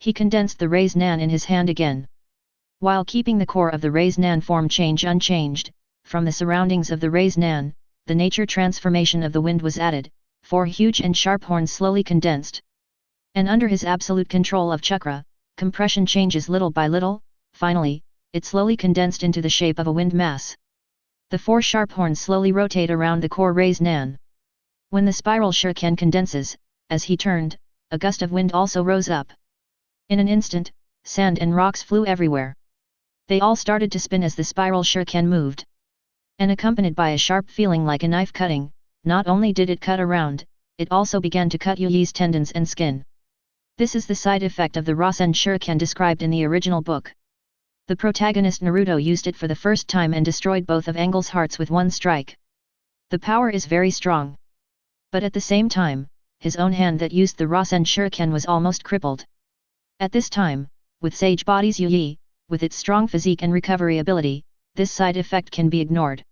Speaker 1: He condensed the rays nan in his hand again. While keeping the core of the rays nan form change unchanged, from the surroundings of the rays nan, the nature transformation of the wind was added, 4 huge and sharp horns slowly condensed. And under his absolute control of chakra, compression changes little by little. Finally, it slowly condensed into the shape of a wind mass. The 4 sharp horns slowly rotate around the core rays nan. When the spiral shuriken condenses, as he turned, a gust of wind also rose up. In an instant, sand and rocks flew everywhere. They all started to spin as the spiral shuriken moved. And accompanied by a sharp feeling like a knife cutting, not only did it cut around, it also began to cut Yi's tendons and skin. This is the side effect of the Rasen Shuriken described in the original book. The protagonist Naruto used it for the first time and destroyed both of Engel's hearts with one strike. The power is very strong. But at the same time, his own hand that used the Rasen Shuriken was almost crippled. At this time, with sage bodies Yi, with its strong physique and recovery ability, this side effect can be ignored.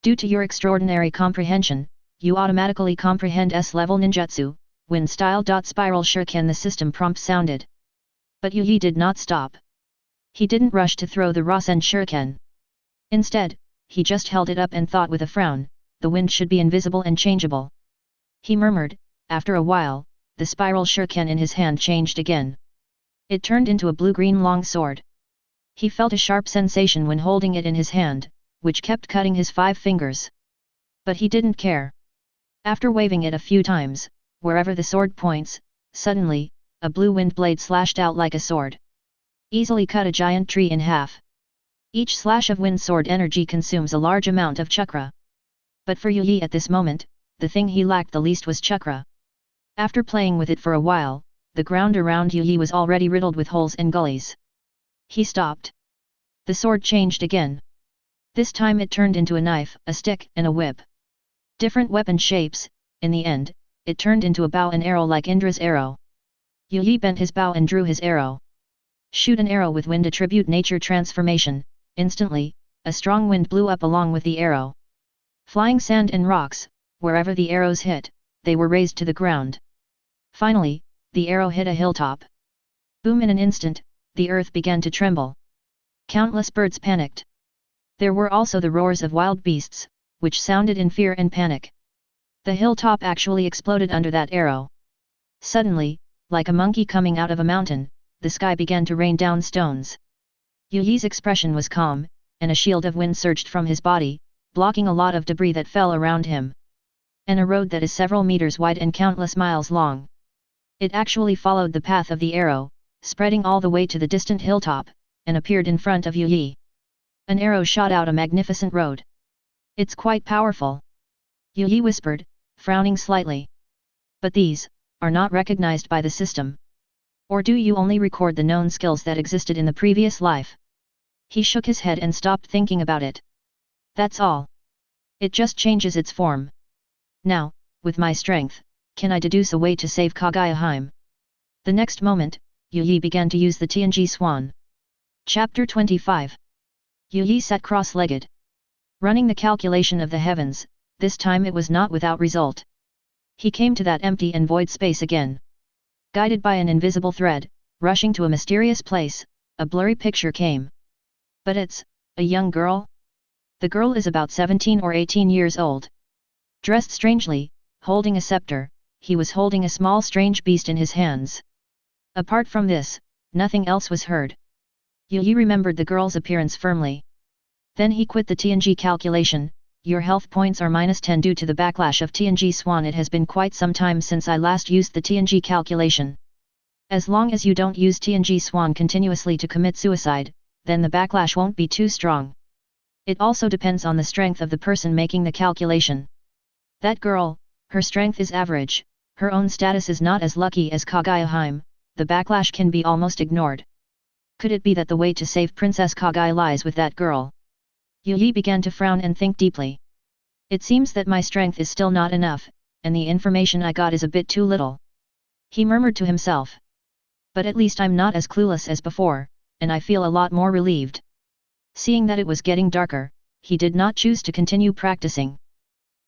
Speaker 1: Due to your extraordinary comprehension, you automatically comprehend S-level ninjutsu, wind style. Spiral shuriken, the system prompt sounded. But Yi did not stop. He didn't rush to throw the Rasen shuriken. Instead, he just held it up and thought with a frown, the wind should be invisible and changeable. He murmured. After a while, the spiral shuriken in his hand changed again. It turned into a blue-green long sword. He felt a sharp sensation when holding it in his hand, which kept cutting his 5 fingers. But he didn't care. After waving it a few times, wherever the sword points, suddenly, a blue wind blade slashed out like a sword. Easily cut a giant tree in half. Each slash of wind sword energy consumes a large amount of chakra. But for Yi at this moment, the thing he lacked the least was chakra. After playing with it for a while, the ground around Yi was already riddled with holes and gullies. He stopped. The sword changed again. This time it turned into a knife, a stick, and a whip. Different weapon shapes. In the end, it turned into a bow and arrow like Indra's arrow. Yi bent his bow and drew his arrow. Shoot an arrow with wind attribute nature transformation. Instantly, a strong wind blew up along with the arrow. Flying sand and rocks, wherever the arrows hit, they were razed to the ground. Finally, the arrow hit a hilltop. Boom! In an instant, the earth began to tremble. Countless birds panicked. There were also the roars of wild beasts, which sounded in fear and panic. The hilltop actually exploded under that arrow. Suddenly, like a monkey coming out of a mountain, the sky began to rain down stones. Yi's expression was calm, and a shield of wind surged from his body, blocking a lot of debris that fell around him. And a road that is several meters wide and countless miles long. It actually followed the path of the arrow, spreading all the way to the distant hilltop, and appeared in front of Yi. An arrow shot out a magnificent road. It's quite powerful. Yi whispered, frowning slightly. But these are not recognized by the system. Or do you only record the known skills that existed in the previous life? He shook his head and stopped thinking about it. That's all. It just changes its form. Now, with my strength, can I deduce a way to save Kaguya? The next moment, Yi began to use the TNG Swan. Chapter 25. Yi sat cross-legged. Running the calculation of the heavens, this time it was not without result. He came to that empty and void space again. Guided by an invisible thread, rushing to a mysterious place, a blurry picture came. But it's a young girl? The girl is about 17 or 18 years old. Dressed strangely, holding a scepter, he was holding a small strange beast in his hands. Apart from this, nothing else was heard. Yi remembered the girl's appearance firmly. Then he quit the TNG calculation. Your health points are -10 due to the backlash of TNG Swan. It has been quite some time since I last used the TNG calculation. As long as you don't use TNG Swan continuously to commit suicide, then the backlash won't be too strong. It also depends on the strength of the person making the calculation. That girl, her strength is average, her own status is not as lucky as Kaguya. The backlash can be almost ignored. Could it be that the way to save Princess Kaguya lies with that girl? Yi began to frown and think deeply. It seems that my strength is still not enough, and the information I got is a bit too little. He murmured to himself. But at least I'm not as clueless as before, and I feel a lot more relieved. Seeing that it was getting darker, he did not choose to continue practicing.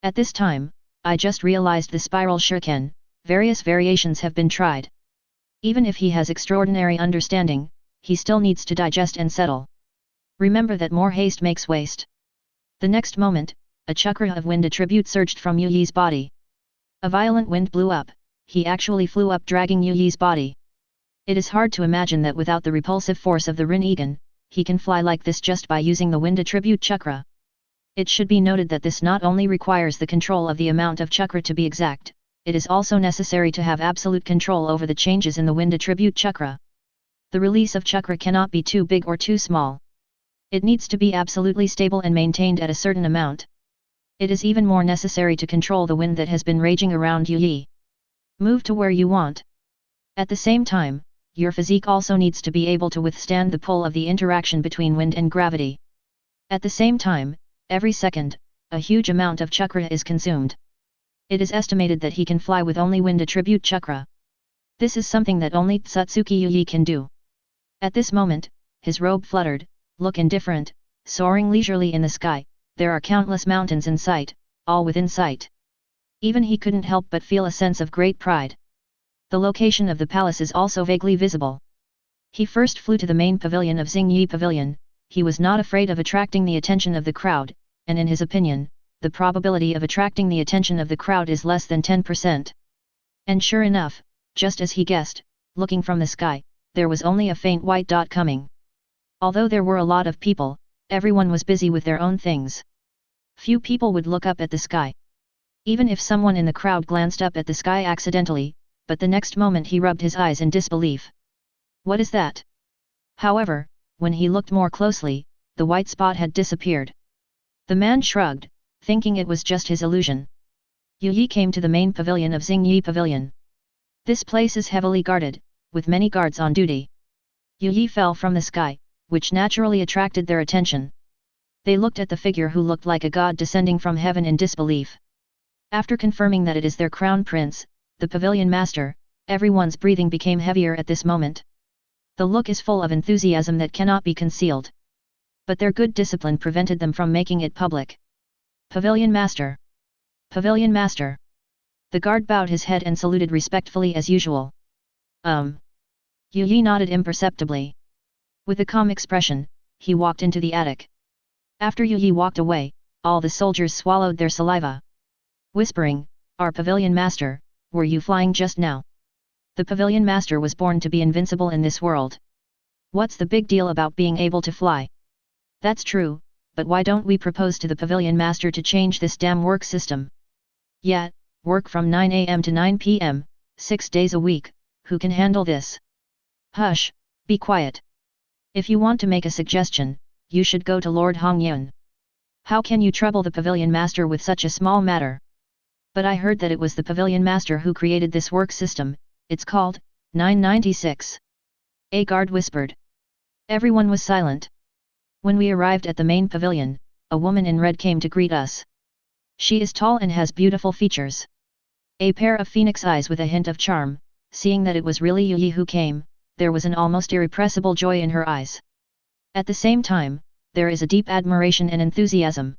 Speaker 1: At this time, I just realized the spiral shuriken, various variations have been tried. Even if he has extraordinary understanding, he still needs to digest and settle. Remember that more haste makes waste. The next moment, a chakra of wind attribute surged from Yi's body. A violent wind blew up, he actually flew up dragging Yi's body. It is hard to imagine that without the repulsive force of the Rinnegan, he can fly like this just by using the wind attribute chakra. It should be noted that this not only requires the control of the amount of chakra to be exact, it is also necessary to have absolute control over the changes in the wind attribute chakra. The release of chakra cannot be too big or too small. It needs to be absolutely stable and maintained at a certain amount. It is even more necessary to control the wind that has been raging around Yi. Move to where you want. At the same time, your physique also needs to be able to withstand the pull of the interaction between wind and gravity. At the same time, every second, a huge amount of chakra is consumed. It is estimated that he can fly with only wind attribute chakra. This is something that only Otsutsuki Yi can do. At this moment, his robe fluttered, look indifferent, soaring leisurely in the sky. There are countless mountains in sight, all within sight. Even he couldn't help but feel a sense of great pride. The location of the palace is also vaguely visible. He first flew to the main pavilion of Xingyi Pavilion. He was not afraid of attracting the attention of the crowd, and in his opinion, the probability of attracting the attention of the crowd is less than 10%. And sure enough, just as he guessed, looking from the sky, there was only a faint white dot coming. Although there were a lot of people, everyone was busy with their own things. Few people would look up at the sky. Even if someone in the crowd glanced up at the sky accidentally, but the next moment he rubbed his eyes in disbelief. What is that? However, when he looked more closely, the white spot had disappeared. The man shrugged, thinking it was just his illusion. Yu Yi came to the main pavilion of Xingyi Pavilion. This place is heavily guarded, with many guards on duty. Yu Yi fell from the sky, which naturally attracted their attention. They looked at the figure who looked like a god descending from heaven in disbelief. After confirming that it is their crown prince, the pavilion master, everyone's breathing became heavier at this moment. The look is full of enthusiasm that cannot be concealed. But their good discipline prevented them from making it public. Pavilion master! Pavilion master! The guard bowed his head and saluted respectfully as usual. Yu Yi nodded imperceptibly. With a calm expression, he walked into the attic. After Yu Yi walked away, all the soldiers swallowed their saliva. Whispering, "Our pavilion master, were you flying just now?" The pavilion master was born to be invincible in this world. What's the big deal about being able to fly? That's true, but why don't we propose to the pavilion master to change this damn work system? Yeah, work from 9 AM to 9 PM, 6 days a week, who can handle this? Hush, be quiet. If you want to make a suggestion, you should go to Lord Hongyun. How can you trouble the pavilion master with such a small matter? But I heard that it was the pavilion master who created this work system. It's called 996. A guard whispered. Everyone was silent. When we arrived at the main pavilion, a woman in red came to greet us. She is tall and has beautiful features. A pair of phoenix eyes with a hint of charm. Seeing that it was really Yu Yi who came, there was an almost irrepressible joy in her eyes. At the same time, there is a deep admiration and enthusiasm.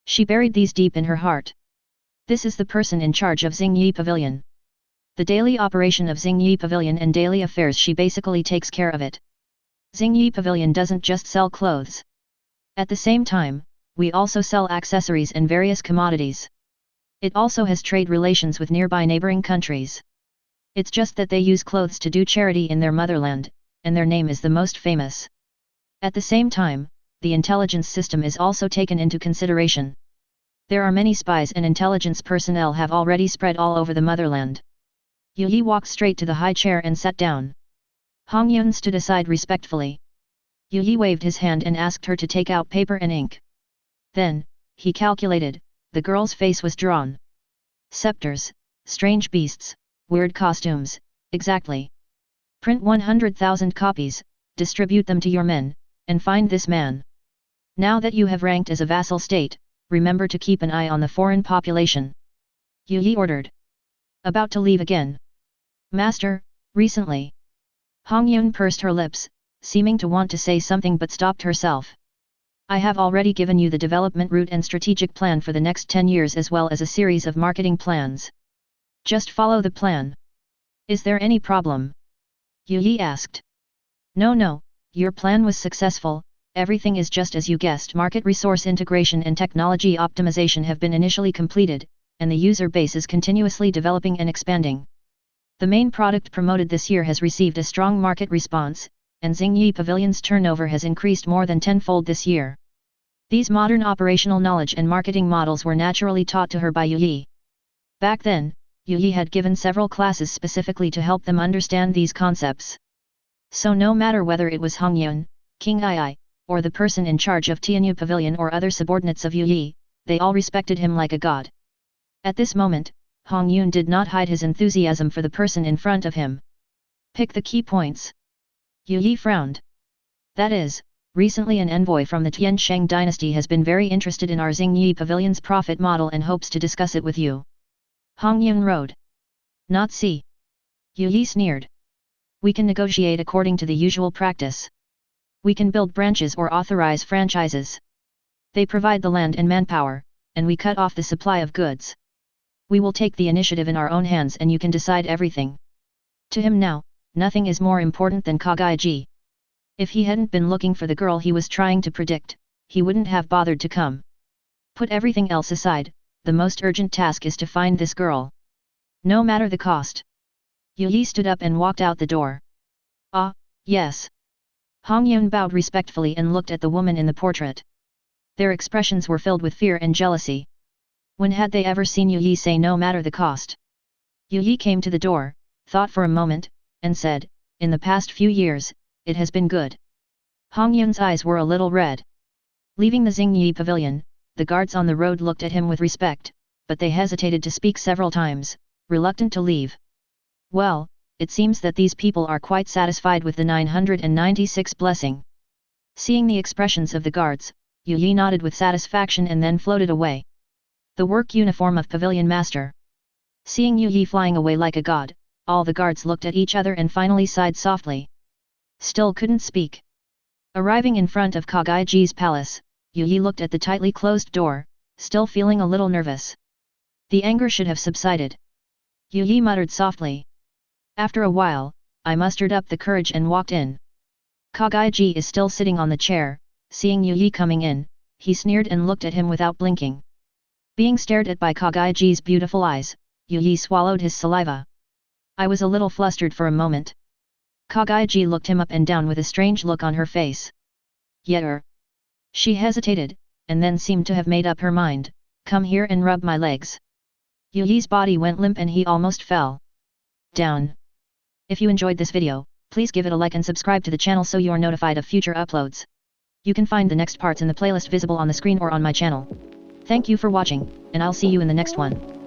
Speaker 1: She buried these deep in her heart. This is the person in charge of Xingyi Pavilion. The daily operation of Xingyi Pavilion and daily affairs, she basically takes care of it. Xingyi Pavilion doesn't just sell clothes. At the same time, we also sell accessories and various commodities. It also has trade relations with nearby neighboring countries. It's just that they use clothes to do charity in their motherland, and their name is the most famous. At the same time, the intelligence system is also taken into consideration. There are many spies and intelligence personnel have already spread all over the motherland. Yu Yi walked straight to the high chair and sat down. Hongyun stood aside respectfully. Yu Yi waved his hand and asked her to take out paper and ink. Then, he calculated, the girl's face was drawn. Scepters, strange beasts, weird costumes, exactly. Print 100,000 copies, distribute them to your men, and find this man. Now that you have ranked as a vassal state, remember to keep an eye on the foreign population. Yu Yi ordered. About to leave again. Master, recently. Hongyun pursed her lips, seeming to want to say something but stopped herself. I have already given you the development route and strategic plan for the next 10 years as well as a series of marketing plans. Just follow the plan. Is there any problem? Yu Yi asked. No, your plan was successful, everything is just as you guessed. Market resource integration and technology optimization have been initially completed, and the user base is continuously developing and expanding. The main product promoted this year has received a strong market response, and Xingyi Pavilion's turnover has increased more than tenfold this year. These modern operational knowledge and marketing models were naturally taught to her by Yu Yi. Back then, Yu Yi had given several classes specifically to help them understand these concepts. So no matter whether it was Hongyun, King Ai, or the person in charge of Tianyu Pavilion or other subordinates of Yu Yi, they all respected him like a god. At this moment, Hongyun did not hide his enthusiasm for the person in front of him. Pick the key points. Yu Yi frowned. That is, recently an envoy from the Tiansheng dynasty has been very interested in our Xingyi Pavilion's profit model and hopes to discuss it with you. Hongyun wrote. Not C. Yu Yi sneered. We can negotiate according to the usual practice. We can build branches or authorize franchises. They provide the land and manpower, and we cut off the supply of goods. We will take the initiative in our own hands and you can decide everything. To him now, nothing is more important than Kaguya. If he hadn't been looking for the girl he was trying to predict, he wouldn't have bothered to come. Put everything else aside, the most urgent task is to find this girl. No matter the cost. Yi stood up and walked out the door. Ah, yes. Hong Yun bowed respectfully and looked at the woman in the portrait. Their expressions were filled with fear and jealousy. When had they ever seen Yi say no matter the cost? Yi came to the door, thought for a moment, and said, in the past few years, it has been good. Hong Yun's eyes were a little red. Leaving the Xingyi pavilion, the guards on the road looked at him with respect, but they hesitated to speak several times, reluctant to leave. Well, it seems that these people are quite satisfied with the 996 blessing. Seeing the expressions of the guards, Yi nodded with satisfaction and then floated away. The work uniform of pavilion master. Seeing Yi flying away like a god, all the guards looked at each other and finally sighed softly. Still couldn't speak. Arriving in front of Kaguya's palace, Yi looked at the tightly closed door, still feeling a little nervous. The anger should have subsided. Yi muttered softly. After a while, I mustered up the courage and walked in. Kaguya is still sitting on the chair. Seeing Yi coming in, he sneered and looked at him without blinking. Being stared at by Kaguya's beautiful eyes, Yi swallowed his saliva. I was a little flustered for a moment. Kaguya looked him up and down with a strange look on her face. Yeer. She hesitated, and then seemed to have made up her mind, come here and rub my legs. Yi's body went limp and he almost fell down. If you enjoyed this video, please give it a like and subscribe to the channel so you are notified of future uploads. You can find the next parts in the playlist visible on the screen or on my channel. Thank you for watching, and I'll see you in the next one.